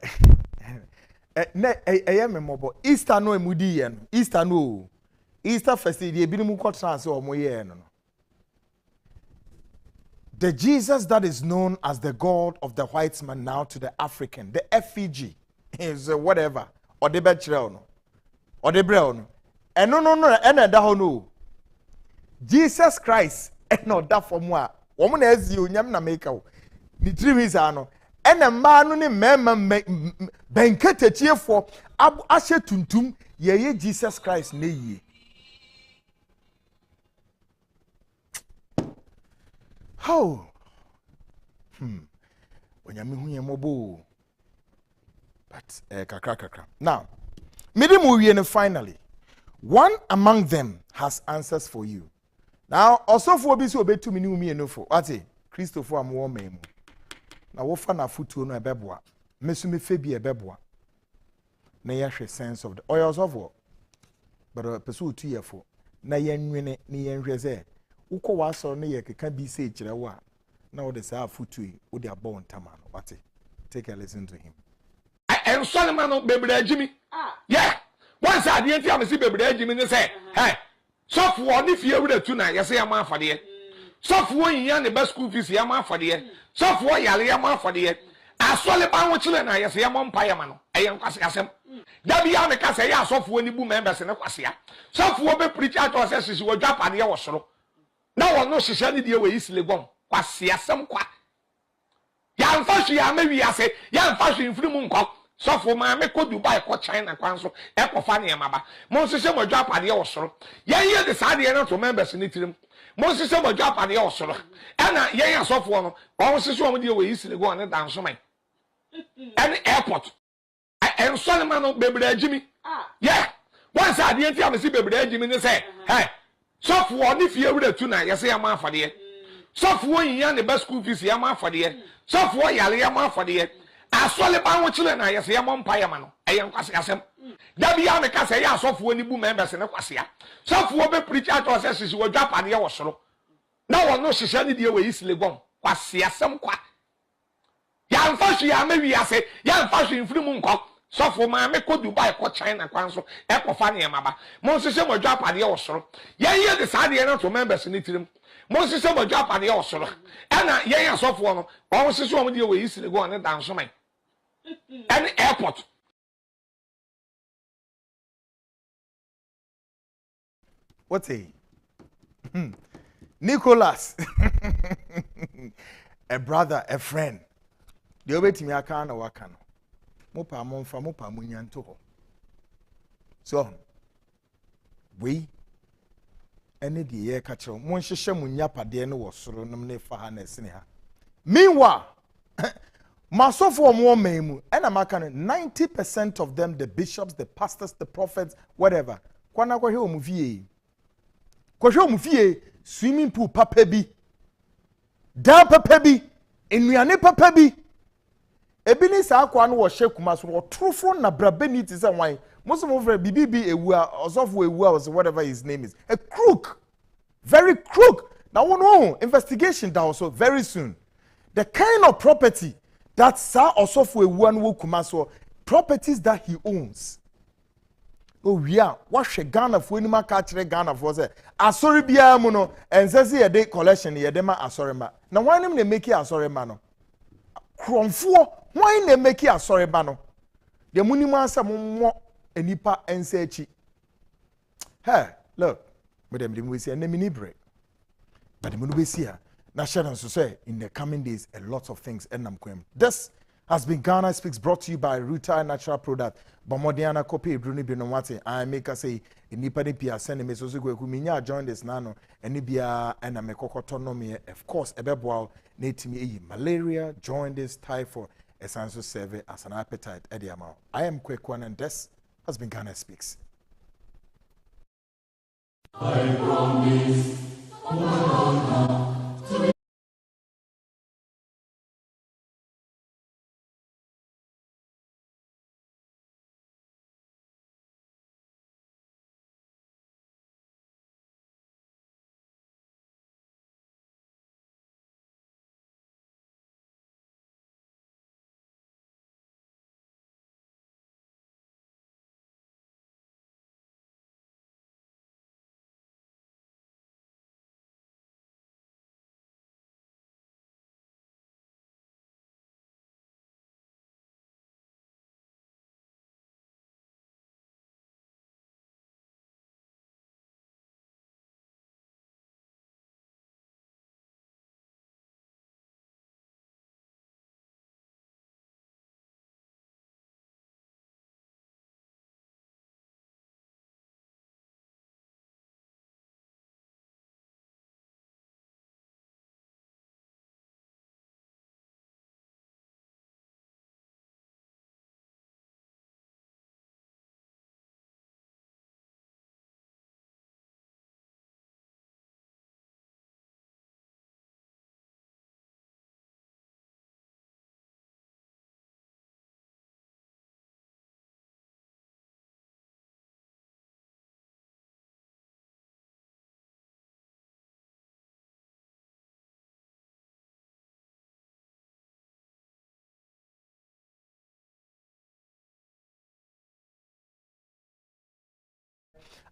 am a mobile Easter no emudi Easter no Easter festival the binimu kwa trans or moye no. The Jesus that is known as the God of the white man now to the African, the FEG is whatever or the bachelor or the brown. And no, and no. Jesus Christ, and not that for moi. Woman as you, yam na make out. The dream is ano. And a man on a man banquet cheer for Ab Asher Tuntum, ye Jesus Christ, nay. How? When you mean mobile. But kakra. Now, middle finally. One among them has answers for you. Now, also for be so be to me no for. Ati, Christopher am wo memu. Na wo fa na futu no ebeboa. Mesu me fe bi ebeboa. Na ye hwe sense of the oils of what. But person tu ye for. Na ye nwene ni ye hwe ze. Uko wa so na ye keka bi se kire wo a. Na wo de sa futu yi, wo de abo ntama no. Ati, take a listen to him. And Solomon no bebre Jimmy. Yeah. Once I didn't tell me see bebre Jimmy say, hey. So for the fear with the tuna, you say a man for the so for you the best school fees, a man for the so for Yali, a man for the I saw the pound children, I say a man piamano. I am Cassiam. Dabia make us say, I saw for any boom members in the Quasia. So for the preacher to assess you will drop at the hour so. No one knows she shall need you easily gone. Quasia some qua. Young fashion, maybe I say, young fashion in Fremont cock. So for my me could Dubai ko China council echo funny maba Moses mo drop at the osoro ye the side not to members in it Moses mo drop at the osoro and ye so for no Moses mo dey we easily go on down so man and airport and Solomon no bebre Jimmy yeah once I didn't tell me see bebre Jimmy say hey so for the fear with the tuna you say a man for the so for you the best school fees a man for the so for yale a man for the I saw the pound children, I say, I'm on Piamano. I am Cassiam. Dabia make us say, I saw for any boom members in the Quasia. So for the preacher to assess you will drop at the hour solo. No one knows she shall need you easily gone. Quasia some qua. Young fashion, maybe I say, young fashion in Fremont cock. So for my me could Dubai ko China council, echo funny maba. Moses will drop at the hour solo. Ye the side not to members in it. Moses will drop at the hour solo. And ye so for no. Moses will deal with easily go on down so many. And airport. What's he? Nicholas. A brother, a friend. The obey to me, I can't or wakano. Mopa monfa, mopa munyanto. So, we any the year catcher, Monshe Munyapa, the end was sort of nominate for her. Meanwhile, Masofo more memu and I'm 90% of them, the bishops, the pastors, the prophets, whatever. Kwana kwa hiyo muvie. Kwa hiyo muvie swimming pool papebi. Da papebi. Enuane papebi. Ebini sa kwa no wo shekuma so trufo na brabeni ti say wan. Most of them bibi ewua osofo ewua or whatever his name is. A crook. Very crook. Now no investigation that also very soon. The kind of property that Sir also for one will come so properties that he owns. Oh yeah, what she Ghana for any man catch Ghana for say. Asori biya mono and says a day collection ye dema asori ma. Now why name they make it asori mano? Kromfo why they make it asori mano? The money man sa mo enipa ensechi. Hey, look, madam we see a name break. But the money we see here. Now, Sharon, so say in the coming days, a lot of things. This has been Ghana Speaks, brought to you by Ruta Natural Product. Bomodiana copy Bruni Binowati. I make us say in Nipani Pia send me so Minya join this nano and Nibia and a mekokotonomy. Of course, Ebeboal need me malaria, jaundice, typhoid, essential survey as an appetite at the amount. I am Kwekwan and this has been Ghana Speaks. I promise.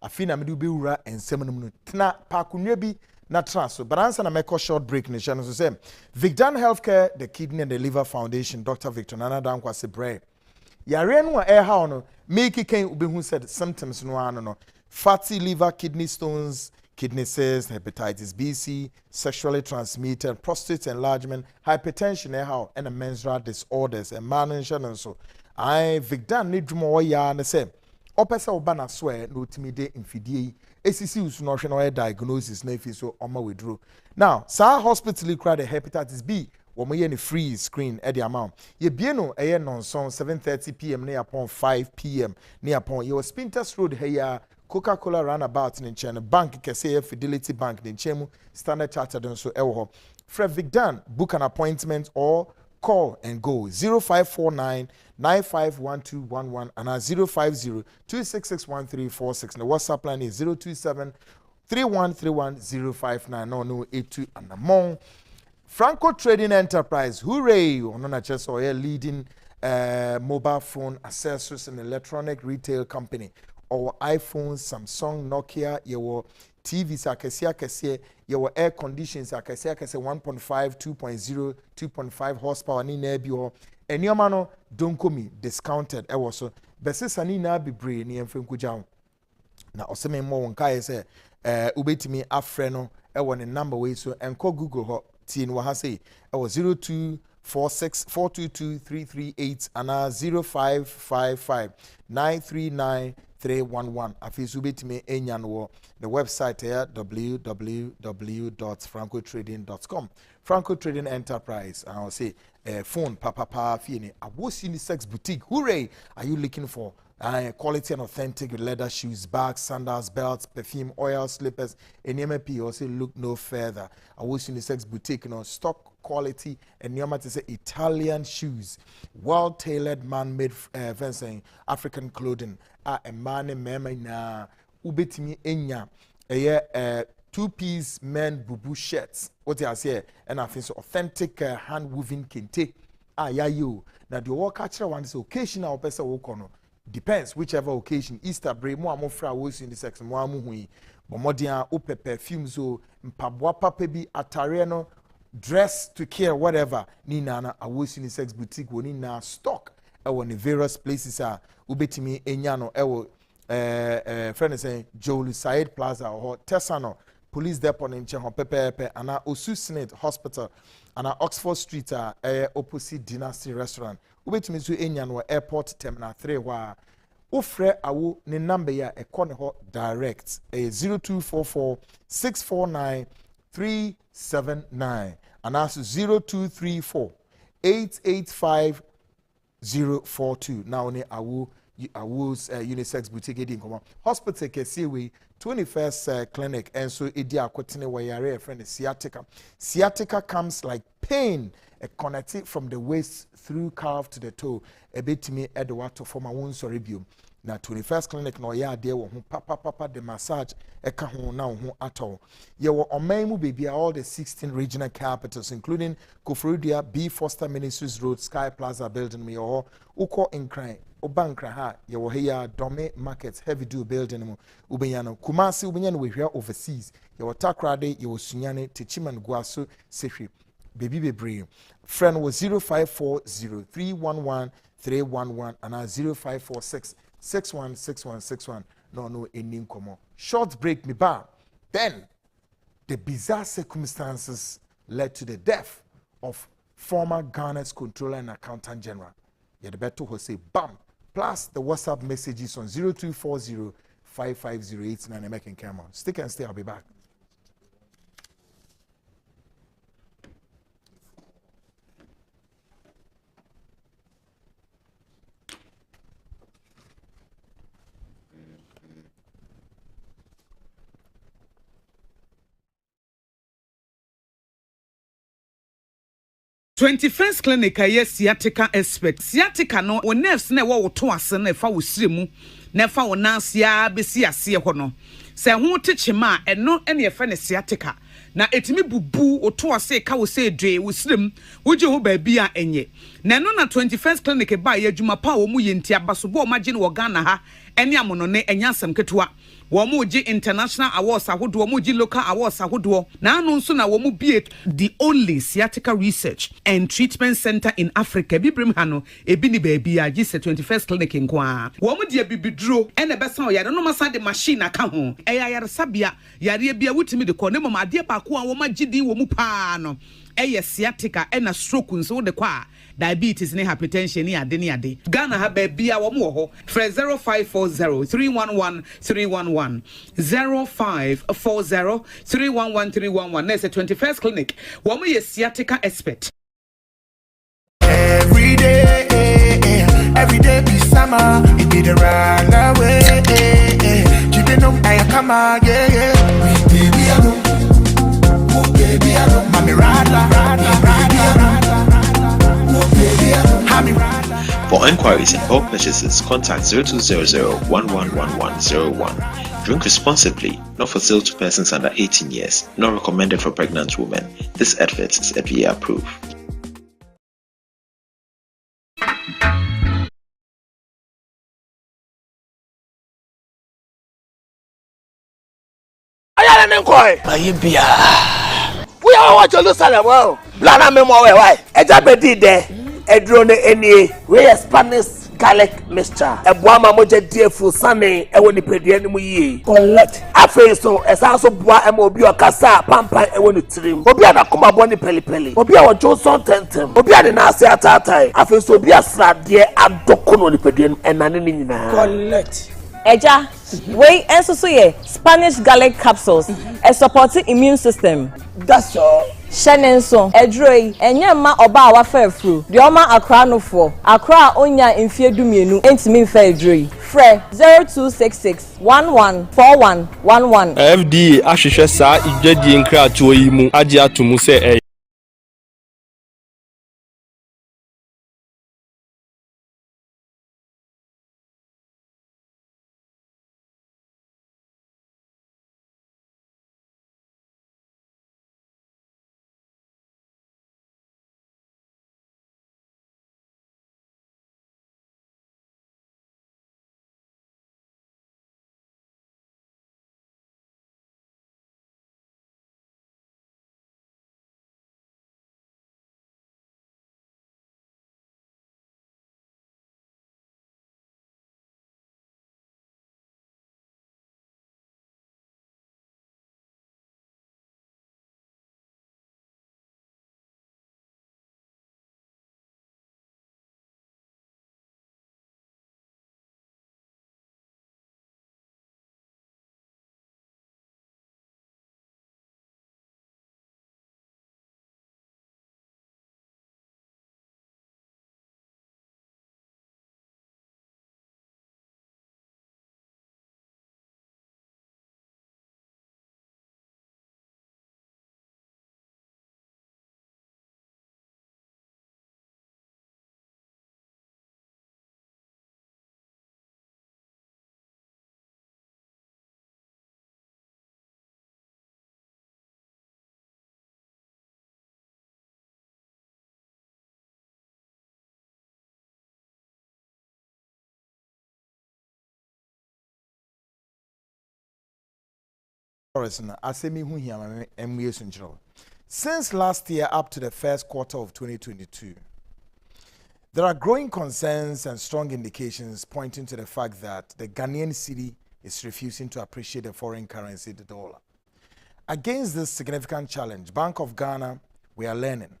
afina me do be wura ensem no mu tena pakunwa bi na traso but answer na make short break ne channel so say Vicdan Healthcare, the Kidney and the Liver Foundation, Dr. Victor Nana Dankwase Bray yare no a how no make can ubehu said symptoms no ano no fatty liver, kidney stones, kidney cysts, hepatitis B/C, sexually transmitted, prostate enlargement, hypertension how and menstrual disorders and malnutrition and so I Vicdan need more ya na say opesa obana swear no timide infidie ACC usuno hwe diagnosis na fi so oma withdraw now sa hospital cry the hepatitis B wo mo ye ne free screen e the amount ye bie no eye nonson 7:30 p.m. near upon 5 p.m. near upon your Spinters Road here Coca-Cola runabout in China bank kese Fidelity Bank in Chemu Standard Chartered and so ewo Fred Vicdan book an appointment or call and go 0549 951211 and 050-266-1346. The WhatsApp line is 027-3131-059 no 82 and among Franco Trading Enterprise. Hooray! On just a leading mobile phone accessories and electronic retail company. Our iPhones, Samsung, Nokia, your TVs akese your air conditions akese 1.5, 2.0, 2.5 horsepower ni na bi ho enioma no donko mi discounted e wo so besesa ni na bibre ni emfenkuja na oseme mo wonka ye se ubetimi afre no e wo ne number we so enko Google ho tin wa ha say e wo 0246422338 ana 0555939311 afis ubetimi enya no the website here www.francotrading.com Franco Trading Enterprise and I'll say phone papa fini Awos Unisex Boutique. Hooray! Are you looking for quality and authentic leather shoes, bags, sandals, belts, perfume, oil, slippers, and MMP? Also look no further. Awos Unisex Boutique, stock quality and to say Italian shoes, well-tailored man-made fencing, African clothing. A man mema na ubetimi enya two-piece men bubu shirts. What I say, and I think so authentic hand-woven kente. Ya you. Now the work catcher one is occasional person will kono. Depends whichever occasion. Easter break mo amofra wo in the sex mo amu hui. But modia ope perfume so mpabwa papa bi atare no dress to care whatever. Ni na Awos Unisex Boutique woni na stock. Ewo ne various places are ubetimi enya no ewo friend is saying Joel Said Plaza or Tessano Police Depot in Cheho Pepe and Osu Senate Hospital and Oxford Street opposite Dynasty Restaurant. Ubetimi zu enya no airport terminal 3 wa ofre awu ne number ya ekone ho direct 0244 649 379 and also 0234 885 042. Now ne awu Unisex Boutique in Koma Hospital Kesiwe 21st clinic and so idia kwetine wayare friend sciatica. Sciatica comes like pain connected from the waist through calf to the toe. A bit to me at the water for my wounds or review. Now 21st clinic no ya there wo papa the massage eka ho na ho atọ ye wo omanmu baby all the 16 regional capitals including Kofrodia B Foster Ministries Road Sky Plaza building me or uko Nkran Obankra ha ye wo here Dome Market Heavy Do building mu ubenyano Kumasi ubenyano we here overseas ye wo Takrade ye wo Sunyane Techiman Guaso Sehwe baby bebre friend was 0540311311 and 0546 616161 no ending komo short break me ba then the bizarre circumstances led to the death of former Ghana's Controller and Accountant General. You had better to say bam plus the WhatsApp messages on 0240 5508 American camera. Stick and stay, I'll be back. First clinic a sciatica expert. Sciatica no o nerves na wo to ase na fa wo siremu na fa wo nansia besi ase ho no. Se ho techema eno ene fa ne sciatica na etimi bubu o to ase ka wo se dwe wo sirem wo je ho ba bia enye. Na no na 21st clinic ba ye adwuma pa wo mu ye ntia baso bo magine wo Ghana ha ene amono ne enya asem ketewa. Womuji international awards ahodo, womuji local awards ahodo. Na anu nso na womu be the only sciatica research and treatment center in Africa. Bibrim hano ebini baby a gise 21st clinic in kwa. Womu dia bibidro ene besa o yare no masa de machine aka ho. Eya yare sabia yare bia wutimi de ko ne mama ade ba ko a woma gidi womu pa no. Eya sciatica ena stroke nso de kwa. Diabetes ne hypertension ni ade ni ade. Ghana ha baby a womu ho. Fre 0540 311 311 0540 311 311. Next 21st clinic. Womu ye sciatica expert. Every day be summer, it be the run away. Keeping on, I come again. We baby alone, baby alone, mommy rada. For inquiries and bulk purchases, contact 0200-111101. Drink responsibly, not for sale to persons under 18 years, not recommended for pregnant women. This advert is FDA approved. We are what you look at. Well, Lana Memo, why? A jabedi there, a drone any, we a Spanish garlic mixture, a Buama Moja dear full sunny, and when you pay the enemy, collect. I feel so as also Bua and Mobio Casa, Pampa, and when you trim. Obiana Kuma Bonnie Pelly, Obia Johnson Tentem, Obia and Asia Tata. I feel so be a slap dear and Dokono the Pedian and Nanina. Collect. Eja, we also say Spanish garlic capsules, a supporting immune system. That's all. Shenenso, Edroy, and Yama Oba wa fair through. The Oma Accra no for Accra Onya in fear dumienu, ain't mean fair dre. Fre 0266 114111. FDA ahwehwɛ saa igwadi nkratoɔ yi mu agye ato mu sɛ Since last year up to the first quarter of 2022, there are growing concerns and strong indications pointing to the fact that the Ghanaian cedi is refusing to appreciate the foreign currency, the dollar. Against this significant challenge, Bank of Ghana, we are learning,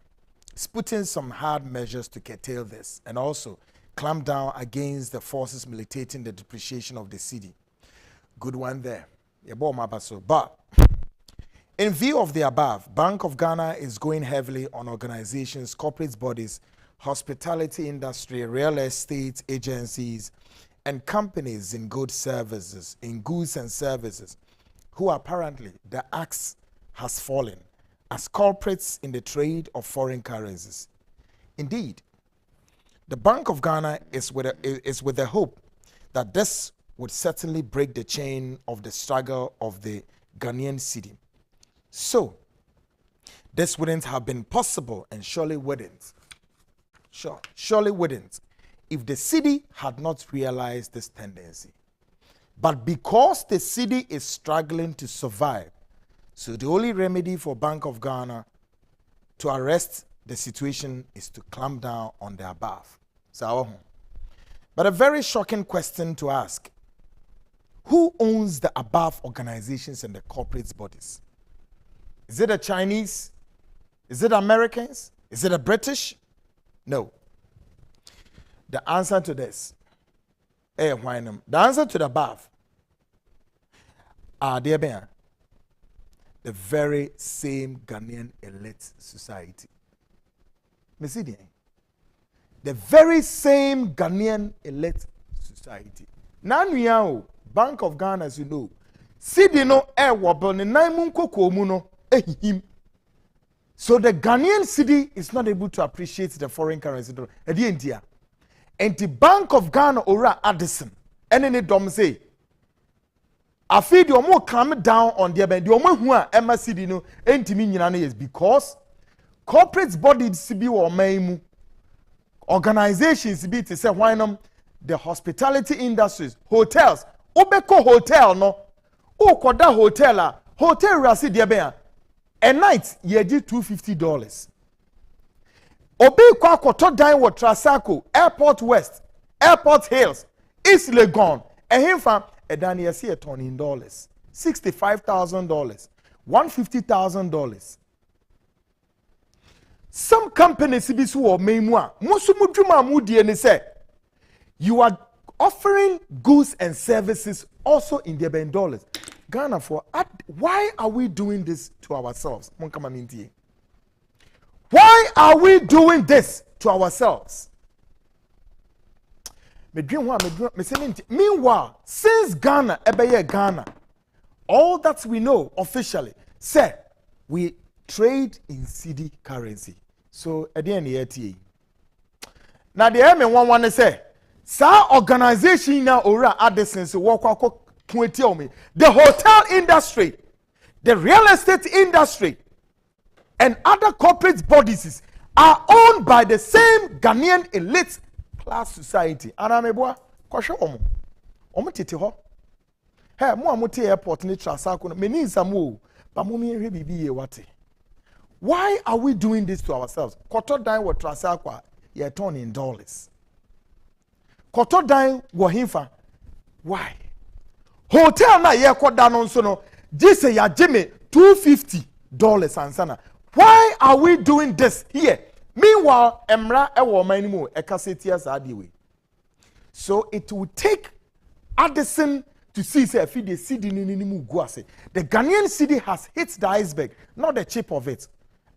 is putting some hard measures to curtail this and also clamp down against the forces militating the depreciation of the cedi. Good one there. But in view of the above, Bank of Ghana is going heavily on organizations, corporate bodies, hospitality industry, real estate agencies, and companies in goods and services, who apparently the axe has fallen as culprits in the trade of foreign currencies. Indeed, the Bank of Ghana is with the hope that this would certainly break the chain of the struggle of the Ghanaian cedi. So, this wouldn't have been possible and surely wouldn't. Surely wouldn't if the cedi had not realized this tendency. But because the city is struggling to survive, so the only remedy for Bank of Ghana to arrest the situation is to clamp down on the above. So, but a very shocking question to ask. Who owns the above organizations and the corporate bodies? Is it the Chinese? Is it Americans? Is it the British? No. The answer to this, the answer to the above are the very same Ghanaian elite society. The very same Ghanaian elite society. Now, Bank of Ghana, as you know, Sidi no wobble ne naimun koko mu no him. So the Ghanaian city is not able to appreciate the foreign currency. India. And the Bank of Ghana ora Addison. And any dom say, I feel you more climb down on the bed. You more who are Emma City no enti is because corporate bodies be or maimu organizations be to say why the hospitality industries, hotels. Obeko hotel no o koda hotel rasi dia a night ye di $250 obi kwa koto dan wo Trasaco Airport West Airport Hills East Legon ehimfa edan ye se ton in dollars $65,000 $150,000 some companies be so o memu a musu mudwuma mu die ni say you are offering goods and services also in the dollars. Ghana why are we doing this to ourselves? Why are we doing this to ourselves? Meanwhile, since Ghana, Ghana, all that we know officially say we trade in cedi currency. So at the end of the year, now the M1 say. Sa organization now ora Addison so work the hotel industry, the real estate industry, and other corporate bodies are owned by the same Ghanaian elite class society. Anameboa, kwashe omo tete ho. Hey, mo amote airport ni Trasaco no meni nsamu ba mo mi hwe bibi ye wate. Why are we doing this to ourselves? Koto dan wo Trasaco ye turn in dollars. Koto dan wo himfa. Why? Hotel na ye koda no nso no gise ya jime $250 ansana. Why are we doing this here? Meanwhile, emra ewo man mu ekaseti as adiwe. So it will take Addison to see say if the city ni mu guase. The Ghanaian city has hit the iceberg, not the tip of it.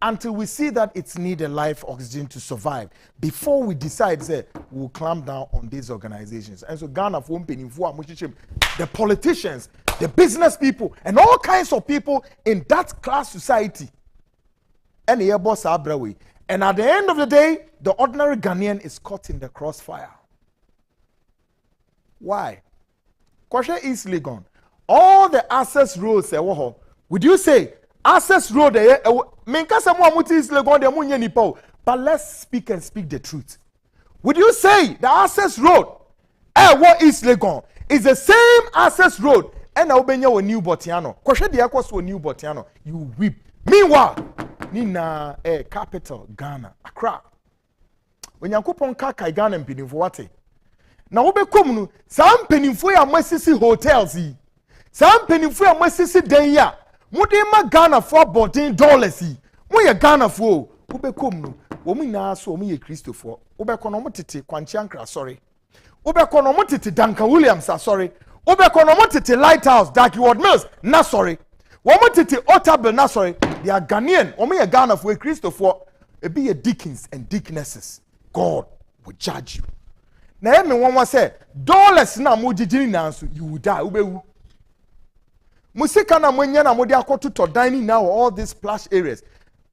Until we see that it needs a life oxygen to survive before we decide say we'll clamp down on these organizations. And so Ghana the politicians, the business people, and all kinds of people in that class society. And the boss abraway. And at the end of the day, the ordinary Ghanaian is caught in the crossfire. Why? Kwashe easily gone. All the access roads would you say access road but let's speak the truth. Would you say the access road what is Legon is the same access road and Obenya New Botiano? Kwashe the Aquas New Botiano, you weep. Meanwhile, Nina capital Ghana, Accra. When you coupon Kaka Ghana and Pinifwate. Now Obekomunu, some Penifua Mwesisi hotels, some Penifua Mwesisi Denya. Mudema Ghana for $14. Moya Ghana for Ubekomnu. Womi na so omi Christopher. Ubekonomotiti Kwanchankra, sorry. Ubekonomotiti Duncan Williams, sorry. Ubekonomotiti Lighthouse, Darky Ward Mills, na sorry. Womotiti Otabel, na sorry. They are Ghanaian. Omi a Ghana for Christopher. It be a deacons and deaconesses. God will judge you. Na me one say dollars na mo jijini na so you will die. Ubewu. Musika na mwenye na modi akoto to dining now all these splash areas.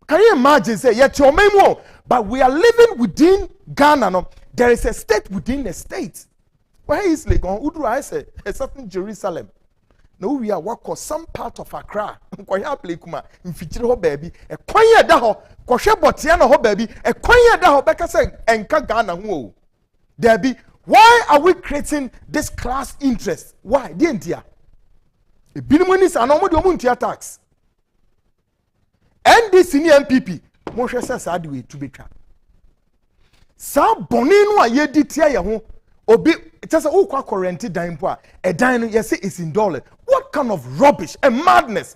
Can you imagine say yet your memo? But we are living within Ghana. No, there is a state within a state. Where is Legon? Udru I say a certain Jerusalem. No, we are work some part of Accra. Kwaya plekuma mfichire ho baby. E kwanya da ho kwahwe botia na ho baby. E kwanya da ho beka say enka Ghana ho. There be Why are we creating this class interest? Why? The India. A binimunis and omuntia tax. And this senior MPP, Moshe says, I do it to be trapped. Some bonino a ye ditia home, obi, just a okwa currenty dime poa, a dime, yes, it's in dollar. What kind of rubbish and madness?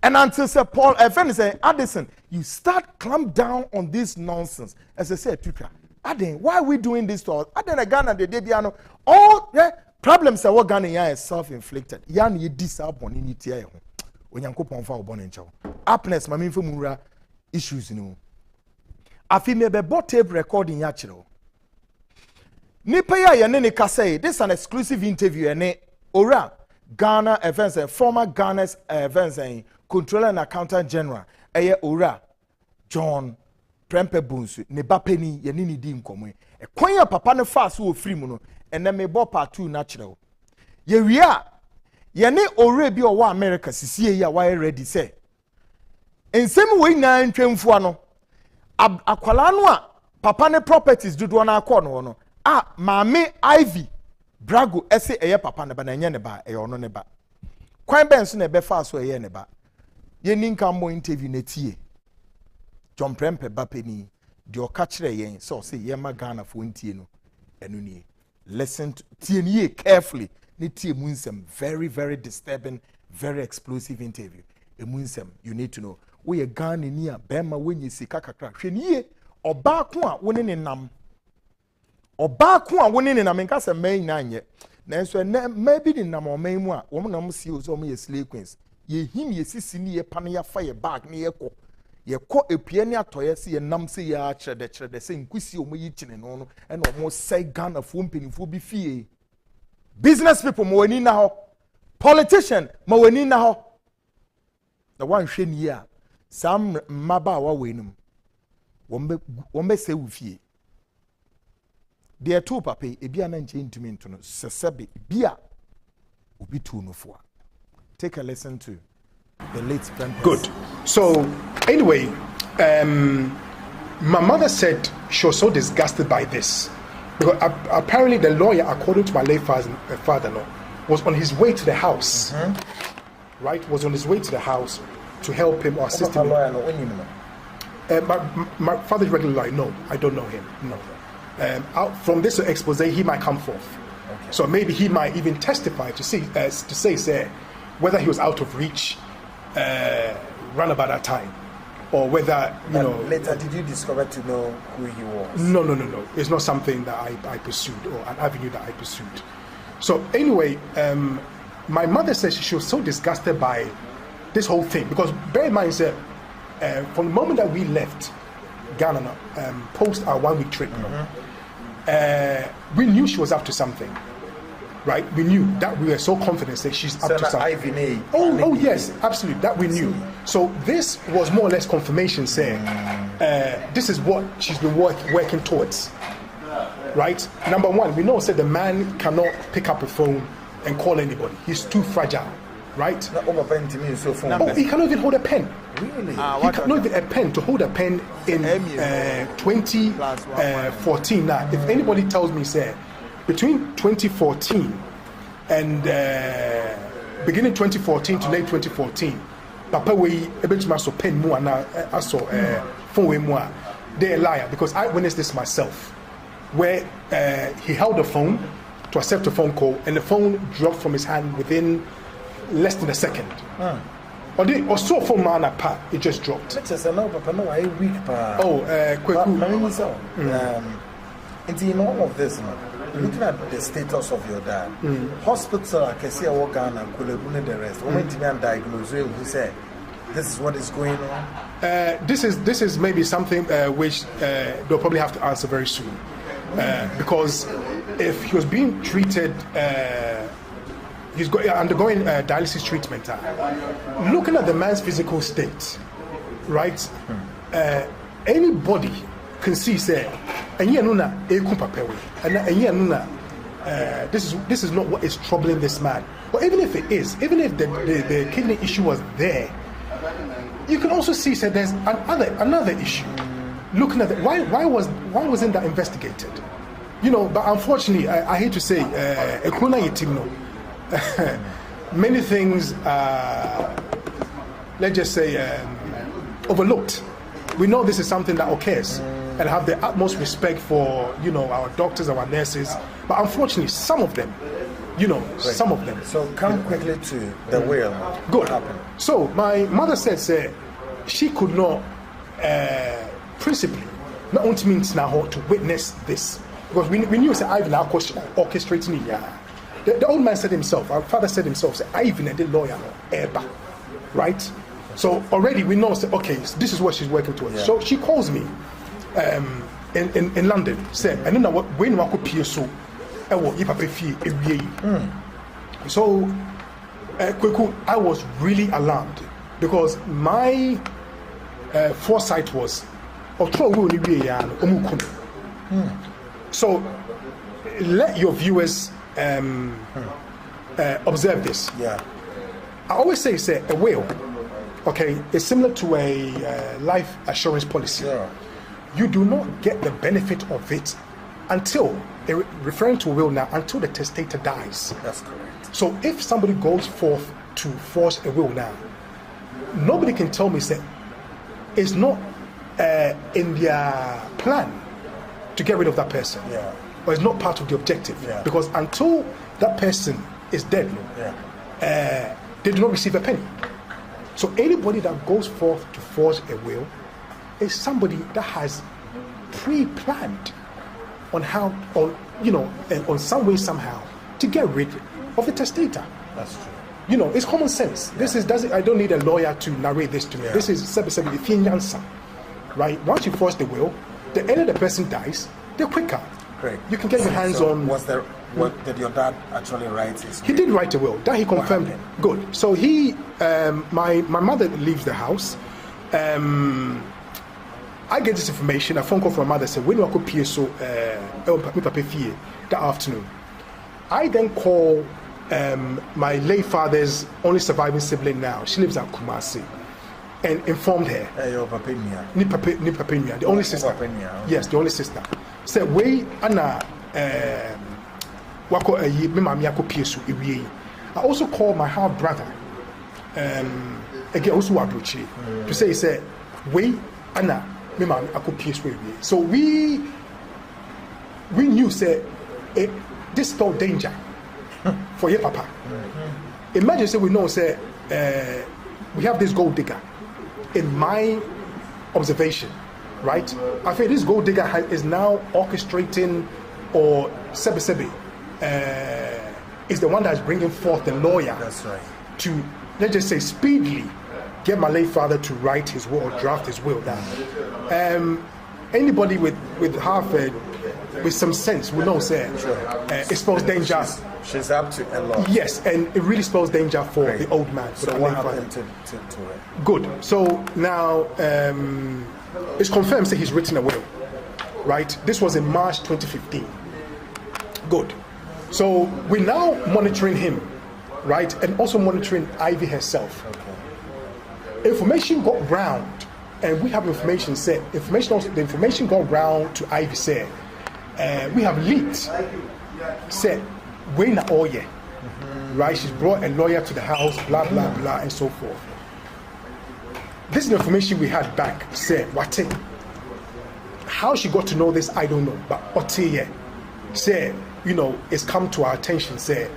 And until Sir Paul F. say, Addison, you start clamp down on this nonsense. As I said, Tuka, Addison, why are we doing this to us? Addison, Ghana, the Debiano, all problems that we're Ghana is self-inflicted. Yan ye disappoint in it. When you go on for born in chow. Happiness, my mean for Mura issues, you know. I feel maybe bought tape recording yachiro. Nipaya Yanene Kase, this is an exclusive interview, and Ora Ghana events, former Ghana's events, Controller and Accountant General, Ora John Prempeh Bonsu, Nebapeni, Yanini Dim Comwe. A quaya papa ne fast who free mono, and then may bought part 2 natural. Ye we are. Yane already or wa America sisi ya wa ready say. In same way na ntwemfo ano. Akwala no a papa ne properties dodo na akọ no no. Maame Ivy Brago ese eye papa ne ba na enye ne ba eye ono ne ba. Kwan ben so na be fa so eye ne ba. Ye ninka mo interview na tie. John Prempeh Bapeni de o ka kire yen so say ye ma Ghana fo ntie no enu nie. Listen to tie nie carefully. Very, very disturbing, very explosive interview. You need to know. We are Ghana near Bema when you see Kakakra. Sheniye, or Bakwa winning in Nam. Or Bakwa winning in America, May 9 yet. Maybe the Nam or Maymua, woman almost sees only a slave queens. Ye him, ye see near Pania fire bag near Co. Ye caught a piano toyasi and Namsi ya the same Quissy or Maychin and almost say Ghana Fumping for be fee. Business people mweni na ho, politician mweni na ho. The one shen here, some maba wa wenum. Wombe se ufie. There two pape ebia na nche ntumi nto no sesebe bia obi tu no fo. Take a listen to the late Prempeh. Good. So anyway, my mother said she was so disgusted by this. Because apparently the lawyer, according to my late father-in-law, was on his way to the house. Right? Was on his way to the house to help him or assist him. My father's regular lawyer, no, I don't know him. No. From this expose, he might come forth. Okay. So maybe he might even testify to say whether he was out of reach run about that time. Or whether, later, did you discover to know who he was? No. It's not something that I pursued or an avenue that I pursued. So anyway, my mother says she was so disgusted by this whole thing because bear in mind, from the moment that we left Ghana, post our 1 week trip, we knew she was up to something. Right, we knew that we were so confident that she's up to something. Oh yes, absolutely, that we knew. So this was more or less confirmation saying this is what she's been working towards. Right, number one, we know the man cannot pick up a phone and call anybody. He's too fragile. Right? He cannot even hold a pen. Really? He cannot even a pen to hold a pen in 2014. Now, if anybody tells me, between 2014 and beginning 2014 to late 2014, Papa we able to master pen more and I saw phone more. They're a liar because I witnessed this myself, where he held the phone to accept a phone call and the phone dropped from his hand within less than a second. Or so phone man apart, it just dropped. In all of this, looking at the status of your dad, hospital, I can see a work and the rest. When you diagnose, who said this is what is going on? This is maybe something which they'll probably have to answer very soon, because if he was being treated, he's undergoing dialysis treatment. Looking at the man's physical state, right? Anybody can see this is not what is troubling this man. But even if it is, even if the kidney issue was there, you can also see there's another issue. Looking at why wasn't that investigated? you know, but unfortunately, I hate to say, many things, let's just say, overlooked. We know this is something that occurs, and have the utmost respect for, you know, our doctors, our nurses, but unfortunately, some of them, you know, some of them. So come quickly to the will. Good. What happened? So my mother said, she could not, principally, not only means now to witness this, because we knew that Ivan now orchestrating it. The old man said himself, our father said himself, said Ivan and the lawyer, right? So already we know, say, okay, this is what she's working towards. Yeah. So she calls me in London, said, and then when I could peer so, so I was really alarmed because my foresight was, so let your viewers observe this. Yeah. I always say a will, okay, is similar to a life assurance policy. Yeah. You do not get the benefit of it until, referring to a will now, until the testator dies. That's correct. So if somebody goes forth to force a will now, nobody can tell me, say, it's not in their plan to get rid of that person. Yeah. Or it's not part of the objective. Yeah. Because until that person is dead, they do not receive a penny. So anybody that goes forth to forge a will is somebody that has pre-planned on how, on some way, somehow, to get rid of the testator. That's true. You know, it's common sense. Yeah. I don't need a lawyer to narrate this to me. Yeah. This is right? Once you force the will, the earlier the person dies, the quicker. Great. You can get your hands on. What did your dad actually write? He did write a will. That he confirmed. Good. So he, my mother leaves the house. I get this information. A phone call from my mother said, "When you could peer so that afternoon." I then call my late father's only surviving sibling now. She lives at Kumasi, and informed her. The only sister. Yes, the only sister. Said, "We Anna wako me mami ako piesu ewie." I also called my half brother, again also Abruchi, to say, "We Anna me mami ako piesu ewie." So we knew, say, this spelled danger for your papa. Imagine, say, we know, say, we have this gold digger. In my observation, right? I think this gold digger is now orchestrating, or Sebi is the one that's bringing forth the lawyer. That's right. To, let's just say, speedily get my late father to write his will or draft his will down. Anybody with half with some sense will know, say, it spells danger. She's up to a lot. Yes, and it really spells danger for the old man. So what happened to it? Good. So now it's confirmed that he's written a will, right? This was in March 2015. Good. So we're now monitoring him, right? And also monitoring Ivy herself. Okay. Information got round, and we have information said, the information got round to Ivy said, we have leaked, said, Wayne Oye, right? She's brought a lawyer to the house, blah, blah, blah, and so forth. This is the information we had back, said, Wate. How she got to know this, I don't know. But Otiye said, you know, it's come to our attention, said,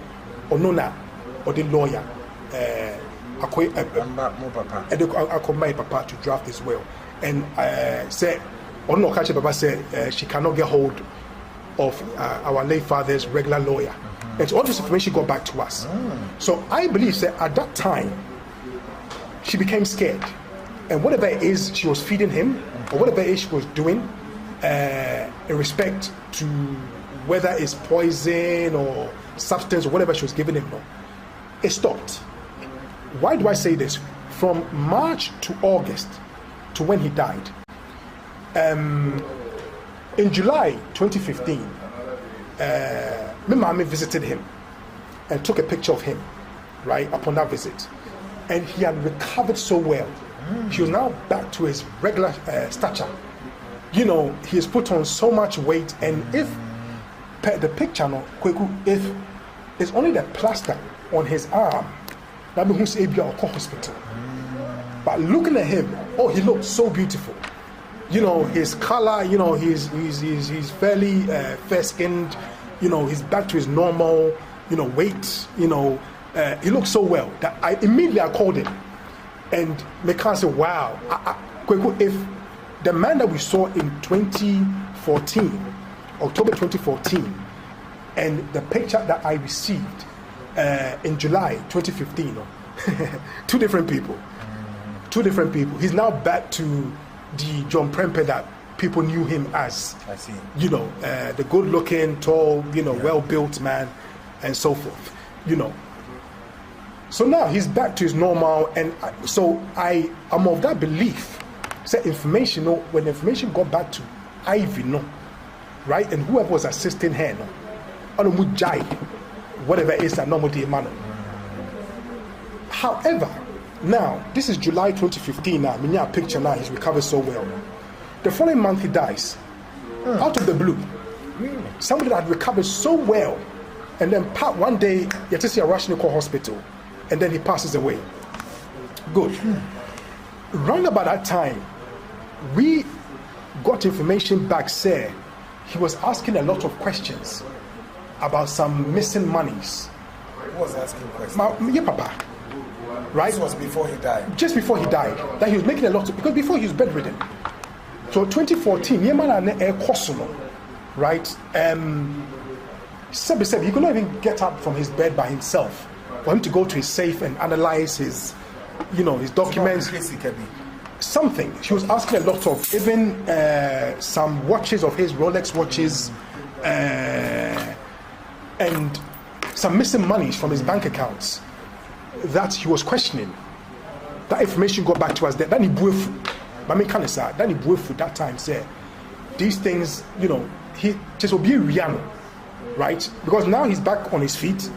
Onona, or the lawyer, my papa to draft this will. And said, Ono Kachi Baba said, she cannot get hold of our late father's regular lawyer. And so all this information got back to us. So I believe that at that time, she became scared. And whatever it is she was feeding him, or whatever it is she was doing, in respect to whether it's poison or substance or whatever she was giving him, it stopped. Why do I say this? From March to August, to when he died, in July 2015, my mommy visited him and took a picture of him, right, upon that visit. And he had recovered so well. He was now back to his regular stature. You know, he has put on so much weight, and if the picture, no, if it's only the plaster on his arm, that means he's able to hospital. But looking at him, oh, he looks so beautiful. You know, his color, you know, he's fairly fair-skinned. You know, he's back to his normal, you know, weight. You know, he looks so well that I called him, and Mekan said, "Wow, if the man that we saw in 2014, October 2014, and the picture that I received in July 2015, two different people. He's now back to the John Prempeh that people knew him as. I see. You know, the good-looking, tall, you know, well-built man, and so forth. You know. So now he's back to his normal, and I'm of that belief. Say information, no, when information got back to Ivy, no, right, and whoever was assisting her, no, on Mujai, whatever it is that normally man. However, now this is July 2015. Now, a picture now, he's recovered so well. The following month he dies, out of the blue. Really? Somebody that had recovered so well, and then one day you have to see a Russian hospital, and then he passes away. Good. Round about that time, we got information back, say he was asking a lot of questions about some missing monies. Who was asking questions? Yeah, Papa. Right? This was before he died. Just before he died. That he was making a lot of, because before he was bedridden. So 2014, right? He could not even get up from his bed by himself. For him to go to his safe and analyze his, you know, his documents. Something. She was asking a lot of, even some watches of his, Rolex watches, and some missing monies from his bank accounts that he was questioning. That information got back to us. That he buefu. But me kind of sad. That he buefu that time said these things. You know, he just will be Rihanna, right? Because now he's back on his feet.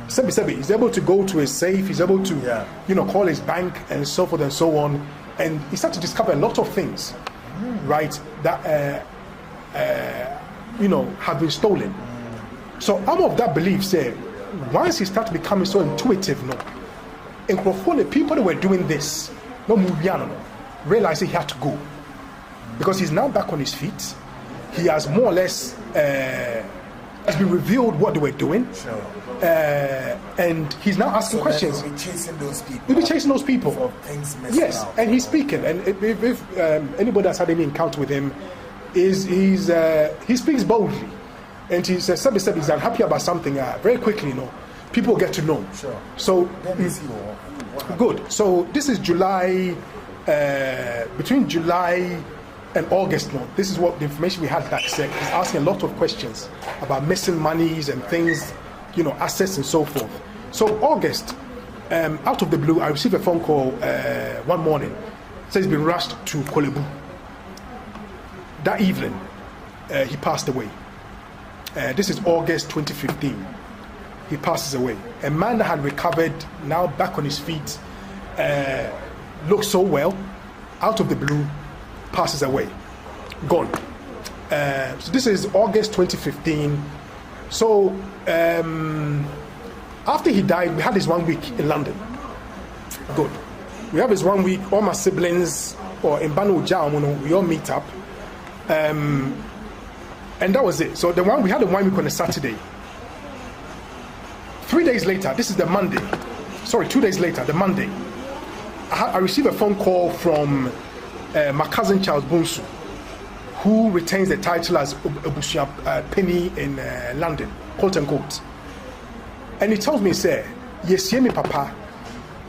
He's able to go to his safe. He's able to, you know, call his bank and so forth and so on. And he started to discover a lot of things, right? That you know, have been stolen. So I'm of that belief. Say, once he started becoming so intuitive, no. And the people that were doing this, no Muriano, realized he had to go. Because he's now back on his feet. He has more or less it's been revealed what they were doing. Sure. And he's now asking questions. He'll be chasing those people. He'll be chasing those people. For things missing yes, out. and he's speaking. And if anybody that's had any encounter with him, he speaks boldly. And he says, he's unhappy about something very quickly, you know. People get to know. Sure. So good. So this is July, between July and August. No, this is what the information we had back said. He's asking a lot of questions about missing monies and things, you know, assets and so forth. So August, out of the blue, I received a phone call one morning. It says he's been rushed to Kolebu. That evening, he passed away. This is August 2015. He passes away. A man that had recovered, now back on his feet, looks so well, out of the blue, passes away. Gone. So this is August 2015. So after he died, we had this 1 week in London. Good. We have this 1 week, all my siblings, or in Banu Jaumuno, we all meet up. And that was it. So we had the 1 week on a Saturday. 3 days later, this is the Monday. Sorry, 2 days later, the Monday. I received a phone call from my cousin Charles Bonsu, who retains the title as Obusia Penny in London, quote unquote. And he tells me, say, yes, me papa,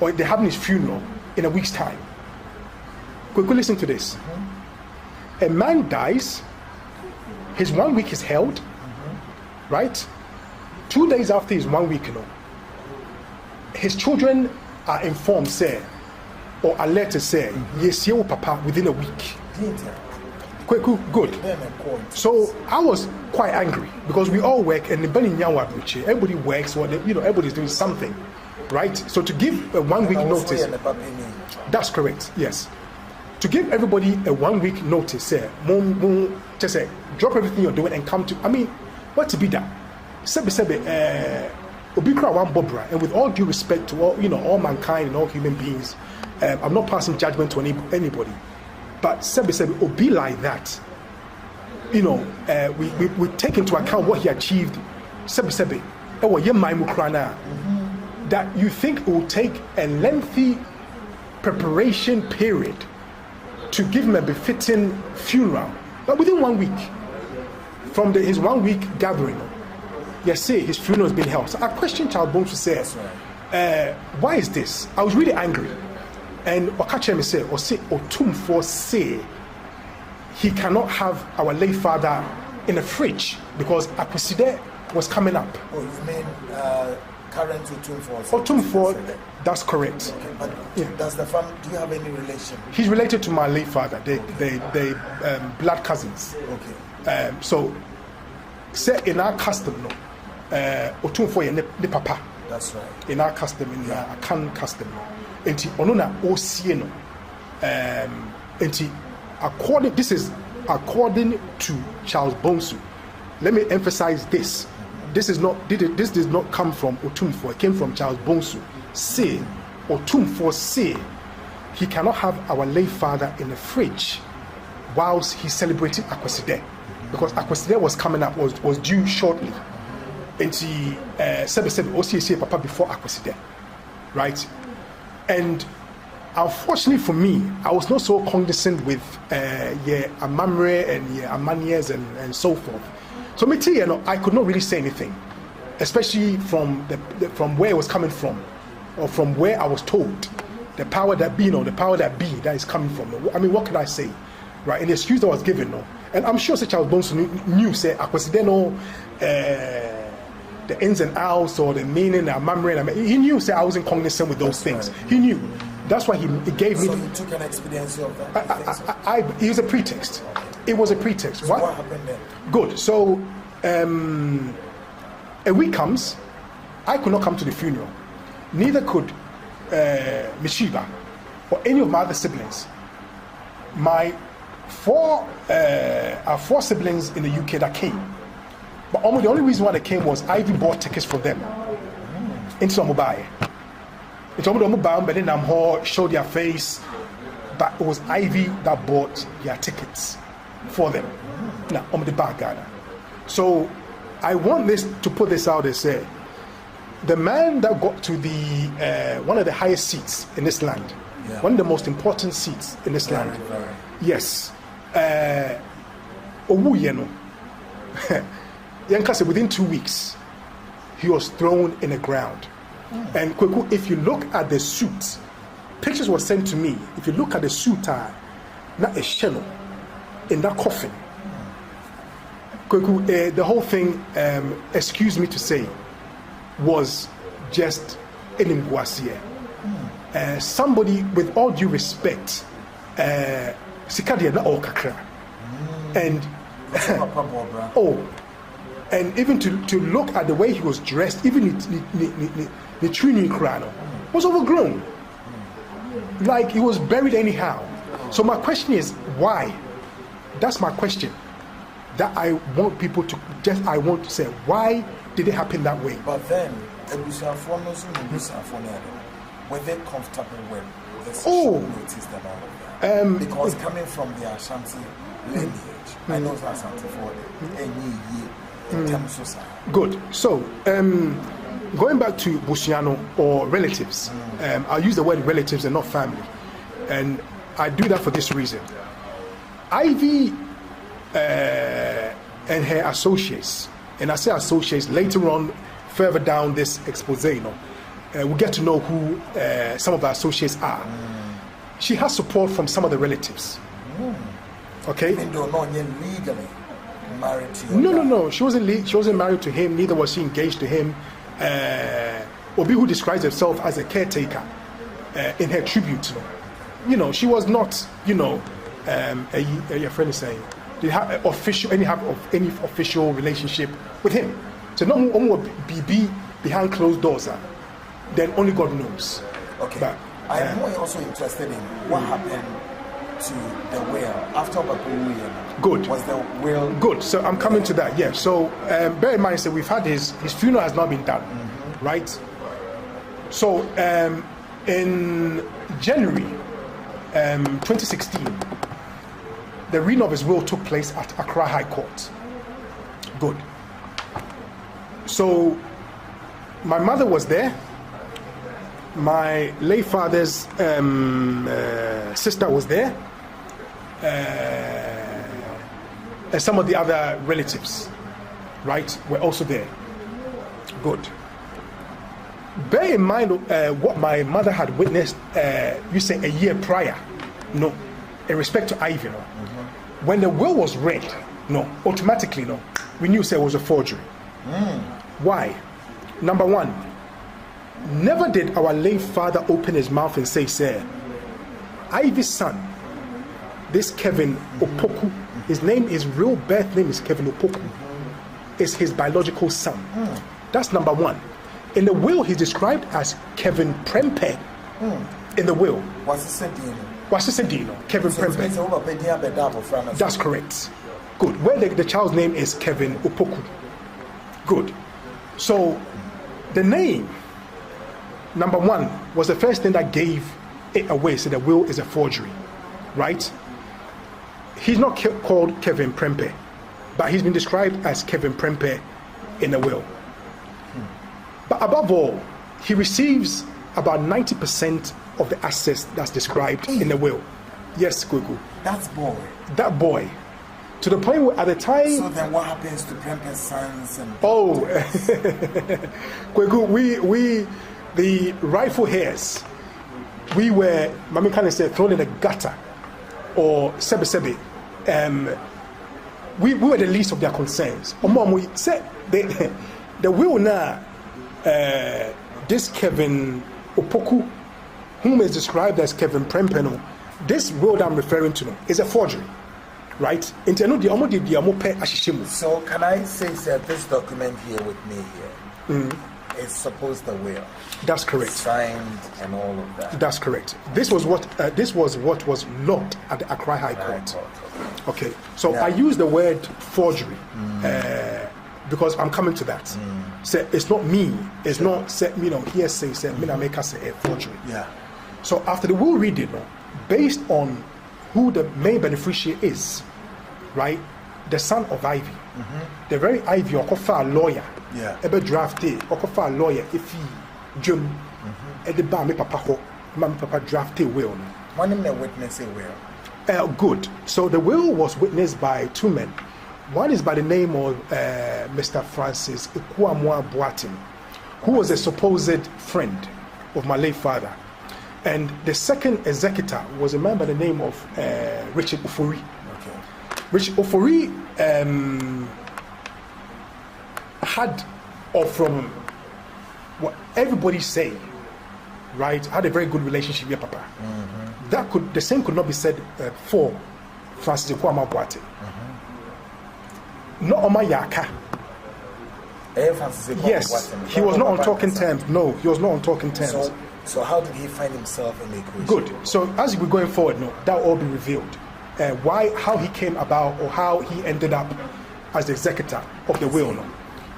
or they're having his funeral in a week's time. Quickly listen to this. A man dies, his 1 week is held, right? 2 days after his 1 week, you know, his children are informed, say, or alerted, say, yes, you papa within a week. Good. So I was quite angry because we all work and everybody works, or you know, everybody's doing something, right? So to give a 1 week notice, that's correct. Yes. To give everybody a 1 week notice, say, just say, drop everything you're doing and come to. I mean, what to be that? Sebe, Obikra one Bobra, and with all due respect to all, all mankind and all human beings, I'm not passing judgment to anybody, but Sebe, Obi like that, we take into account what he achieved. Sebe, that you think it will take a lengthy preparation period to give him a befitting funeral, but within 1 week from his 1 week gathering, his funeral has been held. So I questioned Charles Bonsu, says, why is this? I was really angry, and Okachem said, Otumfo say he cannot have our late father in a fridge because Akweside was coming up. Oh, you mean current Otumfo? Otumfo, that's correct. Okay, but does the family, do you have any relation? He's related to my late father. They blood cousins. Okay. So, say in our custom, Otumfo ye ne papa. That's right. In our custom, in our Akan custom, enti onona osieno. Enti this is according to Charles Bonsu. Let me emphasize this. This did not come from Otumfo. It came from Charles Bonsu. Say, Otumfo say, he cannot have our late father in the fridge whilst he's celebrating Akweside, because Akweside was coming up, was due shortly. And he said OCC Papa before Akweside, right? And unfortunately for me, I was not so condescending with Amamre and Amanias and so forth. So I could not really say anything, especially from where it was coming from, or from where I was told, the power that be, the power that be that is coming from. I mean, what can I say, right? And the excuse that was given, and I'm sure Charles Bonsu knew, say, Akweside, the ins and outs or the meaning, he knew, say, I wasn't cognizant with those things. Right. He knew. That's why he gave me. So you took an expediency of that? It was a pretext. It was a pretext. So what happened then? Good. So a week comes, I could not come to the funeral. Neither could Mishiba or any of my other siblings. My four siblings in the UK that came. But almost the only reason why they came was Ivy bought tickets for them into Mumbai. Into Mumbai, but then I'm showed their face. But it was Ivy that bought their tickets for them. Now, I'm the bad guy. So I want to put this out and say, the man that got to the one of the highest seats in this land, one of the most important seats in this land, yes, Owuyeno. Within 2 weeks, he was thrown in the ground. And Kweku, if you look at the suit, pictures were sent to me. If you look at the suit, not a shell in that coffin. Kweku, the whole thing, excuse me to say, was just an imguasie. Somebody, with all due respect, Sikadia na Okakra. And and even to look at the way he was dressed, even the training crown was overgrown. Like he was buried anyhow. So my question is, why? That's my question. That I want people to I want to say, why did it happen that way? But then, were they comfortable with the notice and all of that? Because coming from the Ashanti lineage, I know that's Ashanti for any year. Good. So, going back to Busiano or relatives, I'll use the word relatives and not family. And I do that for this reason. Ivy and her associates, and I say associates, later on, further down this expose, we'll get to know who some of the associates are. She has support from some of the relatives. Okay? Even though not yet legally married to you? No. She wasn't married to him, neither was she engaged to him. Obi, who describes herself as a caretaker in her tribute, she was not, your friend is saying, did have any official relationship with him. So not only be behind closed doors, then only God knows. Okay. But, I'm more also interested in what happened to the will after Babu. Good. Was the will good? So I'm coming to that. Yeah. So bear in mind, so we've had his funeral has not been done, right? So in January 2016, the reading of his will took place at Accra High Court. Good. So my mother was there. My late father's sister was there. And some of the other relatives, right, were also there. Good. Bear in mind what my mother had witnessed, you say a year prior, no, in respect to Ivy, no. When the will was read, no, automatically, no, we knew say it was a forgery. Why? Number one, never did our late father open his mouth and say, Ivy's son, this Kevin Opoku, his name, his real birth name is Kevin Opoku, is his biological son. That's number one. In the will, he's described as Kevin Prempeh. In the will. What's the Kevin Prempeh. That's correct. Good. Where the child's name is Kevin Opoku. Good. So the name, number one, was the first thing that gave it away. So the will is a forgery, right? He's not called Kevin Prempeh, but he's been described as Kevin Prempeh in the will. But above all, he receives about 90% of the assets that's described in the will. Yes, Kweku. That's boy. That boy. To the point where at the time... So then what happens to Prempeh's sons and... Oh, Kweku, we, the rightful heirs, we were, Mami kind of said, thrown in the gutter, or sebe. We were the least of their concerns. We said, the will now, this Kevin Opoku, whom is described as Kevin Prempeh, this will that I'm referring to is a forgery, right? So can I say that this document here with me here is supposed the will? That's correct. Signed and all of that. That's correct. This was what was logged at the Accra High Court. Okay, so I use the word forgery because I'm coming to that. So it's not me. It's not hearsay. Say me make us say a forgery. Yeah. So after the will reading, based on who the main beneficiary is, right? The son of Ivy, the very Ivy, a lawyer. Yeah. Ebe drafted, a lawyer if he jump at the bar, me papa drafted will. One of the witnesses will. Good. So the will was witnessed by two men. One is by the name of Mr. Francis Ikuamwa Boatin, who was a supposed friend of my late father. And the second executor was a man by the name of Richard Ofori. Okay. Richard Ofori had, or from what everybody say, right, had a very good relationship with Papa. The same could not be said for Francis Ikuamwa Boatin. No Oma Yaka. Yes, he was not on talking terms. No, he was not on talking terms. So how did he find himself in the equation? Good. So as we're going forward, that will all be revealed. How he came about, or how he ended up as the executor of the will.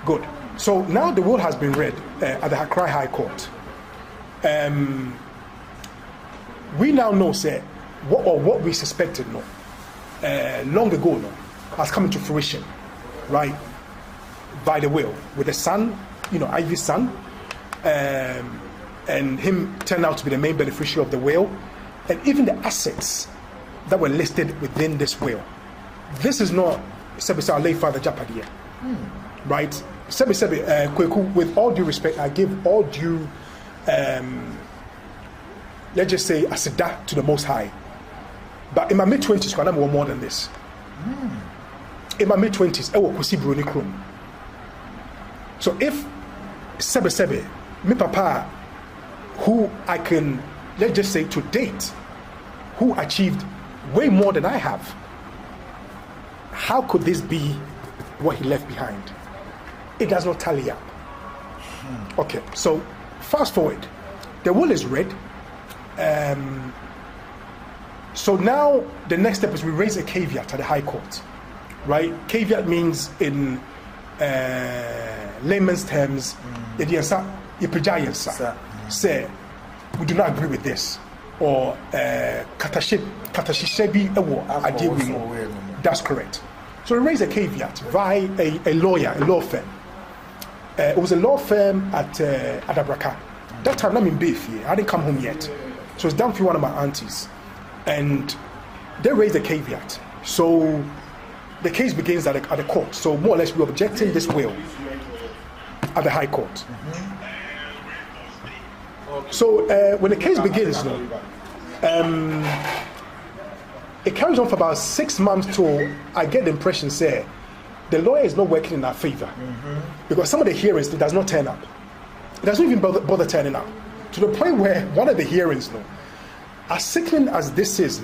Good. So now the will has been read at the Accra High Court. We now know, what we suspected, long ago, has come into fruition. Right, by the will, with the son, Ivy's son, and him turned out to be the main beneficiary of the will, and even the assets that were listed within this will. This is not our late father Japadia, right? Kweku, with all due respect, I give all due, let's just say, asida to the Most High. But in my mid-20s, I'm more than this. In my mid-20s, I was Kusi Bruni Krum. So if Sebe, me papa, who I can, let's just say to date, who achieved way more than I have, how could this be what he left behind? It does not tally up. Okay, so fast forward. The will is read. So now the next step is we raise a caveat at the High Court, right? Caveat means in layman's terms, say we do not agree with this, or that's correct. So we raise a caveat via a lawyer, a law firm. It was a law firm at Abraka. That time I'm in Bayfair. I didn't come home yet. So it's down to one of my aunties. And they raised a caveat. So the case begins at the court. So more or less we're objecting this will at the High Court. So when the case begins, it carries on for about 6 months till I get the impression, say, the lawyer is not working in our favor. Because some of the hearings, it does not turn up. It doesn't even bother turning up. To the point where one of the hearings, as sickening as this is,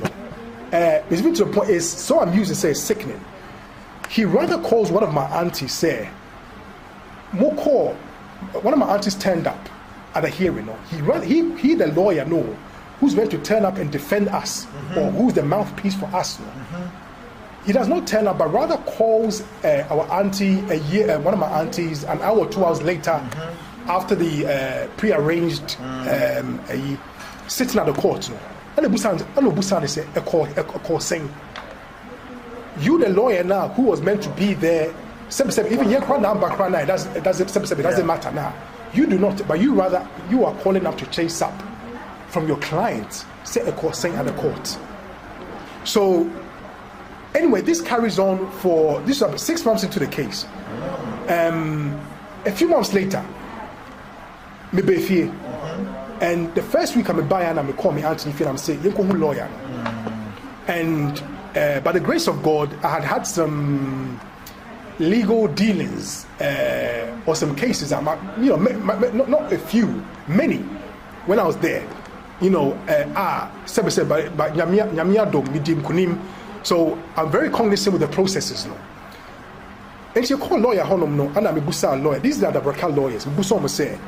it's even to the point, is so amusing to say it's sickening. He rather calls one of my aunties, say, one of my aunties turned up at a hearing. He the lawyer, who's going to turn up and defend us, or who's the mouthpiece for us. He does not turn up, but rather calls our auntie one of my aunties an hour or 2 hours later, after the pre-arranged sitting at the court. And Busan say a call saying, you the lawyer now who was meant to be there, even it doesn't matter now. You do not, but you are calling up to chase up from your client, say a call saying at the court. So anyway, this carries on for this is about 6 months into the case. A few months later, me Bayfair, and the first week I'm a buyer and I call me Anthony Finn, I'm saying, you're lawyer. And by the grace of God, I had some legal dealings or some cases. Not a few, many. When I was there, so I'm very cognizant with the processes now. And you call lawyer honum and I'm a busa lawyer. These are the Braka lawyers. Busa say,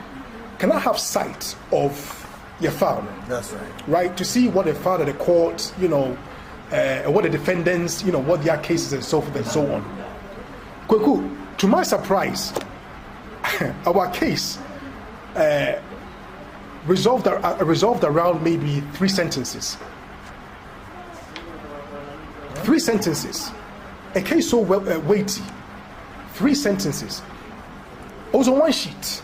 can I have sight of your file? That's right. Right, to see what the file of the court, what the defendants, what their cases and so forth and so on. Kweku, to my surprise, our case resolved around maybe 3 sentences. 3 sentences. A case so weighty. 3 sentences. Also one sheet.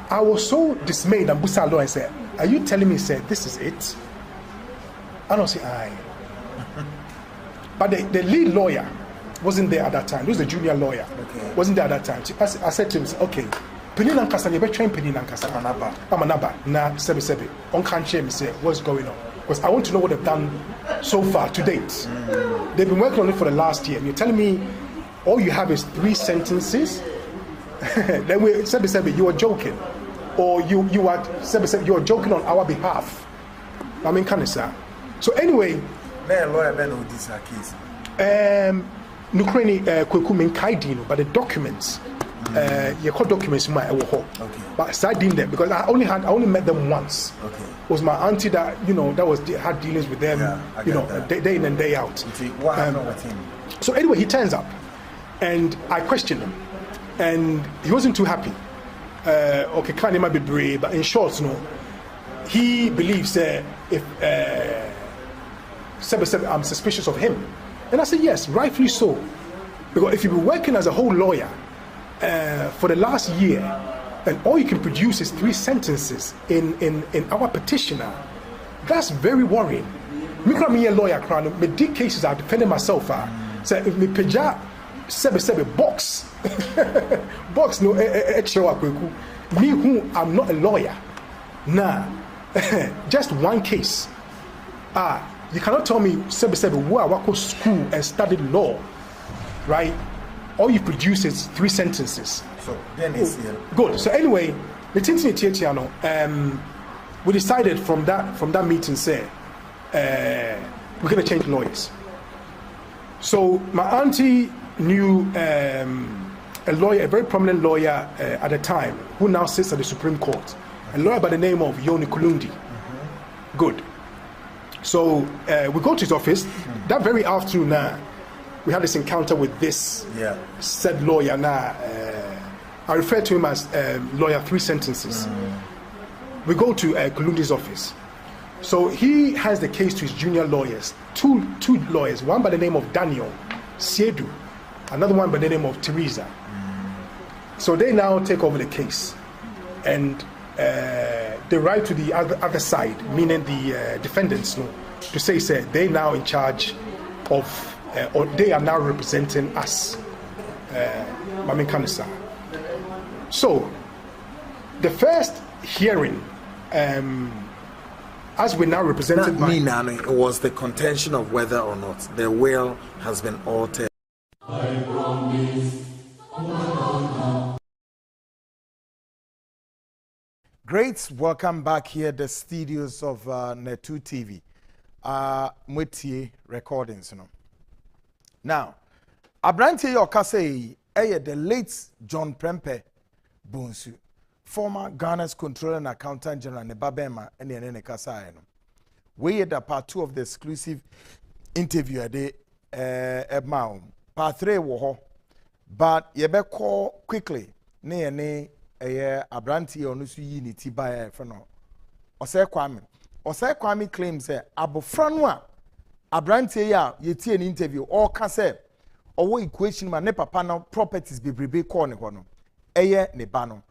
I was so dismayed and Busa Law and said, are you telling me, said, this is it? I don't say aye. But the lead lawyer wasn't there at that time. This was the junior lawyer. Okay. Wasn't there at that time. I said to him, okay, Penny Lankasa, you better train Penny Lankasa. I'm an abba. Now, Sebi. On can't share me say, what's going on? Because I want to know what they've done so far to date. They've been working on it for the last year. And you're telling me all you have is 3 sentences? Then we Sebi, you are joking. Or you are Sebi, you are joking on our behalf. I mean, can say. So anyway, lawyer know this case. Nukreni Kweku Minkaidino, but the documents, you call documents my okay. But I didn't them because I only met them once. Okay. It was my auntie that had dealings with them, day in and day out. What happened with him? So anyway, he turns up, and I questioned him, and he wasn't too happy. Okay, can't might be brave, but in short, he believes if I'm suspicious of him. And I said, yes, rightfully so. Because if you've been working as a whole lawyer for the last year, and all you can produce is 3 sentences in our petitioner, that's very worrying. Me a lawyer, me did cases I've defended myself. So if me peja sebe box, box no me who I'm not a lawyer. Nah, just one case. You cannot tell me where I went to school and studied law, right? All you produce is 3 sentences. So then it's here. Good. So anyway, we decided from that meeting, say we're gonna change lawyers. So my auntie knew a lawyer, a very prominent lawyer at the time, who now sits at the Supreme Court, a lawyer by the name of Yoni Kulundi. Good. So we go to his office. That very afternoon, we had this encounter with this said lawyer. I refer to him as lawyer 3 sentences. We go to Kulundi's office. So he has the case to his junior lawyers, two lawyers, one by the name of Daniel Siedu, another one by the name of Teresa. So they now take over the case, and they write to the other side, meaning the defendants, to say they now in charge of, or they are now representing us, Mamin Kanisa. So the first hearing, as we now represented by... It was the contention of whether or not the will has been altered. Great, welcome back here at the studios of Netu TV. Mweti recordings, Now, Abranti Yokase, the late John Prempeh Bonsu, former Ghana's Controller and Accountant General Nebabema and the Kasa. We had a part 2 of the exclusive interview at the part 3 woho, but yebe call quickly ne Abranti onusu unity by fano. Osei Kwame claims abofranwa Abranti ya yeti an interview or kase owo equation ma ne papa no properties bebrebe call ne hono. Ne bano.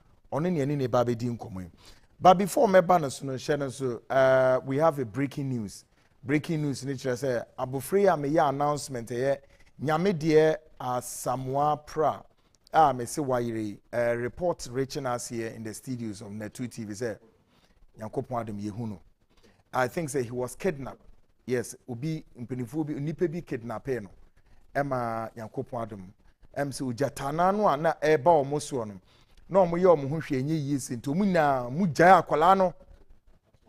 But before me banners no share so we have a breaking news. Breaking news nature say abofre me ya announcement nyame de Samoa pra me say wire report reaching us here in the studios of Netu TV say Yankopon Adam Yehuno. I think say he was kidnapped. Yes, obi mpenifu bi nipa bi kidnap no. Emma Yankopon Adam. Say ujatana no na eba omoso no. No mo ye omo hwehwe enye yisi nti omu na mu gyaa akwala no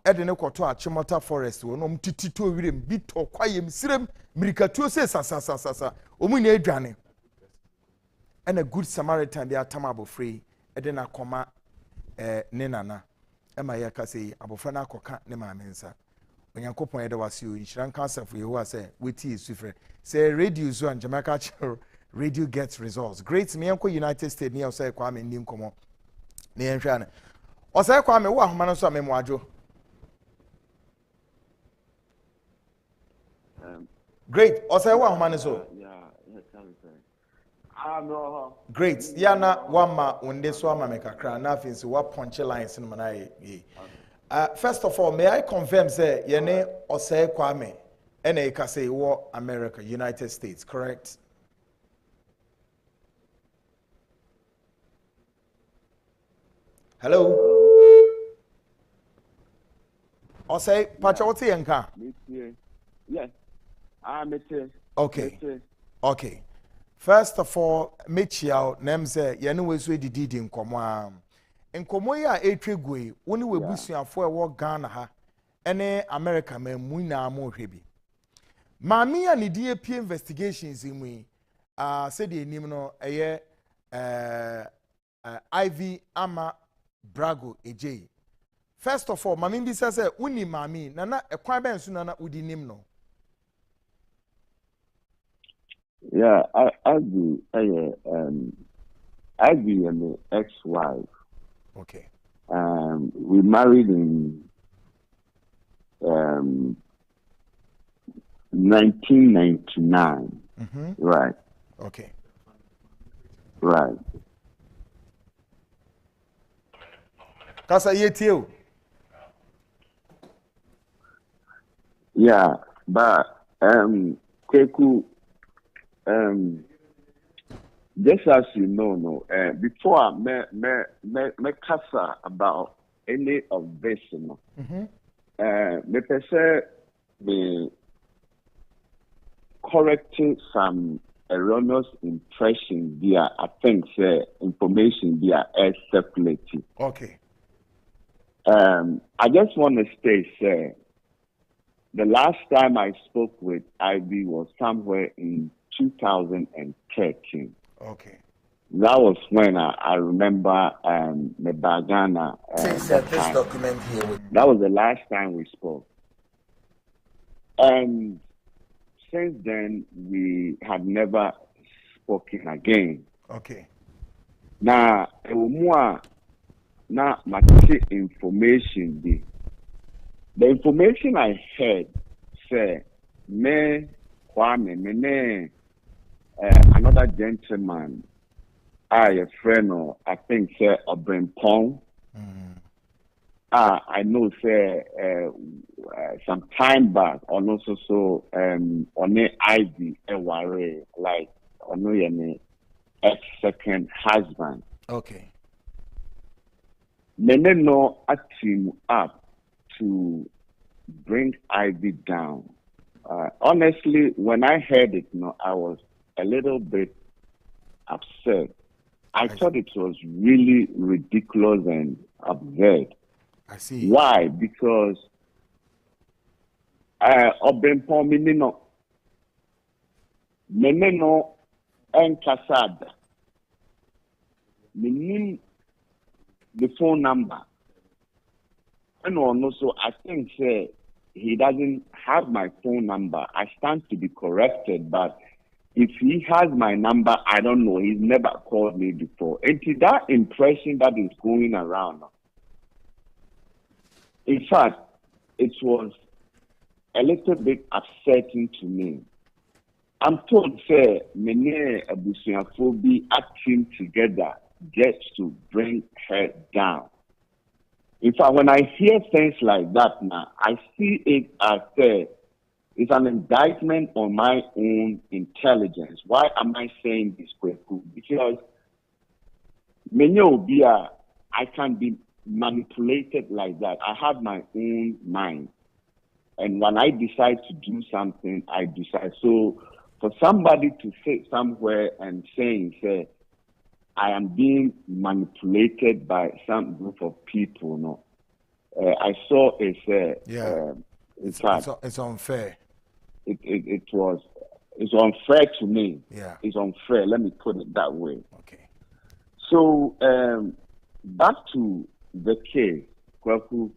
ede ne kwoto Achimota forest wo no mtitito wirem bi to kwayem sirem mirikatuo se sasa omu na adwane and a good Samaritan they atama abofree ede na koma ne nana ema ye ka sei abofra na akoka ne maame nsa onyankopon ede wasio nhyiran cancer for yehowa say weti esufre say radio zo an Jamaica chero radio gets results. Great me enko United States near say Kwame ndim komo. Ne enhwa na. O say Kwame wo ahoma no so amemo adwo. Great. O say wo ahoma no so. Great. Ya na wama wonde so ama me kakra na afensi wa punch lines no na ye. First of all, may I confirm say ye ne o say Kwame ene e ka say wo America, United States, correct? Hello. I say, Pacha, what's the anchor? Yes. Okay. Okay. First of all, Michiao, Nemse, Yanuwes, we did in Komwa. In Komoya, a trigway, only we bushing for a walk Ghana, any America, me Muna more heavy. Mammy and the DAP investigations in me, said the Nimno, a year, Ivy Ama. Brago AJ. First of all, mami bisa say uni mami nana ekwan ben so nana udi nim no. Yeah, I do am an ex-wife. Okay. We married in 1999. Right. Okay. Right. Kasa yetio. Yeah, but Kweku, just as you know, before me kasa about any of this, me say me correcting some erroneous impression via, I think, information via air circulating. Okay. I just want to say, the last time I spoke with Ivy was somewhere in 2013. Okay. That was when I remember the Bagana. This document here. That was the last time we spoke. And since then, we had never spoken again. Okay. Now, now, my information. The information I heard say, another gentleman, a friend, or I think, say, Prempeh. I know, say, some time back, on also on the ID, like, on the ex-second husband. Okay. Many know a team up to bring Ivy down. Honestly, when I heard it, I was a little bit upset. I thought it was really ridiculous and absurd. I see. Why? Because Prempeh Meneno and Casada. Meaning the phone number. And also, I think he doesn't have my phone number. I stand to be corrected, but if he has my number, I don't know. He's never called me before. And to that impression that is going around. In fact, it was a little bit upsetting to me. I'm told, say, many abusuafobi acting together just to bring her down. In fact, when I hear things like that now, I see it as it's an indictment on my own intelligence. Why am I saying this, Kweku? Because I can be manipulated like that. I have my own mind. And when I decide to do something, I decide. So for somebody to sit somewhere and say, I am being manipulated by some group of people, I saw it's unfair. It's unfair to me. Yeah. It's unfair. Let me put it that way. Okay. So back to the case, Kwaku,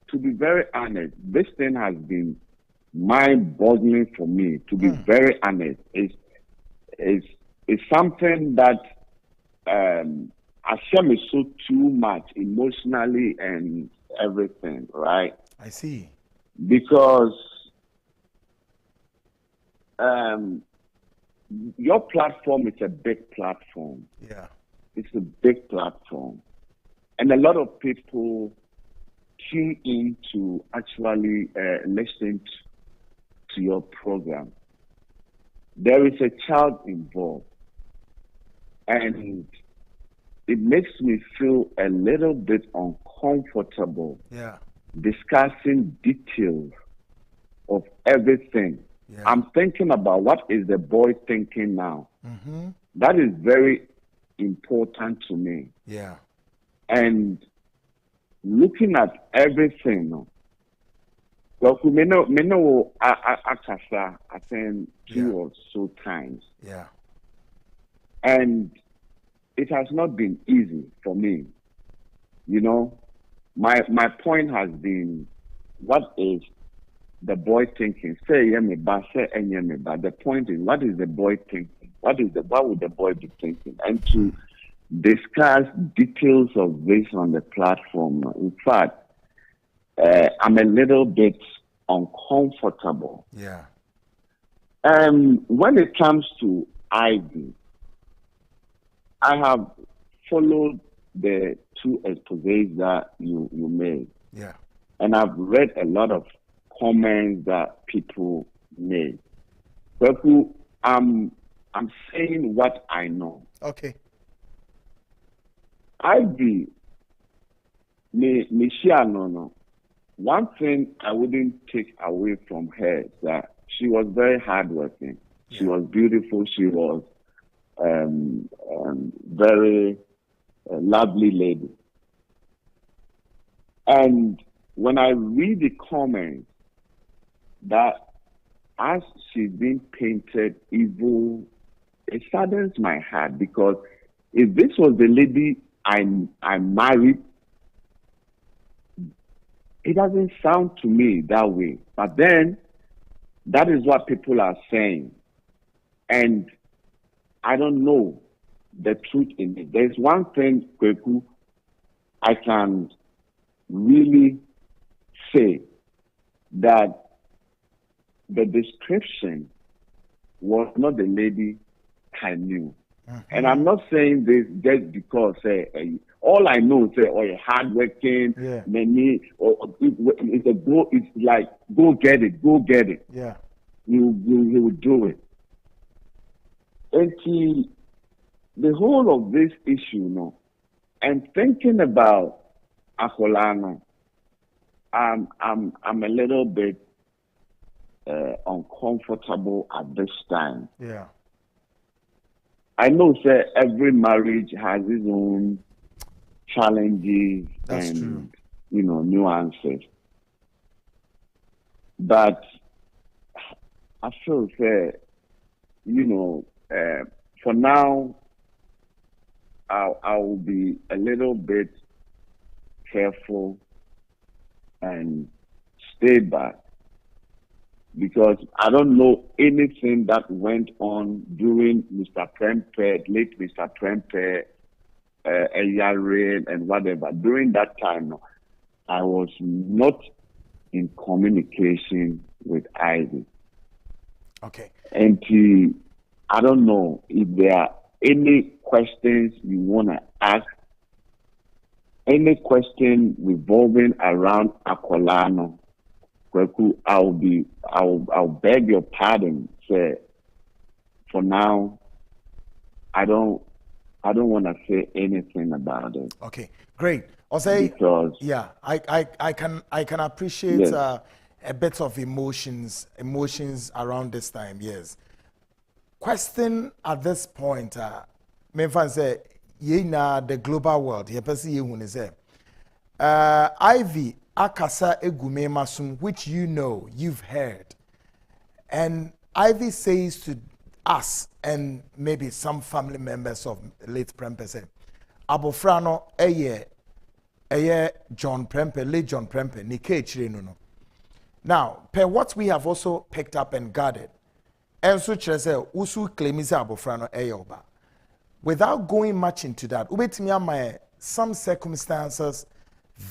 to be very honest, this thing has been mind-boggling for me. To be very honest, it's something that Hashem is so too much emotionally and everything, right? I see. Because your platform is a big platform. Yeah. It's a big platform. And a lot of people tune in to actually listen to your program. There is a child involved. And it makes me feel a little bit uncomfortable discussing details of everything. Yeah. I'm thinking about what is the boy thinking now. Mm-hmm. That is very important to me. Yeah. And looking at everything, well, we know Akasa, I think 2 or so times. Yeah. And it has not been easy for me. My point has been, what is the boy thinking? Say yemiba, say enyemiba. The point is, what is the boy thinking? What would the boy be thinking? And to discuss details of this on the platform. In fact, I'm a little bit uncomfortable. Yeah. When it comes to Ivy, I have followed the 2 exposés that you made. Yeah. And I've read a lot of comments that people made. But I'm saying what I know. Okay. Ivy, no. One thing I wouldn't take away from her is that she was very hardworking. She was beautiful. She was very lovely lady. And when I read the comments that as she's being painted evil, it saddens my heart, because if this was the lady I married, it doesn't sound to me that way. But then That is what people are saying. And I don't know the truth in it. There's one thing, Kweku, I can really say that the description was not the lady I knew. And I'm not saying this just because all I know is hardworking, many, or it's a go. It's like go get it. Yeah, you will do it. And the whole of this issue, and thinking about Akolana, I'm a little bit uncomfortable at this time. Yeah. I know, sir, every marriage has its own challenges and nuances. But I feel, sir, for now, I will be a little bit careful and stay back, because I don't know anything that went on during Mr. Prempeh, late Mr. Prempeh, and whatever. During that time, I was not in communication with Ivy. Okay. And I don't know if there are any questions you want to ask, any question revolving around Akolano. I'll beg your pardon, sir. For now, I don't want to say anything about it. Okay, great. I'll say because I can appreciate yes. A bit of emotions around this time. Yes. Question at this point, me fan say na the global world. Ye pesi ye hune say Ivy akasa egume masum, which you've heard, and Ivy says to us and maybe some family members of late Prempeh say abofrano eye John Prempeh, late John Prempeh ni ke chire no. Now, per what we have also picked up and gathered, and so say usu claim is abofrano eye oba. Without going much into that, some circumstances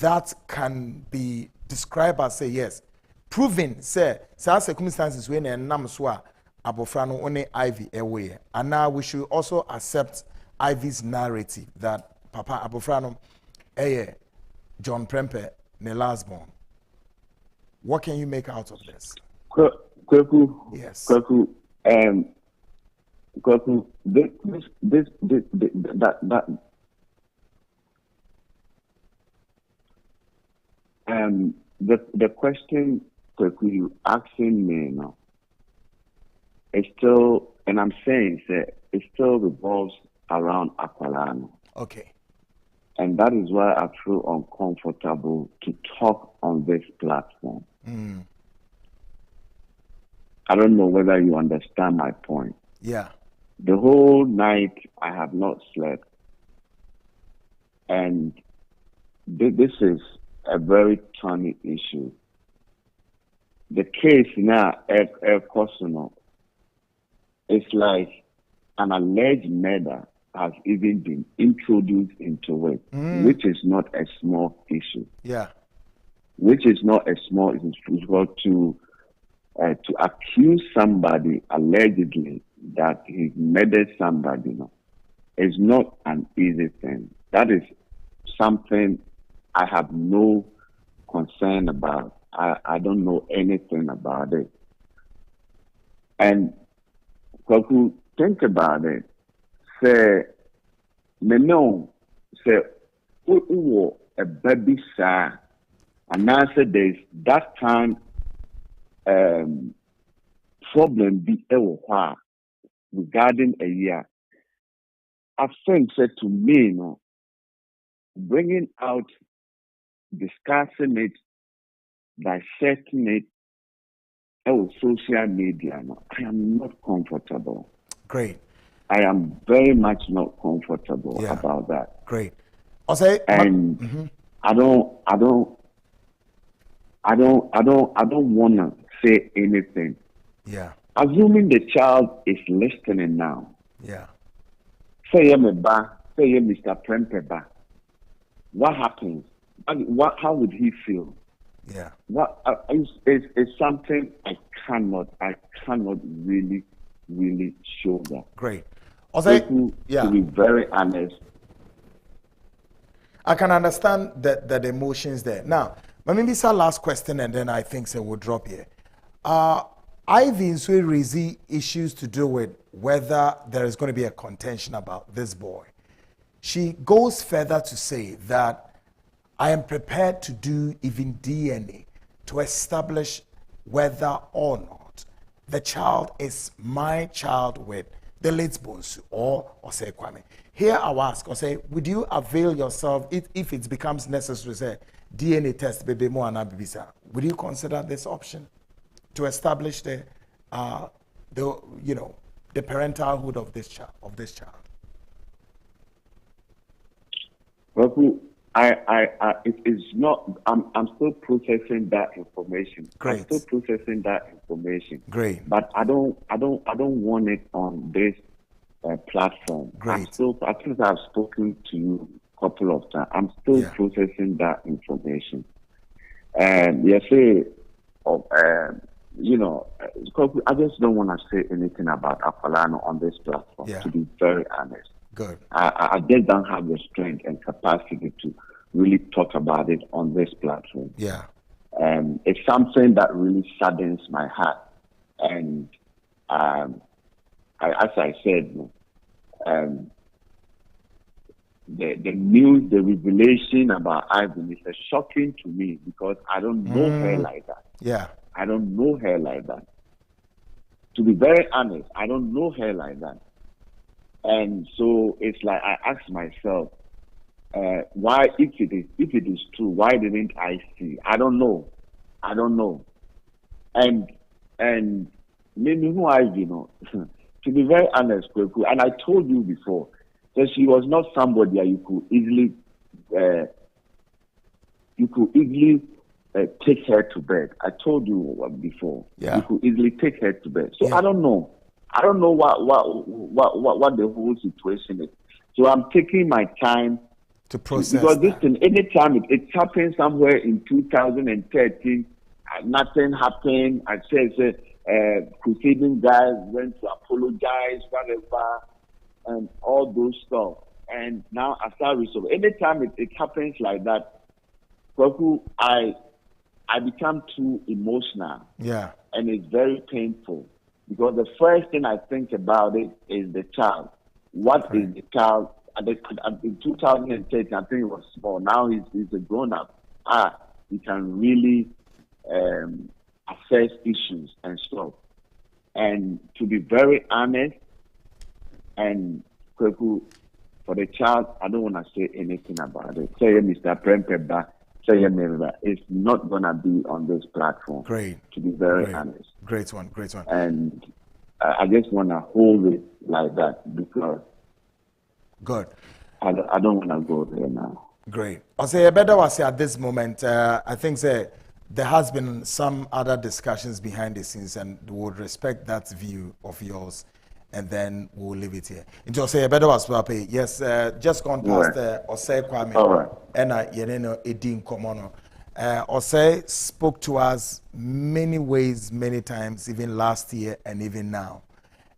that can be described as say yes, proving say circumstances when namswa abofrano one Ivy away, and now we should also accept Ivy's narrative that Papa abofrano John Prempeh ne last born. What can you make out of this? Kweku, yes. Kweku, the question Kweku you asking me now, it's still, and I'm saying it still revolves around Akolano. Okay. And that is why I feel uncomfortable to talk on this platform. I don't know whether you understand my point. Yeah. The whole night I have not slept. And this is a very thorny issue. The case now, it's like an alleged murder has even been introduced into it, which is not a small issue. Yeah. Which is not a small issue. To accuse somebody allegedly that he murdered somebody is not an easy thing. That is something I have no concern about. I don't know anything about it. And Kwaku, think about it. Say, a baby sa, and I said there's that time problem be regarding a year. I think said to me, bringing out, discussing it, dissecting it, social media. I am not comfortable. Great. I am very much not comfortable about that. Great. Also, and I don't want to say anything Yeah. Assuming the child is listening now. Yeah. Say Mr. Prempeh. What happens? How would he feel? Yeah. What is something I cannot really shoulder. Great. To be very honest. I can understand the emotions there. Now, maybe it's our last question, and then I think we'll drop here. Ivy will raise issues to do with whether there is going to be a contention about this boy. She goes further to say that I am prepared to do even DNA to establish whether or not the child is my child with the late Bonsu or Osei Kwame. Here I'll ask, Osei, would you avail yourself, if it becomes necessary, say, DNA test, baby mo anabibisa, would you consider this option to establish the parentalhood of this child? Well, it is not. I'm still processing that information. Great. I'm still processing that information. Great. But I don't want it on this platform. Great. I think I've spoken to you a couple of times. I'm still processing that information. And I just don't want to say anything about Apolano on this platform. To be very honest. Good. I just don't have the strength and capacity to really talk about it on this platform. Yeah. It's something that really saddens my heart. And as I said, the news, the revelation about Ivan is shocking to me because I don't know her like that. Yeah. I don't know her like that. To be very honest, I don't know her like that. And so it's like I ask myself, why, if it is true, why didn't I see? I don't know. And maybe who I, to be very honest, and I told you before that she was not somebody that you could easily take her to bed. I told you before. Yeah. You could easily take her to bed. So I don't know. I don't know what the whole situation is. So I'm taking my time to process because this thing, anytime it happened somewhere in 2013, nothing happened. I said crusading guys went to apologize, whatever, and all those stuff. And now I start resolving. Anytime it happens like that, I become too emotional. Yeah. And it's very painful. Because the first thing I think about it is the child. What is the child? In 2010, I think he was small. Now he's a grown-up. He can really assess issues and stuff. And to be very honest, and for the child, I don't want to say anything about it. Say Mr. Prempeh, it's not going to be on this platform. Great. To be very honest. Great one. And I just want to hold it like that because good. I don't want to go there now. Great. I'll say a better was at this moment. I think there has been some other discussions behind the scenes, and we would respect that view of yours, and then we'll leave it here. Into say a better was Prempeh. Yes, just gone past Osei Kwame. All right. And Yeneno Edin Komono. Osei spoke to us many ways, many times, even last year and even now.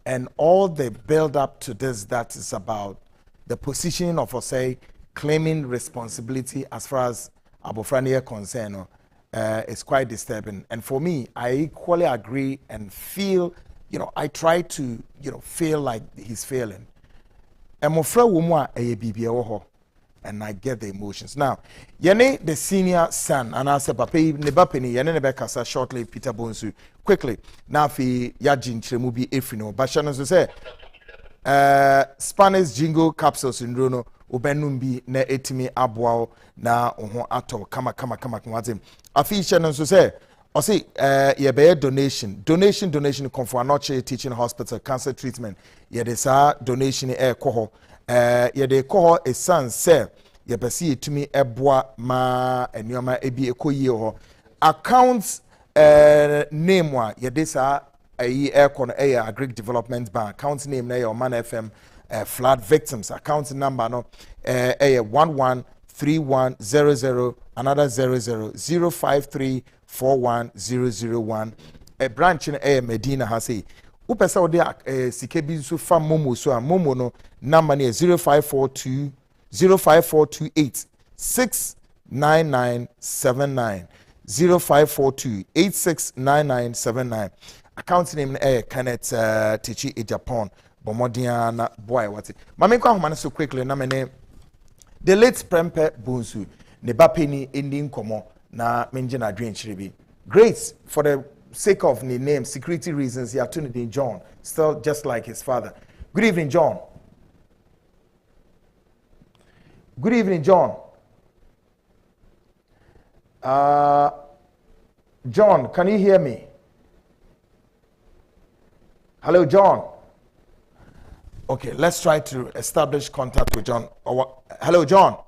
And all the build up to this, that is about the positioning of Osei claiming responsibility as far as Abofrani is concerned, is quite disturbing. And for me, I equally agree and feel, I try to, feel like he's failing. And and I get the emotions. Now, Yene, the senior son, and I said, Papa, Nebapeni, Yene Nebekasa shortly, Peter Bonsu. Quickly, now for Yajin Tremubi Efrino. Bashanos to say, Spanish jingle capsules in Rono, Ubenumbi, ne etimi abwao, na oho ato, kama, kumazim. Afi Shannon to say, or see, donation, come for Anoche Teaching Hospital, cancer treatment. Yedesa donation koho. Yede koho a son say ye besi to me eboa ma enyoma ebi ekoyi ho accounts name wa yede sa a aircon a Greek Development Bank. Account name na your Man FM flood victims. Account number no 113100 another 00053410001. A branch in Medina has a upesa ode sikebi so fam momo so a momo no number near 05428 69979 0542869979. Account name Kenneth Tichi Japan Bomodiana boy what it mame kwa homa so quickly na me the late Prempeh Bonsu ne bapeni ending komo na menje na adwen chiribi. Great for the sake of the name security reasons he attuned in John still just like his father. Good evening John. Good evening John. John, can you hear me? Hello, John. Okay, let's try to establish contact with John. Hello, John.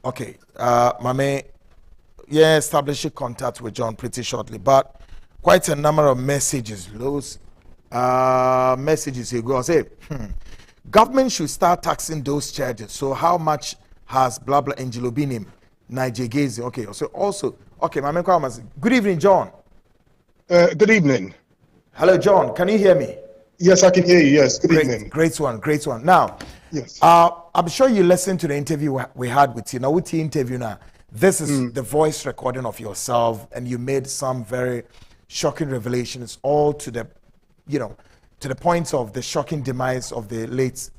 Okay, Mame, yeah, establishing contact with John pretty shortly, but quite a number of messages, those messages here go. Say, government should start taxing those charges. So how much has blah blah Angelo Binim, Nigegezi? Okay, so also, okay, Mame Kwamas. Good evening, John. Good evening. Hello, John. Can you hear me? Yes, I can hear you. Yes. Good evening. Great one. Great one. Now, yes. I'm sure you listened to the interview we had with you. Now, with the interview now, this is the voice recording of yourself, and you made some very shocking revelations, all to the, to the point of the shocking demise of the late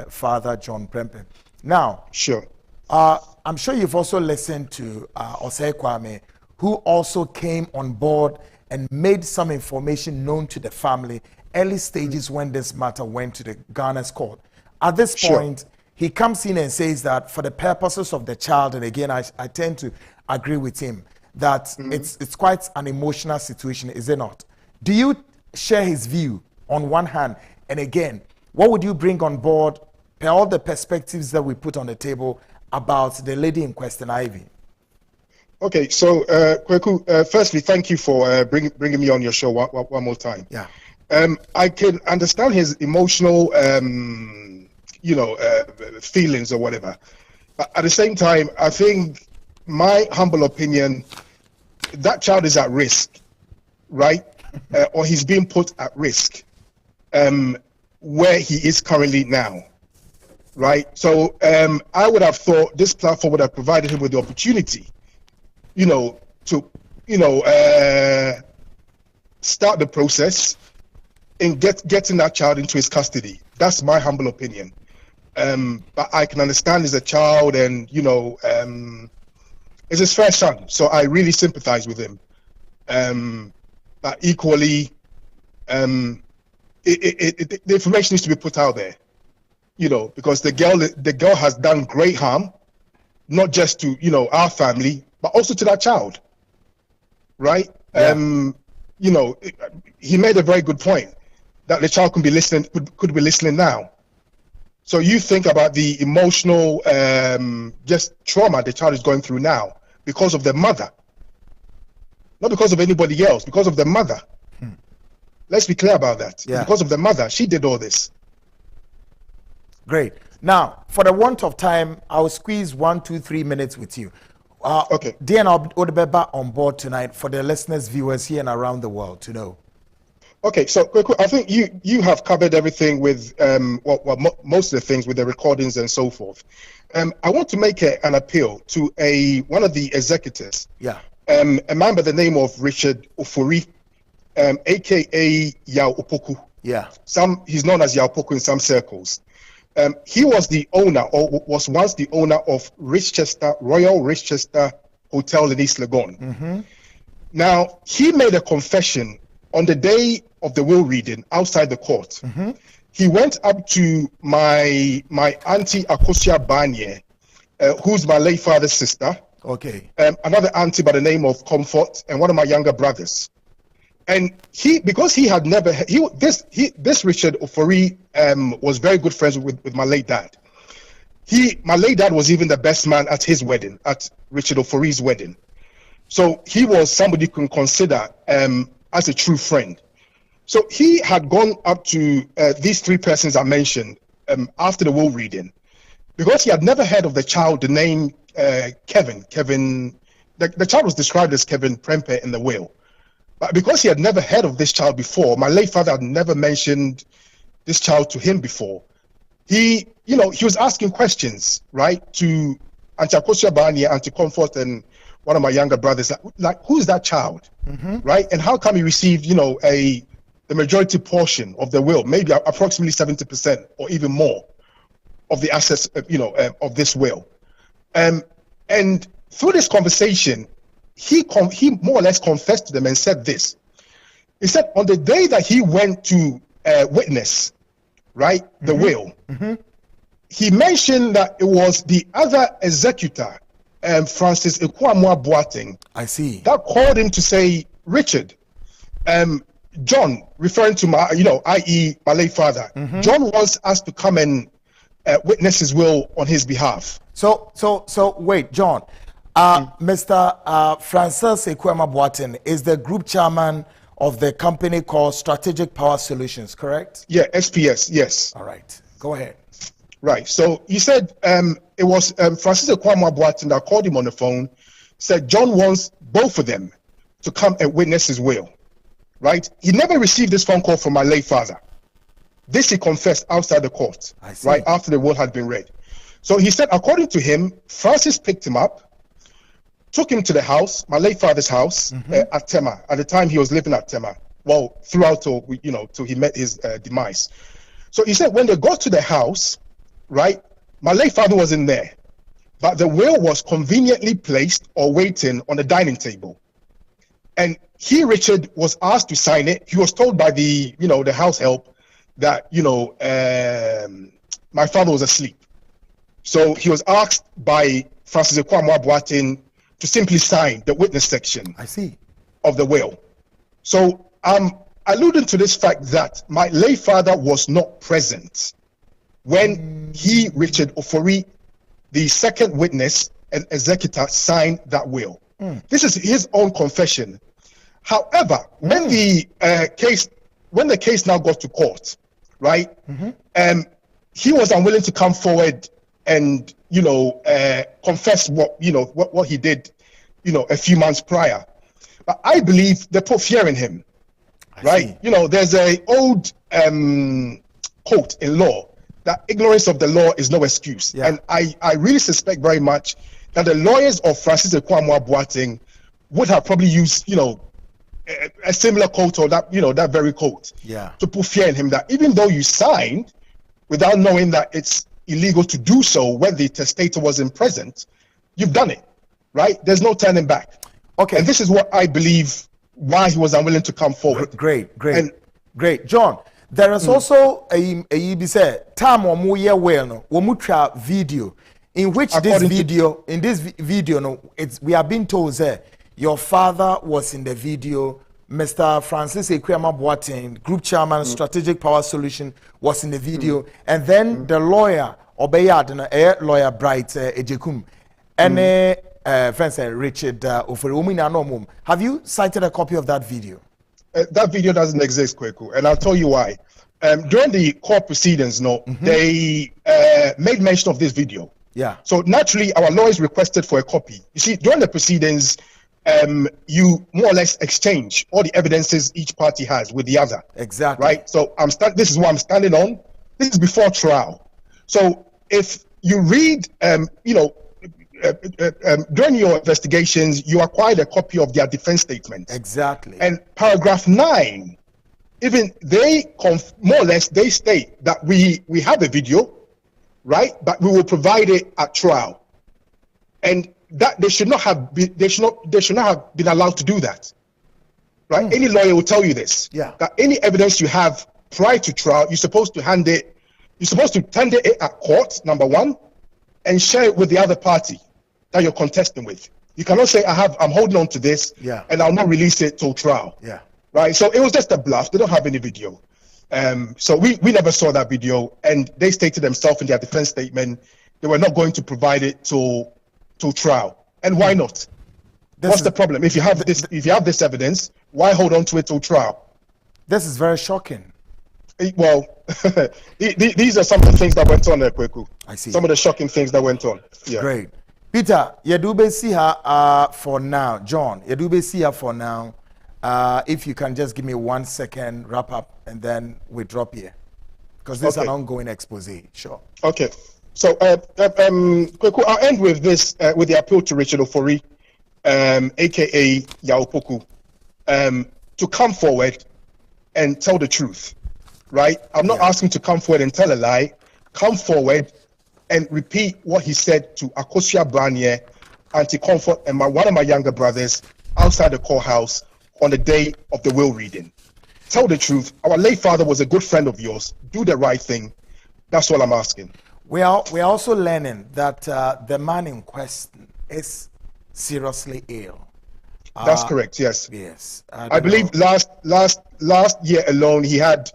father, John Prempeh. Now, sure. I'm sure you've also listened to Osei Kwame, who also came on board and made some information known to the family early stages when this matter went to the Ghana's court. At this point, he comes in and says that for the purposes of the child, and again, I tend to agree with him, that it's quite an emotional situation, is it not? Do you share his view on one hand? And again, what would you bring on board per all the perspectives that we put on the table about the lady in question, Ivy? Okay, so Kweku, firstly, thank you for bringing me on your show one more time. Yeah. I can understand his emotional, feelings or whatever. But at the same time, I think, my humble opinion, that child is at risk, right? Or he's being put at risk where he is currently now, right? So I would have thought this platform would have provided him with the opportunity to start the process and getting that child into his custody. That's my humble opinion. But I can understand he's a child, and it's his first son, so I really sympathize with him. But equally, the information needs to be put out there, because the girl has done great harm, not just to our family, but also to that child, right? Yeah. He made a very good point that the child could be listening now. So you think about the emotional just trauma the child is going through now because of the mother, not because of anybody else, because of the mother. Let's be clear about that. Yeah. Because of the mother, she did all this. Great. Now, for the want of time, I'll squeeze 1, 2, 3 minutes with you. Okay. DN Odebeba on board tonight for the listeners, viewers here and around the world to know. Okay, so I think you have covered everything with most of the things with the recordings and so forth. I want to make an appeal to one of the executives. Yeah. A man by the name of Richard Ofori, aka Yao Opoku. Yeah. He's known as Yao Opoku in some circles. He was the owner, or was once the owner of Royal Richester Hotel in East Legon. Now, he made a confession on the day of the will reading outside the court. He went up to my auntie Akosia Banye, who's my late father's sister. Okay. Another auntie by the name of Comfort, and one of my younger brothers. And because he had never, this Richard Ofori was very good friends with my late dad. My late dad was even the best man at his wedding, at Richard Ofori's wedding. So he was somebody you can consider as a true friend. So he had gone up to these three persons I mentioned after the will reading, because he had never heard of the child, the name Kevin. The child was described as Kevin Prempeh in the will. But because he had never heard of this child before, my late father had never mentioned this child to him before. He was asking questions, right, to Auntie Akosia Barney, Auntie Comfort, and one of my younger brothers, like who's that child, right? And how come he received, the majority portion of the will, maybe approximately 70% or even more of the assets, of this will. And through this conversation, he more or less confessed to them and said this. He said on the day that he went to witness, right, the will, he mentioned that it was the other executor, Francis Ekwamwa Boateng. I see. That called him to say, Richard, John, referring to my, i.e. my late father, John wants us to come and witness his will on his behalf. So wait, John. Mr. Francis Ekwamwa Boateng is the group chairman of the company called Strategic Power Solutions, correct? Yeah, SPS, yes. All right, go ahead. Right, so he said it was Francis Ekwamwa Boateng that called him on the phone, said John wants both of them to come and witness his will, right? He never received this phone call from my late father. This he confessed outside the court, right, after the will had been read. So he said, according to him, Francis picked him up, took him to the house, my late father's house, at Tema. At the time, he was living at Tema. Well, throughout till he met his demise. So he said when they got to the house, right, my late father wasn't there, but the will was conveniently placed or waiting on the dining table. And he, Richard, was asked to sign it. He was told by the house help that, my father was asleep. So he was asked by Francis Ekwamwa Boateng to simply sign the witness section of the will. So I'm alluding to this fact that my late father was not present when he, Richard Ofori, the second witness and executor, signed that will. This is his own confession. However, when the case now got to court, right, he was unwilling to come forward and confess what he did, a few months prior. But I believe they put fear in him, right? There's a old quote in law that ignorance of the law is no excuse. And I really suspect very much that the lawyers of Francis Ekwamwa Boateng would have probably used, a similar quote or that very quote to put fear in him that even though you signed without knowing that it's illegal to do so when the testator wasn't present, you've done it, right? There's no turning back. Okay. And this is what I believe why he was unwilling to come forward. Great. John, there is also a time or more year well no video in which this video no we have been told that your father was in the video. Mr. Francis Ekwamwa Boateng, Group Chairman, Strategic Power Solution, was in the video, and then the lawyer, lawyer Bright Ejekum, and friend Richard Ofori. Have you cited a copy of that video? That video doesn't exist, Kweku, and I'll tell you why. During the court proceedings, they made mention of this video. Yeah. So naturally, our lawyers requested for a copy. You see, during the proceedings, you more or less exchange all the evidences each party has with the other. Exactly. Right. So this is what I'm standing on. This is before trial. So if you read, during your investigations, you acquired a copy of their defense statement. Exactly. And paragraph 9, even they more or less they state that we have a video, right? But we will provide it at trial, and that they should not have been allowed to do that, right? Any lawyer will tell you this. Yeah. That any evidence you have prior to trial, you're supposed to tender it at court, number one, and share it with the other party that you're contesting with. You cannot say I'm holding on to this, and I'll not release it till trial. Yeah. Right. So it was just a bluff. They don't have any video. So we never saw that video, and they stated themselves in their defense statement they were not going to provide it till trial. And why not? What's the problem? If you have this evidence, why hold on to it till trial? This is very shocking. Well, these are some of the things that went on there, Kweku. I see. Some of the shocking things that went on. Yeah. Great. Peter, you do see her for now. John, you do see her for now. If you can just give me 1 second wrap up and then we drop here. Because this is an ongoing expose. Sure. Okay. So, Kweku, I'll end with this, with the appeal to Richard Ofori, aka Yaopoku, to come forward and tell the truth, right? I'm not asking to come forward and tell a lie. Come forward and repeat what he said to Akosia Banye, Anti-Comfort, and one of my younger brothers outside the courthouse on the day of the will reading. Tell the truth. Our late father was a good friend of yours. Do the right thing. That's all I'm asking. We are also learning that the man in question is seriously ill. That's correct. Yes. Yes. I believe last year alone he had.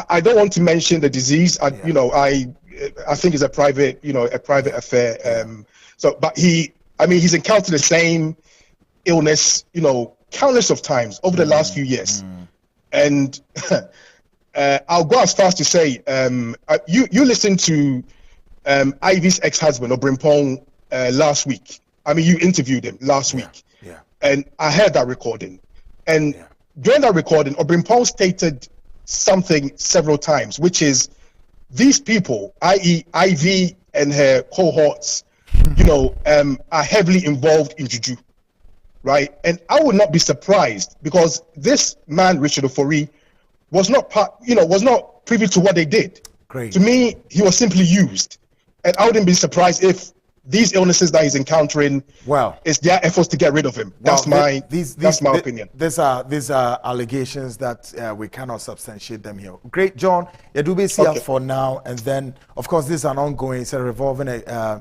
I don't want to mention the disease. I think it's a private affair. But he's encountered the same illness, countless of times over the last few years. And I'll go as far as to say, you listened to Ivy's ex-husband, Prempeh, last week. You interviewed him last week. Yeah. And I heard that recording. And during that recording, Prempeh stated something several times, which is these people, i.e. Ivy and her cohorts, are heavily involved in juju, right? And I would not be surprised because this man, Richard Ofori, was not privy to what they did. Great. To me, he was simply used. And I wouldn't be surprised if these illnesses that he's encountering, it's their efforts to get rid of him. That's my opinion. These are allegations that we cannot substantiate them here. Great, John. You do be here for now, and then of course this is an ongoing, it's a revolving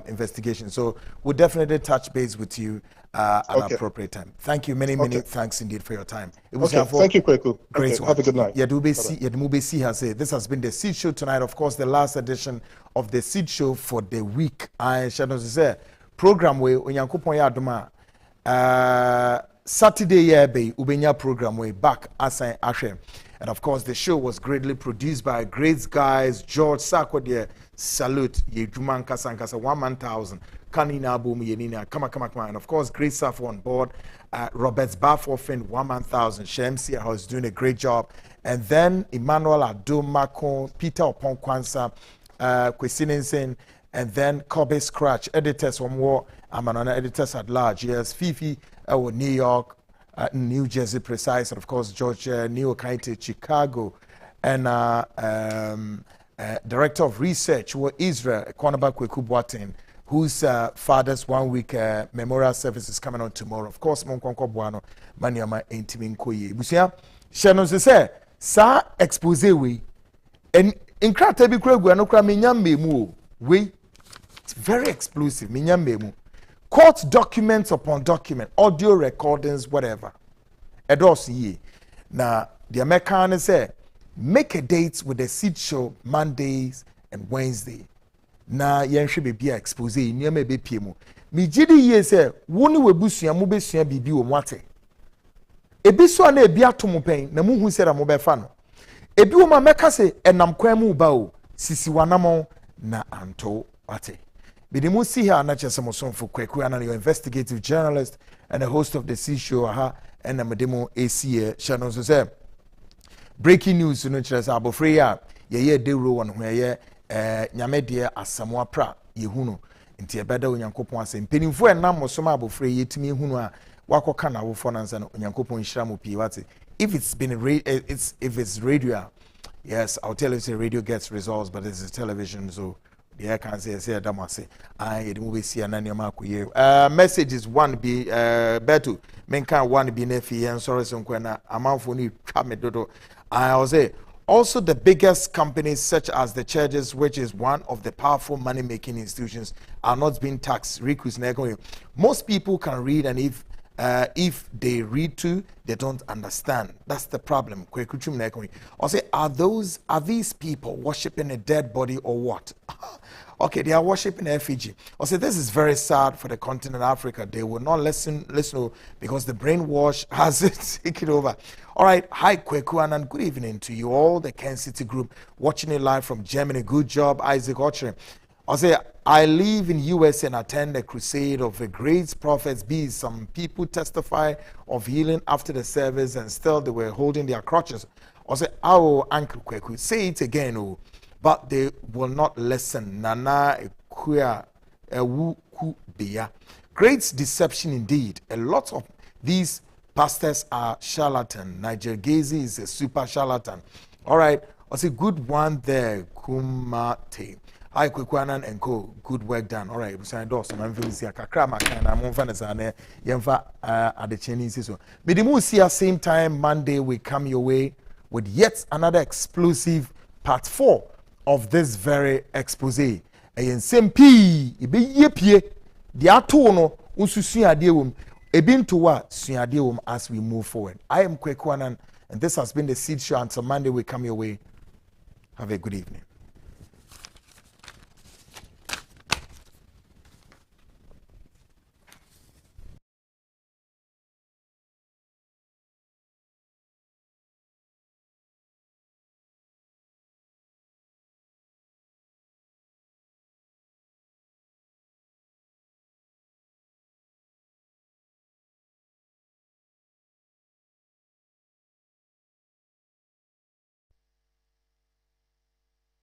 investigation. So we'll definitely touch base with you at an appropriate time. Thank you, many thanks indeed for your time. It was thank you, Kweku. Great. Have a good night. This has been the Seed Show tonight. Of course, the last edition of the Seed Show for the week. I shall say program way onyankopon ya adoma Saturday yeah be ubenya program way back asan ahwe. And of course the show was greatly produced by great guys George Sakwode, salute ye Juman Kasankasa 1,000 Kanina Boom Yenina kama and of course great staff on board, Roberts Bafofen 1,000 Shemsi was doing a great job, and then Emmanuel Adomako, Peter Oponkwansa, Kwesinensen, and then Kobe Scratch, editors from War, Amanona editors at large. Yes, Fifi, New York, New Jersey Precise, and of course George Neo Kaite, Chicago, and Director of Research, Israel, Kwanaba Kweku Boateng, whose father's 1 week memorial service is coming on tomorrow. Of course, Monkonko Buano, Maniama Intimin Koye. Busia, Shannon say, Sa expose we, and in Kratabi Kregu, and Okra Minyambe mu, we. It's very explosive. Minyambemu. Court documents upon document, audio recordings, whatever. Edos ye. Now, the American say, make a date with the Seed Show Mondays and Wednesday. Now, yen should be expose. Near me be piemu. Mi jidi ye say, woni webusia mu besia bibi o mwate. Ebi so na ebi atomo pen na mu hu se da mo be fa no. Ebi wo ma meka se enam kwan mu ba o sisi wanamo na anto wate. Bidimu see here na chese mo sonfo Kweku and your investigative journalist and a host of the Seed Show and a medemo AC channel so say breaking news no chese abofre ya ye de ro won ho ye nyame de asamoa pra yehunu nti ebeda onyankopon asem penimfo enam mo so ma abofre yetimi hunu a wakoka na wo for nansa no onyankopon hira mo pi wate if it's radio, yes, I'll tell you say radio gets results, but this is television, so yeah, I can say damase. I the movie see anani makuye. Messages one be betu. Menka one be nefi and sorry some kwena amount for ni dodo. I will say also the biggest companies such as the churches, which is one of the powerful money-making institutions, are not being taxed. Most people can read, and if If they read to, they don't understand. That's the problem. Or say, are these people worshiping a dead body or what? Okay, they are worshiping effigy. Or say, this is very sad for the continent of Africa. They will not listen because the brainwash has taken over. All right, hi Kweku and good evening to you all, the Kencity group watching it live from Germany. Good job, Isaac Ochre. I say, I live in US and attend the crusade of the great prophets. Some people testify of healing after the service and still they were holding their crutches. I say, oh, Uncle Kweku, say it again, oh, but they will not listen. Nana Ekuya Ewu Kubeya. Great deception indeed. A lot of these pastors are charlatan. Nigel Gazy is a super charlatan. All right, I say, good one there, Kumate. Hi, Kwekwanan and Co. Good work done. All right, we sign doors. I'm very sick. Kakrama can I'm on Vanessa. Yemfa at the Chinese. So, Midimu see us same time Monday. We come your way with yet another explosive part 4 of this very expose. And same P. Ibe yepie. The atono ususu adiewum. Ebin to what suadiewum as we move forward. I am Kwekwanan, and this has been the Seed Show. Until Monday, we come your way. Have a good evening.